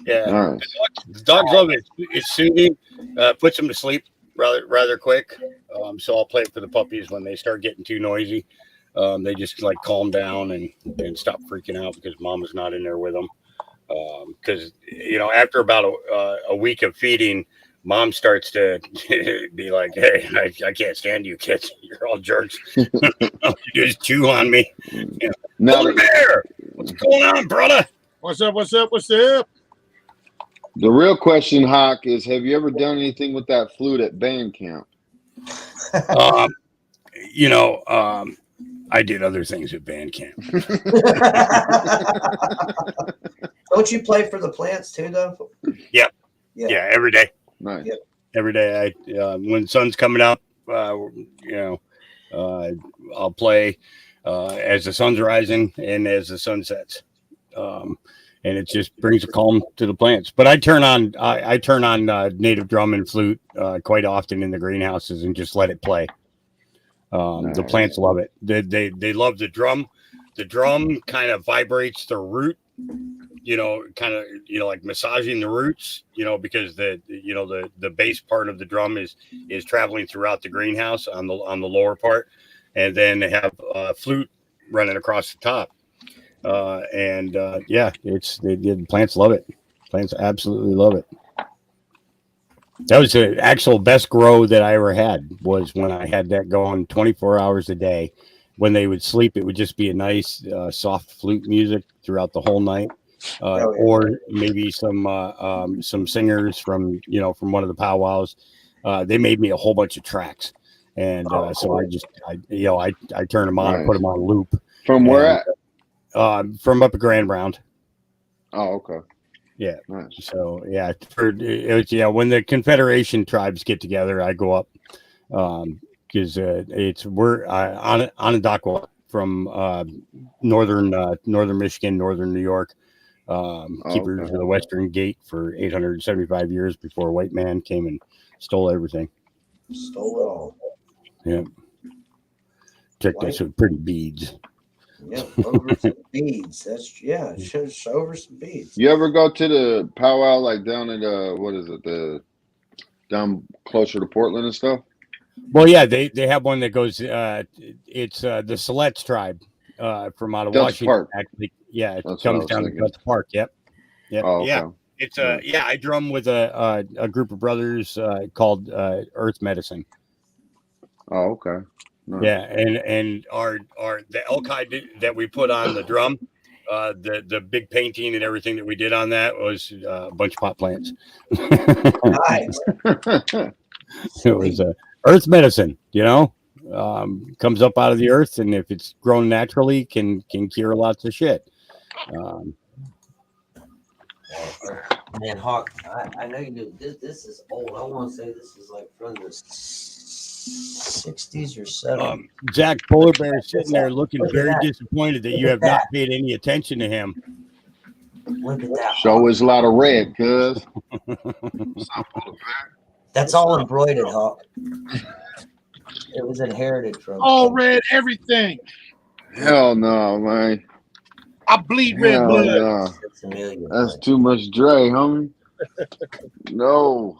Yeah, Nice. the dogs love it. It's soothing. Puts them to sleep rather quick. So I'll play it for the puppies when they start getting too noisy. They just like calm down and stop freaking out because mama's not in there with them. Because after about a week of feeding, mom starts to be like, "Hey, I can't stand you kids. You're all jerks. You just chew on me." Now, Bear, what's going on, brother? What's up? What's up? What's up? the real question, Hawk, is have you ever done anything with that flute at band camp? I did other things at band camp. Don't you play for the plants too, though? Yep. Yeah. Yeah, every day. Nice. Yep. Every day. When sun's coming up, I'll play as the sun's rising and as the sun sets. And it just brings a calm to the plants. But I turn on native drum and flute quite often in the greenhouses and just let it play. Nice. The plants love it. They love the drum. The drum kind of vibrates the root, like massaging the roots, because the base part of the drum is traveling throughout the greenhouse on the lower part, and then they have flute running across the top. The plants love it. Plants absolutely love it. That was the actual best grow that I ever had, was when I had that going 24 hours a day. When they would sleep, it would just be a nice soft flute music throughout the whole night. Or maybe some singers from one of the powwows. They made me a whole bunch of tracks. And so I turn them on and put them on loop. From where at? From up at Grand Round. Oh, okay. Yeah. Nice. So when the Confederation tribes get together, I go up because we're Onondaga from northern Michigan, northern New York, keepers of the Western Gate for 875 years before a white man came and stole everything. Stole it all. Yeah. Took us with pretty beads. Yeah, over some beads. Just over some beads. You ever go to the powwow like down at down closer to Portland and stuff? Well, yeah, they have one that goes. It's the Siletz tribe from out of Dutch Washington. Park. Actually, yeah, it That's comes what I down was to thinking. Dutch Park. Yep. Oh, Yeah. okay. It's I drum with a group of brothers called Earth Medicine. Oh, okay. Nice. Yeah, and our the elk hide that we put on the drum, the big painting and everything that we did on that was a bunch of pot plants. Nice. It was earth medicine, comes up out of the earth, and if it's grown naturally, can cure lots of shit. Man, Hawk, I know you do. This is old. I want to say this is like from the 60s or 70s. Zach Polar Bear is sitting there looking Look at very that. disappointed that you Look have at not that. paid any attention to him. Look at that. Show is a lot of red, cuz. That's all embroidered, Hawk. It was inherited from. All red, everything. Hell no, man. I bleed red Hell blood. no. That's too much Dre, homie. No.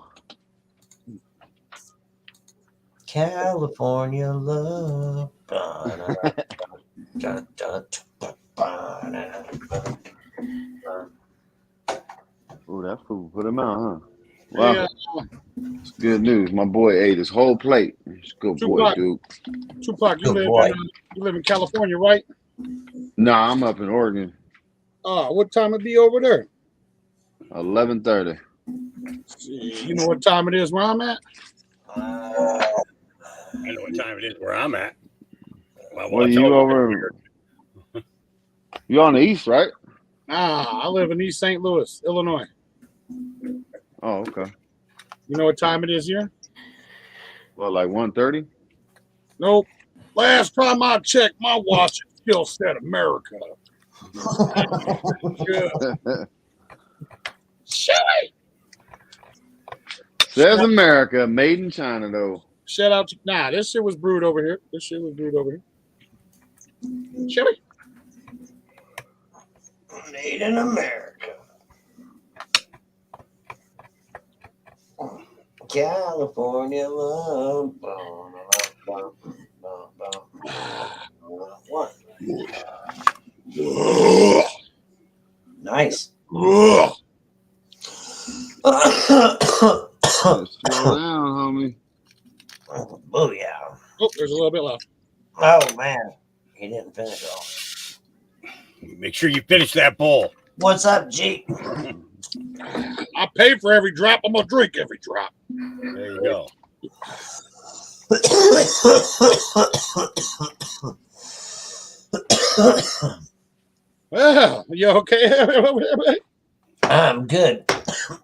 California love. Ooh, that food put him out, huh? Wow. Yeah. It's good news. My boy ate his whole plate. It's a good boy, dude. Tupac, you Good live in California, right? Nah, I'm up in Oregon. What time it be over there? 11:30. You know what time it is where I'm at? I know what time it is where I'm at. Well, you over? You on the east, right? I live in East St. Louis, Illinois. Oh, okay. You know what time it is here? Well, like 1:30. Nope. Last time I checked, my watch still said America. Chili. Says America, made in China, though. Shout out to this shit was brewed over here. Chili. Made in America. California love. Nice. Slow down, homie. Oh, yeah. Oh, there's a little bit left. Oh, man. He didn't finish all. Make sure you finish that bowl. What's up, G? I pay for every drop. I'm going to drink every drop. There you go. Well, you okay? I'm good.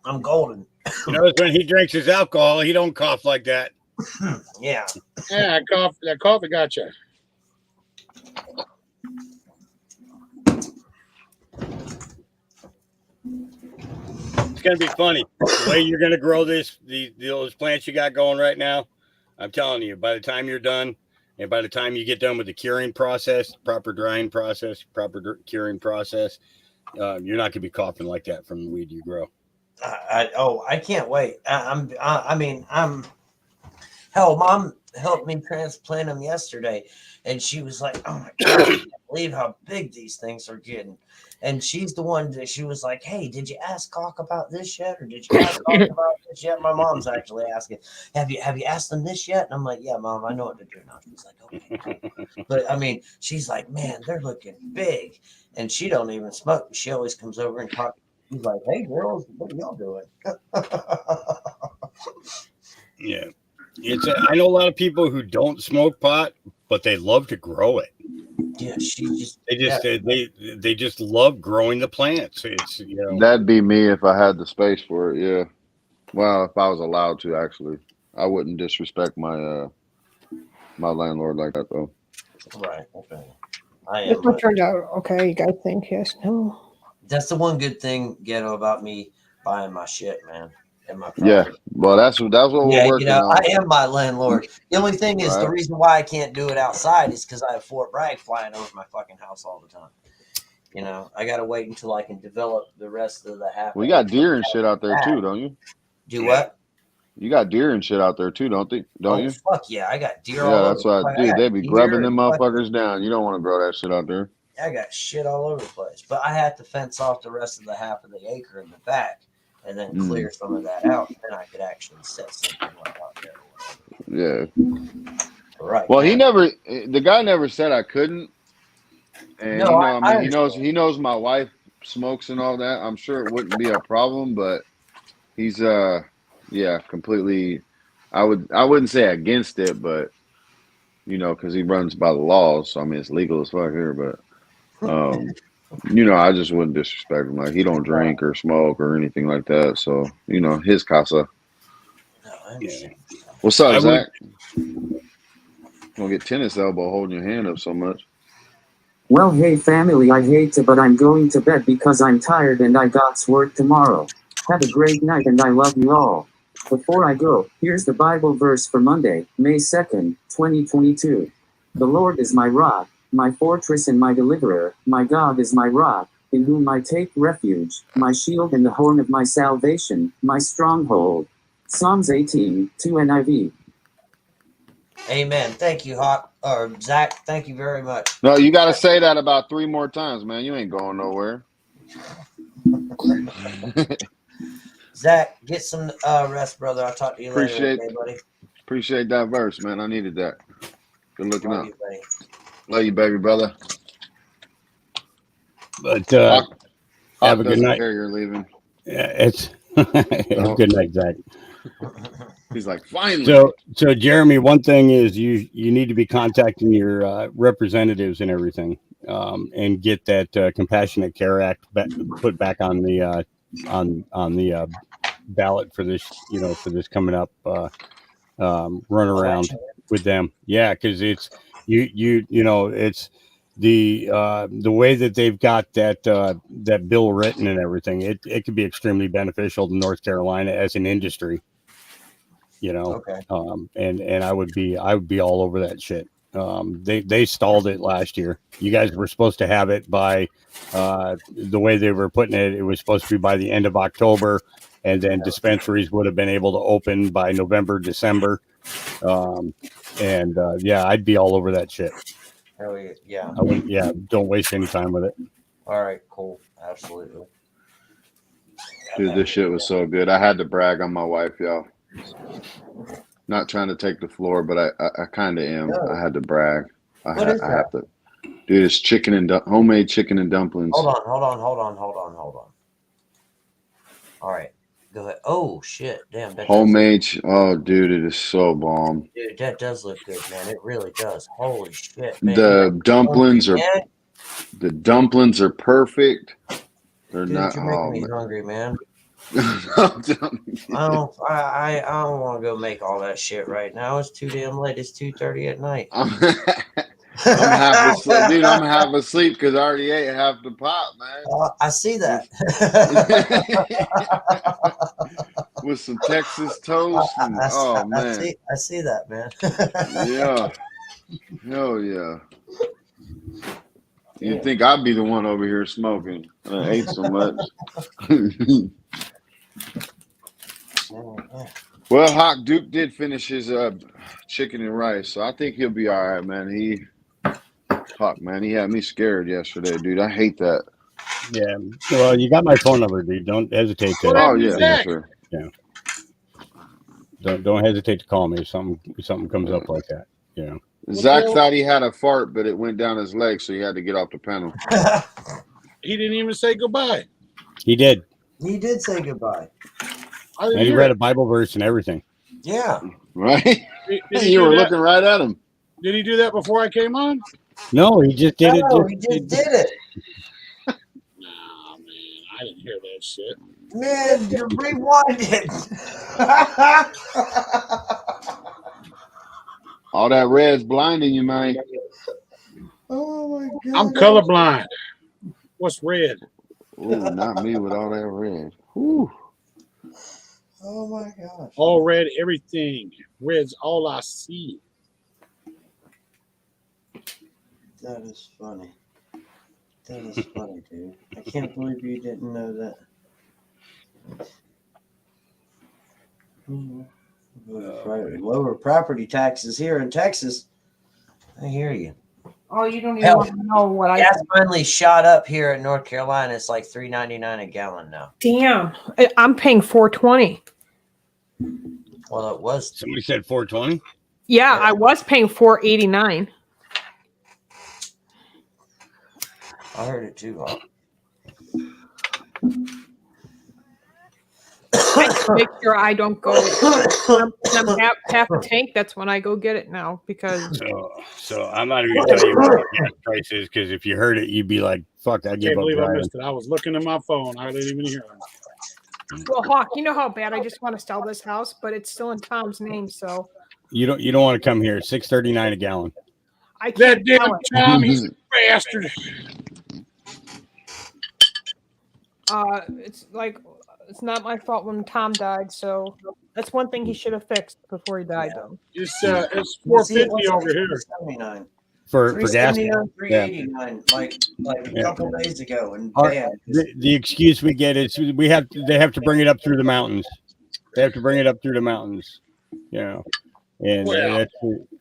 I'm golden. You notice when he drinks his alcohol, he don't cough like that. Yeah. Yeah, that coffee got you. It's gonna be funny the way you're gonna grow those plants you got going right now. I'm telling you, by the time you're done, and by the time you get done with the curing process, proper drying process, proper curing process, you're not gonna be coughing like that from the weed you grow. I can't wait. Hell, Mom helped me transplant them yesterday, and she was like, "Oh my God, I can't believe how big these things are getting." And she's the one that she was like, "Hey, did you ask Hawk about this yet, or did you ask Hawk about this yet?" My mom's actually asking, "Have you asked them this yet?" And I'm like, "Yeah, Mom, I know what to do now." She's like, "Okay." But I mean, she's like, "Man, they're looking big," and she don't even smoke. She always comes over and talks. She's like, "Hey, girls, what are y'all doing?" Yeah. I know a lot of people who don't smoke pot, but they love to grow it. Yeah, they just love growing the plants. It's That'd be me if I had the space for it. Yeah. Well, if I was allowed to, actually, I wouldn't disrespect my my landlord like that, though. Right. Okay. This one turned out okay. You guys think? Yes. No. That's the one good thing, Ghetto, about me buying my shit, man. And my property. Yeah. Well, that's what we're working on. I am my landlord. The only thing is the reason why I can't do it outside is because I have Fort Bragg flying over my fucking house all the time. I got to wait until I can develop the rest of the half. We got deer and shit out there too, don't you? Do what? You got deer and shit out there too, don't you? Fuck yeah, I got deer. Yeah, that's why, dude. They be grubbing them motherfuckers down. You don't want to grow that shit out there. I got shit all over the place, but I have to fence off the rest of the half of the acre in the back, and then clear some of that out. And then I could actually set something like out there. Yeah. Right. Well, the guy never said I couldn't. And he knows my wife smokes and all that. I'm sure it wouldn't be a problem, but he's completely. I wouldn't say against it, but because he runs by the laws. So I mean, it's legal as fuck here, but I just wouldn't disrespect him. Like he don't drink or smoke or anything like that. So his casa. No, I understand. What's up, Zach? Don't get tennis elbow holding your hand up so much. Well, hey family, I hate to, but I'm going to bed because I'm tired and I got work tomorrow. Have a great night and I love you all. Before I go, here's the Bible verse for Monday, May 2nd, 2022. The Lord is my rock, my fortress and my deliverer, my God is my rock, in whom I take refuge, my shield and the horn of my salvation, my stronghold. Psalms 18, 2 NIV. Amen. Thank you, Zach. Thank you very much. No, you got to say that about 3 more times, man. You ain't going nowhere. Zach, get some rest, brother. I'll talk to you later, okay, buddy? Appreciate that verse, man. I needed that. Good looking Love up. you, buddy. Love you, baby brother. But Hawk have a good night. Care you're leaving. Yeah, it's have a good night, Zach. He's like, finally. So Jeremy, one thing is you need to be contacting your representatives and everything, and get that Compassionate Care Act put back on the ballot for this, for this coming up run around with them. Yeah, because it's it's the way that they've got that bill written and everything. It could be extremely beneficial to North Carolina as an industry. Okay. And I would be all over that shit. They stalled it last year. You guys were supposed to have it by the way they were putting it. It was supposed to be by the end of October, and then dispensaries would have been able to open by November, December. I'd be all over that shit. Hell yeah. I wouldn't. Yeah, don't waste any time with it. All right, cool. Absolutely. Dude, this shit was so good. I had to brag on my wife, y'all. Not trying to take the floor, but I kind of am. No. I had to brag. I have to. Dude, it's homemade chicken and dumplings. Hold on. All right, go ahead. Oh shit, damn. Homemade. Oh, dude, it is so bomb. Dude, that does look good, man. It really does. Holy shit, man. The dumplings are perfect. They're Dude, not. you're making me hungry, man. I don't want to go make all that shit right now. It's too damn late. It's 2:30 at night. I'm half asleep, dude. I'm half asleep because I already ate half the pot, man. I see that. With some Texas toast. And, man. I see that, man. Yeah. Hell yeah. You'd think I'd be the one over here smoking. I ate so much. Well, Hawk Duke did finish his chicken and rice, so I think he'll be all right, man. He had me scared yesterday, dude. I hate that. Yeah. Well, you got my phone number, dude. Don't hesitate to. Oh yeah, sure. Yeah. Don't hesitate to call me if something comes up like that. Yeah. Zach thought he had a fart, but it went down his leg, so he had to get off the panel. He didn't even say goodbye. He did. He did say goodbye. And he read a Bible verse and everything. Yeah. Right? You were looking right at him. Did he do that before I came on? No, he just did it. He just did it. Nah, man. I didn't hear that shit. Man, you rewind it. All that red's blinding you, man. Oh my god. I'm colorblind. What's red? Ooh, not me with all that red. Ooh. Oh my gosh. All red, everything. Red's all I see. That is funny. That is funny, dude. I can't believe you didn't know that. Lower property taxes here in Texas. I hear you. Oh, you don't even want to know what I. Gas finally shot up here in North Carolina. It's like $3.99 a gallon now. Damn, I'm paying $4.20. Well, it was. Somebody said 420. Yeah, I was paying $4.89. I heard it too, Hawk. I just make sure I don't go. When I'm half a tank. That's when I go get it now because. So I'm not even gonna tell you what the gas price is because if you heard it, you'd be like, "Fuck, I give Can't up believe I driving." missed it. I was looking at my phone. I didn't even hear him. Well, Hawk, you know how bad I just want to sell this house, but it's still in Tom's name, so You don't want to come here. $6.39 a gallon. I can't That sell damn it. Tom, he's a bastard. It's like it's not my fault when Tom died, so that's one thing he should have fixed before he died, though. It's $4.50 over here. $379. For gas. $379, $389, like a couple days ago, and bam. The excuse we get is they have to bring it up through the mountains. They have to bring it up through the mountains, and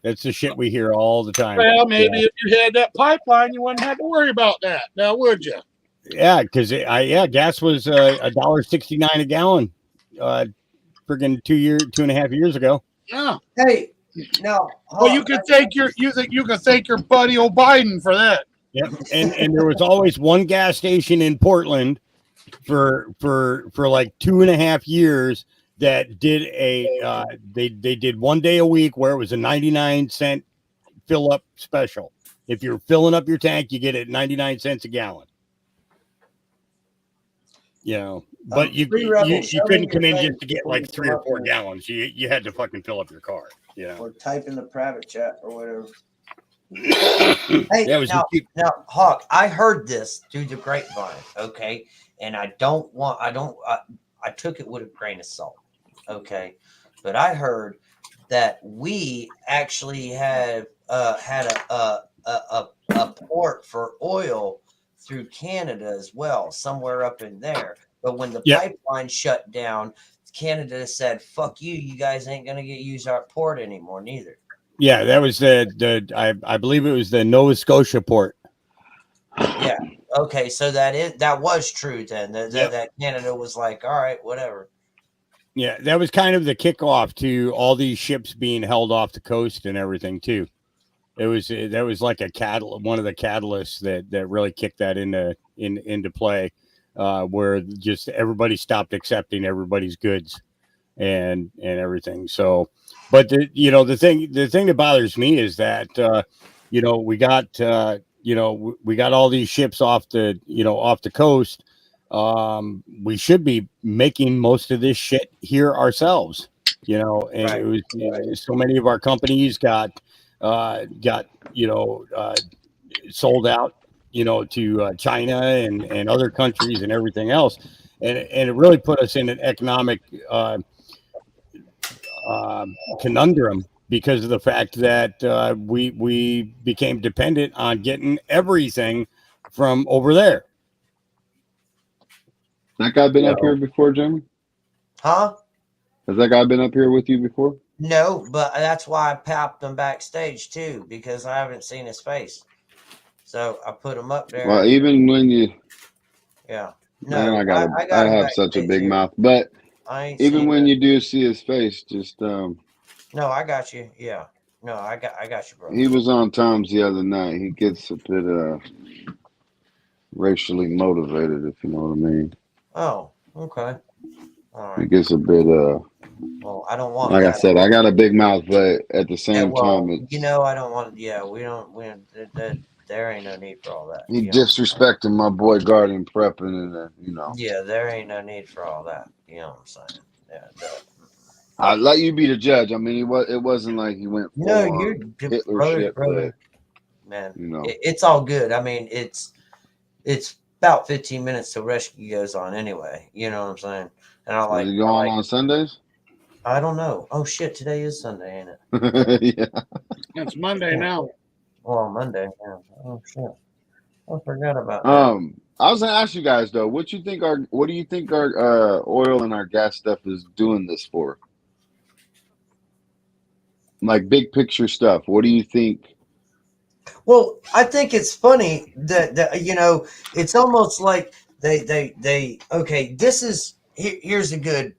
that's the shit we hear all the time. Well, maybe if you had that pipeline, you wouldn't have to worry about that. Now, would you? Yeah, because gas was $1.69 a gallon, friggin' 2.5 years ago. Yeah. Hey, no. Well, you can thank your buddy O'Biden for that. Yep, and there was always one gas station in Portland for like 2.5 years that did they did 1 day a week where it was a 99-cent fill up special. If you're filling up your tank, you get it 99 cents a gallon. But you couldn't come in just to get like 3 or 4 gallons. You had to fucking fill up your car. Or type in the private chat or whatever. Hey, now, Hawk, I heard this through the grapevine, okay, and I took it with a grain of salt, okay, but I heard that we actually had a port for oil through Canada as well, somewhere up in there. But when the pipeline shut down, Canada said, "Fuck you! You guys ain't gonna use our port anymore, neither." Yeah, that was I believe it was the Nova Scotia port. Yeah. Okay, so that was true then. That Canada was like, all right, whatever. Yeah, that was kind of the kickoff to all these ships being held off the coast and everything too. That was like one of the catalysts that really kicked that into play, where just everybody stopped accepting everybody's goods and everything. So, but the thing that bothers me is that we got all these ships off the coast. We should be making most of this shit here ourselves, and it was so many of our companies got sold out, to China and other countries and everything else. And it really put us in an economic conundrum because of the fact that we became dependent on getting everything from over there. That guy been up here before, Jimmy? Huh? Has that guy been up here with you before? No, but that's why I popped him backstage too, because I haven't seen his face. So I put him up there. Well, even when you, no, man, I have such a big mouth, but even when you do see his face, just no, I got you. Yeah, no, I got you, bro. He was on Tom's the other night. He gets a bit racially motivated, if you know what I mean. Oh, okay. All right. He gets a bit well, I don't want. Like I said, I got a big mouth, but at the same time, it's, I don't want. Yeah, we don't. There ain't no need for all that. He disrespecting my boy Garden prepping, and Yeah, there ain't no need for all that. You know what I'm saying? Yeah. I'd let you be the judge. I mean, it wasn't like he went. No, you're Hitler shit, brother. Man, it's all good. I mean, it's about 15 minutes till rescue goes on anyway. You know what I'm saying? And I like. Is he going on Sundays? I don't know. Oh shit! Today is Sunday, ain't it? Yeah. It's Monday now. Well, Monday. Yeah. Oh shit! I forgot about that. I was gonna ask you guys though, what do you think our oil and our gas stuff is doing this for? Like big picture stuff. What do you think? Well, I think it's funny that it's almost like they okay. Here's a good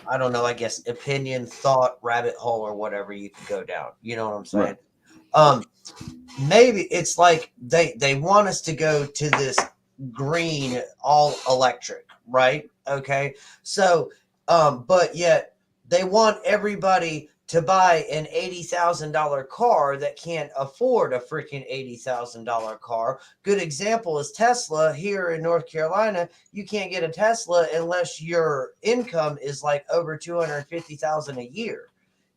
I don't know, I guess opinion, thought, rabbit hole, or whatever you can go down. You know what I'm saying? Right. Maybe it's like they want us to go to this green all electric, right? Okay. So, but yet they want everybody to buy an $80,000 car that can't afford a freaking $80,000 car. Good example is Tesla here in North Carolina. You can't get a Tesla unless your income is like over 250,000 a year.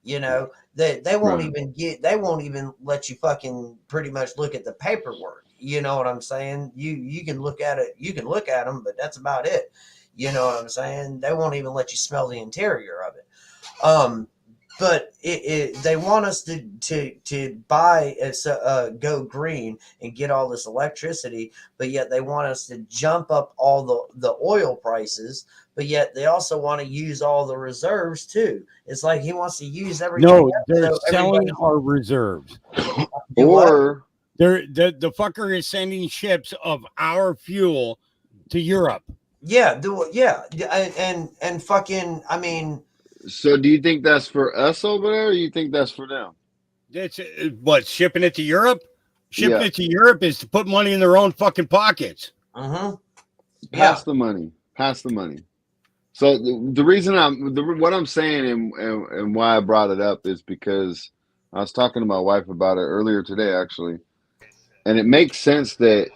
You know, they won't they won't even let you fucking pretty much look at the paperwork. You know what I'm saying? You can look at it, you can look at them, but that's about it. You know what I'm saying? They won't even let you smell the interior of it. But they want us to buy go green and get all this electricity, but yet they want us to jump up all the oil prices, but yet they also want to use all the reserves too. It's like he wants to use everything. No, they're selling our reserves. Or the fucker is sending ships of our fuel to Europe. Yeah, and fucking, I mean. So do you think that's for us over there, or do you think that's for them? It's what, shipping it to Europe? Shipping it to Europe is to put money in their own fucking pockets. Pass the money. Pass the money. So the reason what I'm saying and why I brought it up is because I was talking to my wife about it earlier today, actually, and it makes sense that,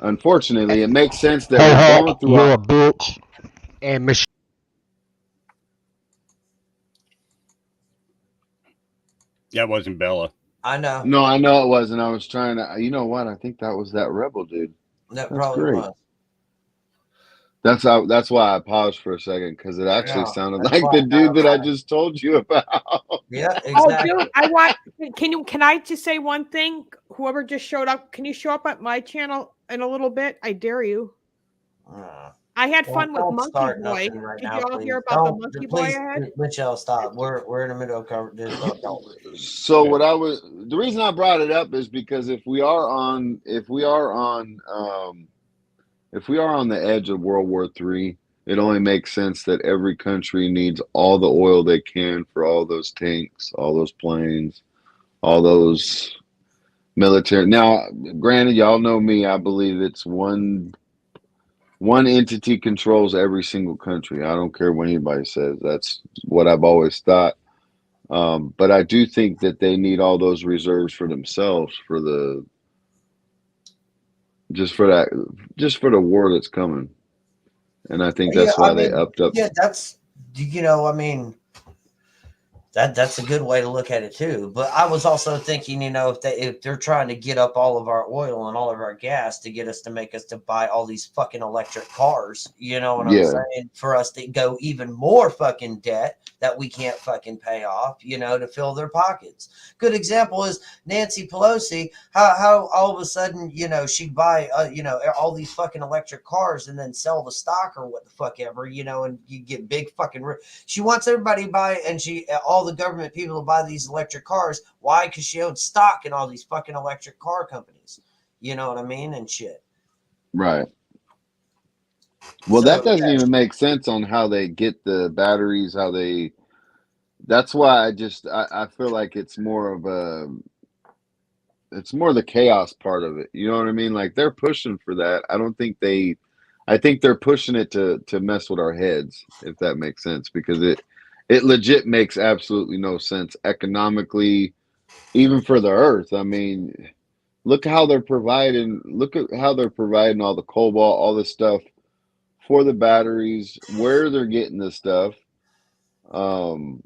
unfortunately, it makes sense that we're going through. You're a bitch, and Michelle. That wasn't Bella. I know. No, I know it wasn't. I was trying to. You know what? I think that was that rebel dude. That probably was. That's why I paused for a second, because it actually sounded like the dude that I just told you about. Yeah, exactly. Oh, dude, can I just say one thing? Whoever just showed up, can you show up at my channel in a little bit? I dare you. I had fun with Monkey Boy. Did y'all hear about the Monkey Boy I had? Michelle, stop. We're in the middle of conversation. So the reason I brought it up is because if we are on the edge of World War III, it only makes sense that every country needs all the oil they can for all those tanks, all those planes, all those military. Now, granted, y'all know me. I believe it's one entity controls every single country. I don't care what anybody says. That's what I've always thought. But I do think that they need all those reserves for themselves, just for the war that's coming. And I think that's why they upped up. Yeah, that's, I mean, that's a good way to look at it too. But I was also thinking, if they're trying to get up all of our oil and all of our gas to get us to make us to buy all these fucking electric cars, you know what I'm saying? For us to go even more fucking debt that we can't fucking pay off, to fill their pockets. Good example is Nancy Pelosi, how all of a sudden, she'd buy, all these fucking electric cars and then sell the stock or what the fuck ever, and you get big fucking, she wants everybody to buy, and all the government people to buy these electric cars. Why? Because she owns stock in all these fucking electric car companies. You know what I mean? And shit. Right. Well, that doesn't even make sense on how they get the batteries, that's why I feel like it's more the chaos part of it. You know what I mean? Like, they're pushing for that. I think they're pushing it to mess with our heads, if that makes sense, because it legit makes absolutely no sense economically, even for the earth. I mean, look at how they're providing all the cobalt, all this stuff for the batteries, where they're getting this stuff, who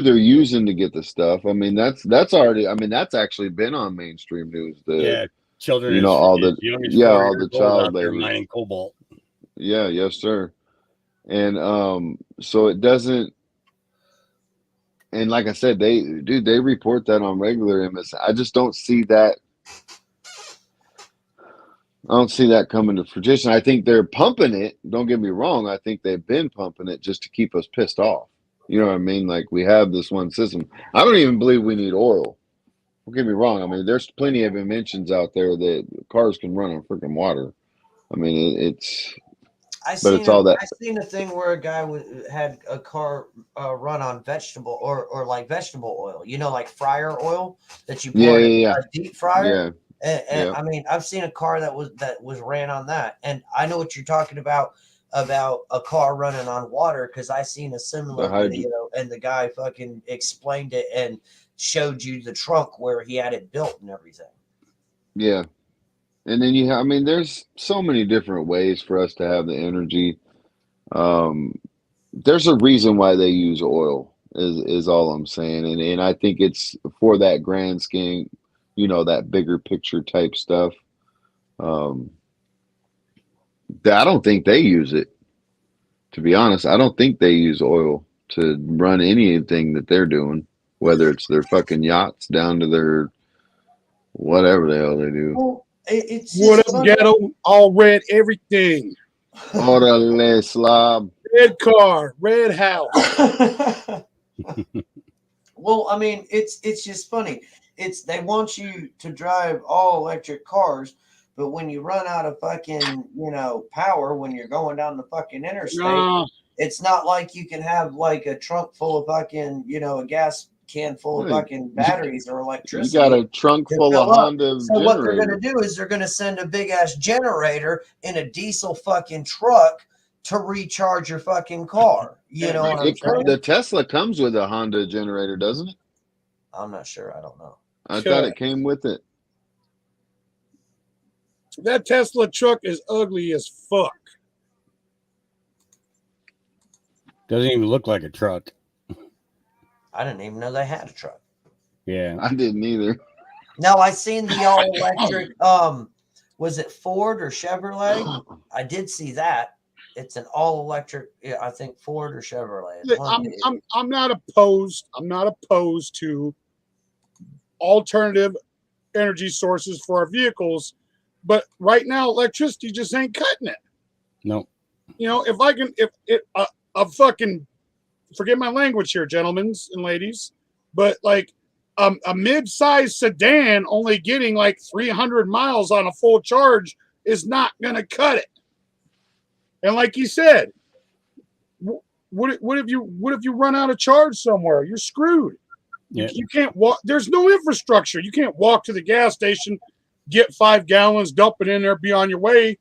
they're using to get the stuff. I mean, that's actually been on mainstream news. Children, all the child labor, mining cobalt. Yeah, yes, sir. And so it doesn't. And like I said, they report that on regular MS. I just don't see that. I don't see that coming to fruition. I think they're pumping it. Don't get me wrong. I think they've been pumping it just to keep us pissed off. You know what I mean? Like, we have this one system. I don't even believe we need oil. Don't get me wrong. I mean, there's plenty of inventions out there that cars can run on freaking water. I mean, I seen a thing where a guy had a car run on vegetable or like vegetable oil, like fryer oil that you pour in a deep fryer. And I mean, I've seen a car that was ran on that, and I know what you're talking about a car running on water because I seen a similar video, and the guy fucking explained it and showed you the trunk where he had it built and everything. Yeah. And then I mean, there's so many different ways for us to have the energy. There's a reason why they use oil is all I'm saying. And I think it's for that grand scheme, that bigger picture type stuff. I don't think they use it. To be honest, I don't think they use oil to run anything that they're doing, whether it's their fucking yachts down to their whatever the hell they do. Well, it's what up, ghetto? All red everything. Orale, slob. Red car, red house. Well, I mean, it's just funny. They want you to drive all electric cars, but when you run out of fucking, power when you're going down the fucking interstate, it's not like you can have like a trunk full of fucking, a gas can full of fucking batteries or electricity. You got a trunk full of Honda So what they're going to do is they're going to send a big ass generator in a diesel fucking truck to recharge your fucking car. You know what I'm saying? The Tesla comes with a Honda generator, doesn't it? I'm not sure. I don't know. I thought it came with it. That Tesla truck is ugly as fuck. Doesn't even look like a truck. I didn't even know they had a truck. Yeah. I didn't either. No, I seen the all electric. Was it Ford or Chevrolet? I did see that. It's an all electric. Yeah, I think Ford or Chevrolet. I'm not opposed. I'm not opposed to alternative energy sources for our vehicles, but right now electricity just ain't cutting it. No. If I can, a fucking, forget my language here, gentlemen and ladies, but like a mid-sized sedan only getting like 300 miles on a full charge is not gonna cut it. And like you said, what if you run out of charge somewhere? You're screwed. Yeah. You can't walk. There's no infrastructure. You can't walk to the gas station, get 5 gallons, dump it in there, be on your way.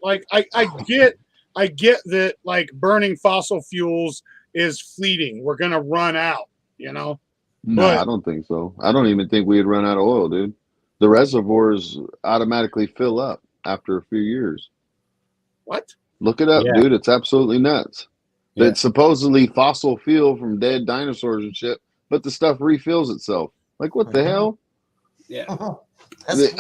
Like I get that like burning fossil fuels is fleeting. We're gonna run out. No, I don't think so. I don't even think we'd run out of oil, dude. The reservoirs automatically fill up after a few years. What? Look it up, dude. It's absolutely nuts. Yeah. It's supposedly fossil fuel from dead dinosaurs and shit, but the stuff refills itself. Like, what the hell? Yeah. It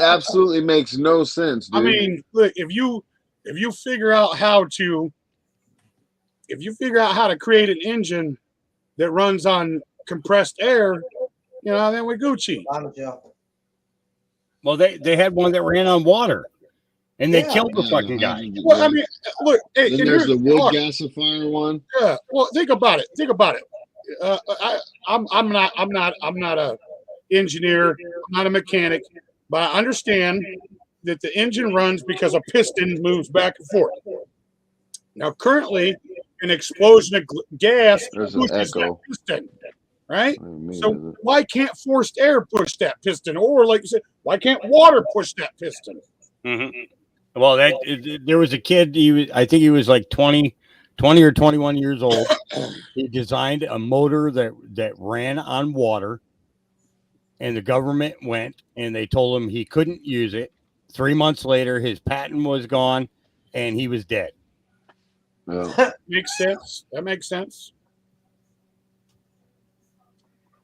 absolutely makes no sense, dude. I mean, look, if you figure out how to create an engine that runs on compressed air, then we're Gucci. Well, they had one that ran on water, and they killed the fucking guy. Well, I mean, look. Then there's the wood gasifier one. Yeah. Well, think about it. I'm not a engineer. I'm not a mechanic, but I understand that the engine runs because a piston moves back and forth. Now, currently, an explosion of gas pushes that piston, right? So why can't forced air push that piston? Or like you said, why can't water push that piston? Mm-hmm. Well, there was a kid. I think he was like 20 or 21 years old. He designed a motor that ran on water, and the government went and they told him he couldn't use it. 3 months later, his patent was gone, and he was dead. Makes sense. That makes sense.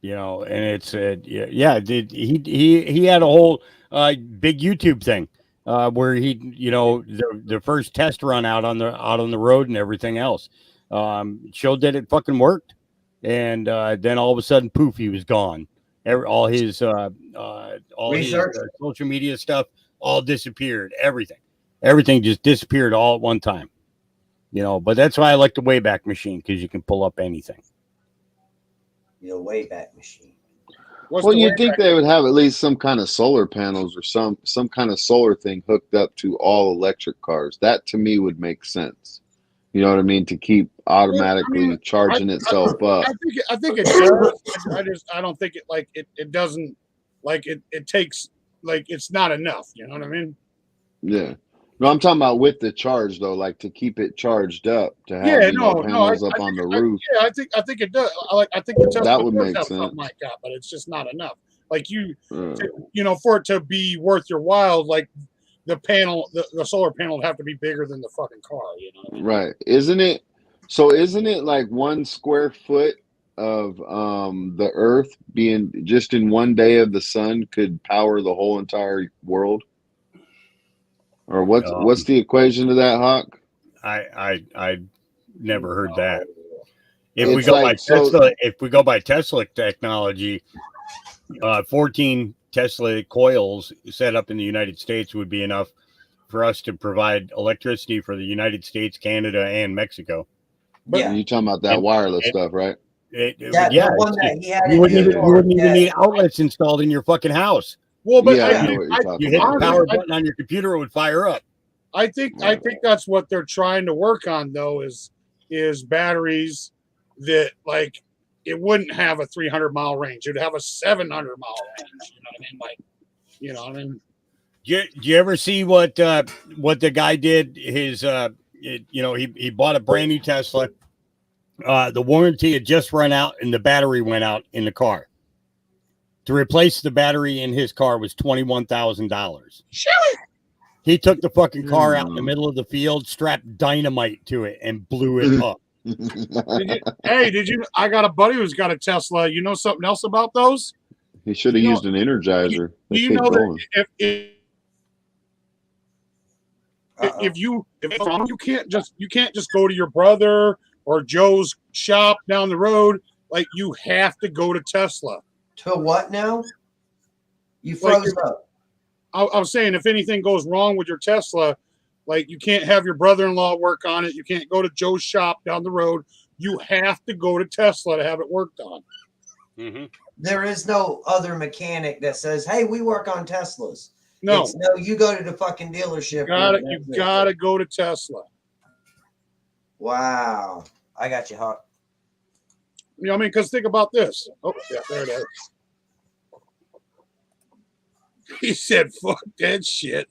And it's he had a whole big YouTube thing where he the first test run out on the road and everything else showed that it fucking worked, and then all of a sudden, poof, he was gone. All his social media stuff all disappeared. Everything just disappeared all at one time. But that's why I like the Wayback Machine, because you can pull up anything. The Wayback Machine. Well, you'd think they would have at least some kind of solar panels or some kind of solar thing hooked up to all electric cars. That to me would make sense. You know what I mean? To keep automatically charging itself up. I think it does. I don't think it doesn't it takes it's not enough. You know what I mean? Yeah. No, I'm talking about with the charge though, like to keep it charged up, to have panels up on the roof. I think it does. I think the Tesla That would does make have sense. something like that, but it's just not enough. Like for it to be worth your while, like the solar panel would have to be bigger than the fucking car. You know what I mean? Right. Isn't it like 1 square foot of the earth being just in one day of the sun could power the whole entire world? Or what's the equation to that, Hawk? I never heard that. If It's we go like, by Tesla, if we go by Tesla technology, 14 Tesla coils set up in the United States would be enough for us to provide electricity for the United States, Canada, and Mexico. But you're talking about that wireless stuff, right? Yeah, you wouldn't even need outlets installed in your fucking house. Well, but you hit the power button on your computer, it would fire up. I think that's what they're trying to work on though is batteries that it wouldn't have a 300-mile range. It'd have a 700-mile range. You know what I mean? You know what I mean? Do you ever see what the guy did? His he bought a brand new Tesla. The warranty had just run out and the battery went out in the car. To replace the battery in his car was $21,000. He took the fucking car out in the middle of the field, strapped dynamite to it, and blew it up. Did you? I got a buddy who's got a Tesla. You know something else about those? He should have used an Energizer. You know that if you can't just go to your brother or Joe's shop down the road, you have to go to Tesla. To what now? You froze up. I was saying if anything goes wrong with your Tesla, you can't have your brother-in-law work on it. You can't go to Joe's shop down the road. You have to go to Tesla to have it worked on. Mm-hmm. There is no other mechanic that says, "Hey, we work on Teslas." No, you go to the fucking dealership. You gotta go to Tesla. Wow, I got you, Hawk. You know what I mean? Because think about this. Oh, yeah, there it is. He said, "Fuck that shit."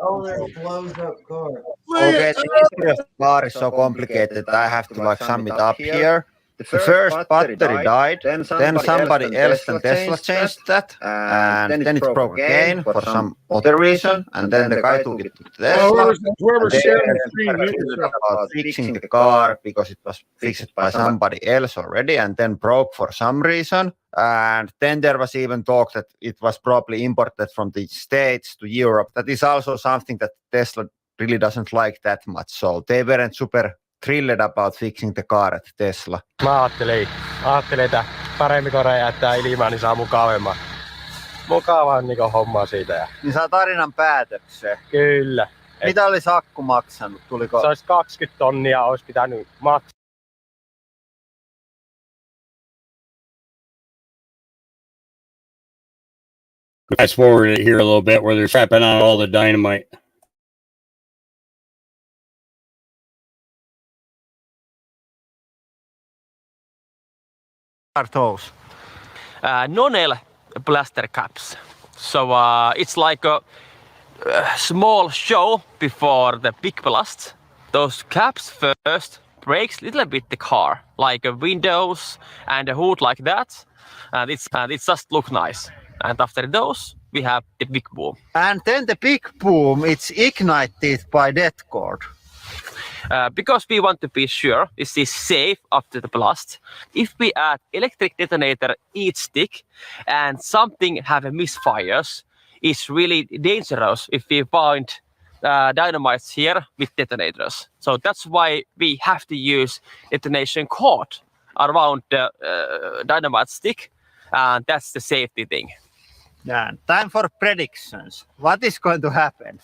Owner blows up car. Okay, the history of the car is so complicated. I have to sum it up here. The first battery died, then somebody else than Tesla changed that, and then it broke again for some other reason, and then the guy took it to Tesla. Whoever's sharing the screen about fixing the car because it was fixed by somebody else already, and then broke for some reason. And then there was even talk that it was probably imported from the States to Europe. That is also something that Tesla really doesn't like that much. So they weren't super thrilled about fixing the car at Tesla. Mä ajattelin, että paremmin kun räjähtää ilmaa, niin saa mukavaa hommaa siitä. Niin saa tarinan päätökseen. Kyllä. Mitä olisi akku maksanut? Tuliko? Se olisi 20 tonnia, olisi pitänyt maksaa. Fast forward it here a little bit where they're strapping on all the dynamite. Are those? Non-nail blaster caps. So it's like a small show before the big blast. Those caps first breaks a little bit the car, like windows and a hood like that, and it's just look nice. And after those, we have the big boom. And then the big boom, it's ignited by death cord. Because we want to be sure this is safe after the blast, if we add electric detonator each stick and something have a misfires, it's really dangerous if we find dynamites here with detonators. So that's why we have to use detonation cord around the dynamite stick, and that's the safety thing. Yeah, time for predictions. What is going to happen?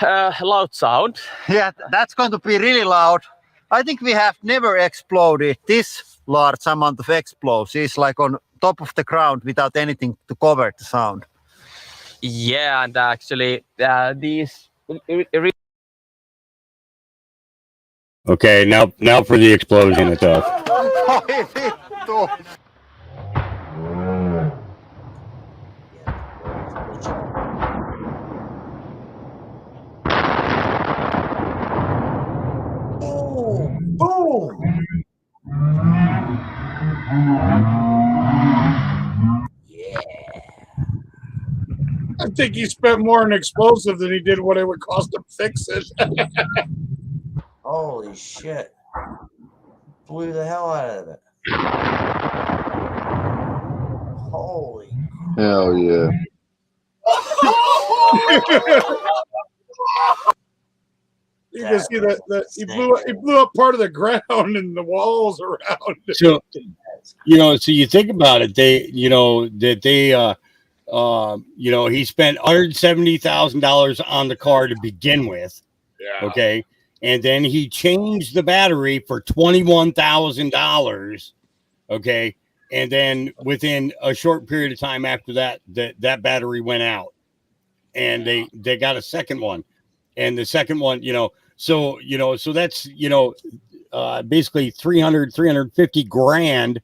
Loud sound. Yeah, that's going to be really loud. I think we have never exploded this large amount of explosives, like on top of the ground without anything to cover the sound. Yeah, and actually these Okay, now for the explosion and stuff. Oh, boom! I think he spent more on explosive than he did what it would cost to fix it. Holy shit. Blew the hell out of it. Holy. Hell yeah. You can see that he blew up part of the ground and the walls around. So, so you think about it, he spent $170,000 on the car to begin with. Yeah. Okay. And then he changed the battery for $21,000. Okay. And then within a short period of time after that, that battery went out, and they got a second one, and the second one, so that's, basically 350 grand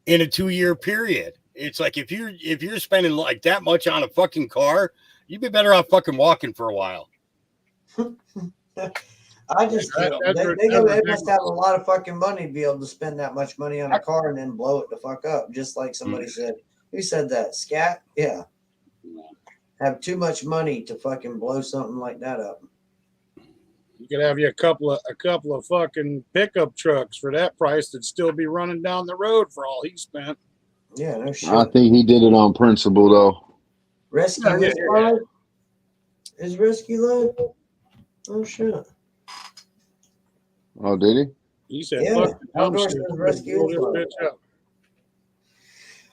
in a 2-year period. It's like, if you're spending like that much on a fucking car, you'd be better off fucking walking for a while. I just they must have a lot of fucking money to be able to spend that much money on a car and then blow it the fuck up. Just like somebody said. Who said that? Scat? Yeah. Have too much money to fucking blow something like that up. You could have you a couple of fucking pickup trucks for that price that'd still be running down the road for all he spent. Yeah, no shit. I think he did it on principle, though. Rescue is rescue low? Oh shit. Oh, did he? He said, yeah, outdoor says rescue.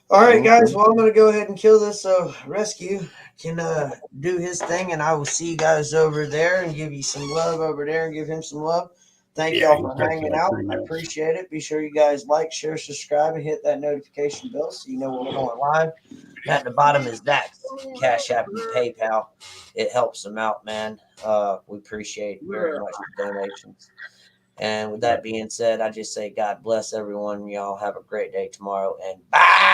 All right, Okay. guys. Well, I'm going to go ahead and kill this so rescue can do his thing, and I will see you guys over there and give you some love over there and give him some love. Thank y'all for hanging out. I appreciate it. Be sure you guys like, share, subscribe, and hit that notification bell so you know when we're going live. At the bottom is that Cash App and PayPal. It helps them out, man. We appreciate very much the donations. And with that being said, I just say God bless everyone. Y'all have a great day tomorrow, and bye.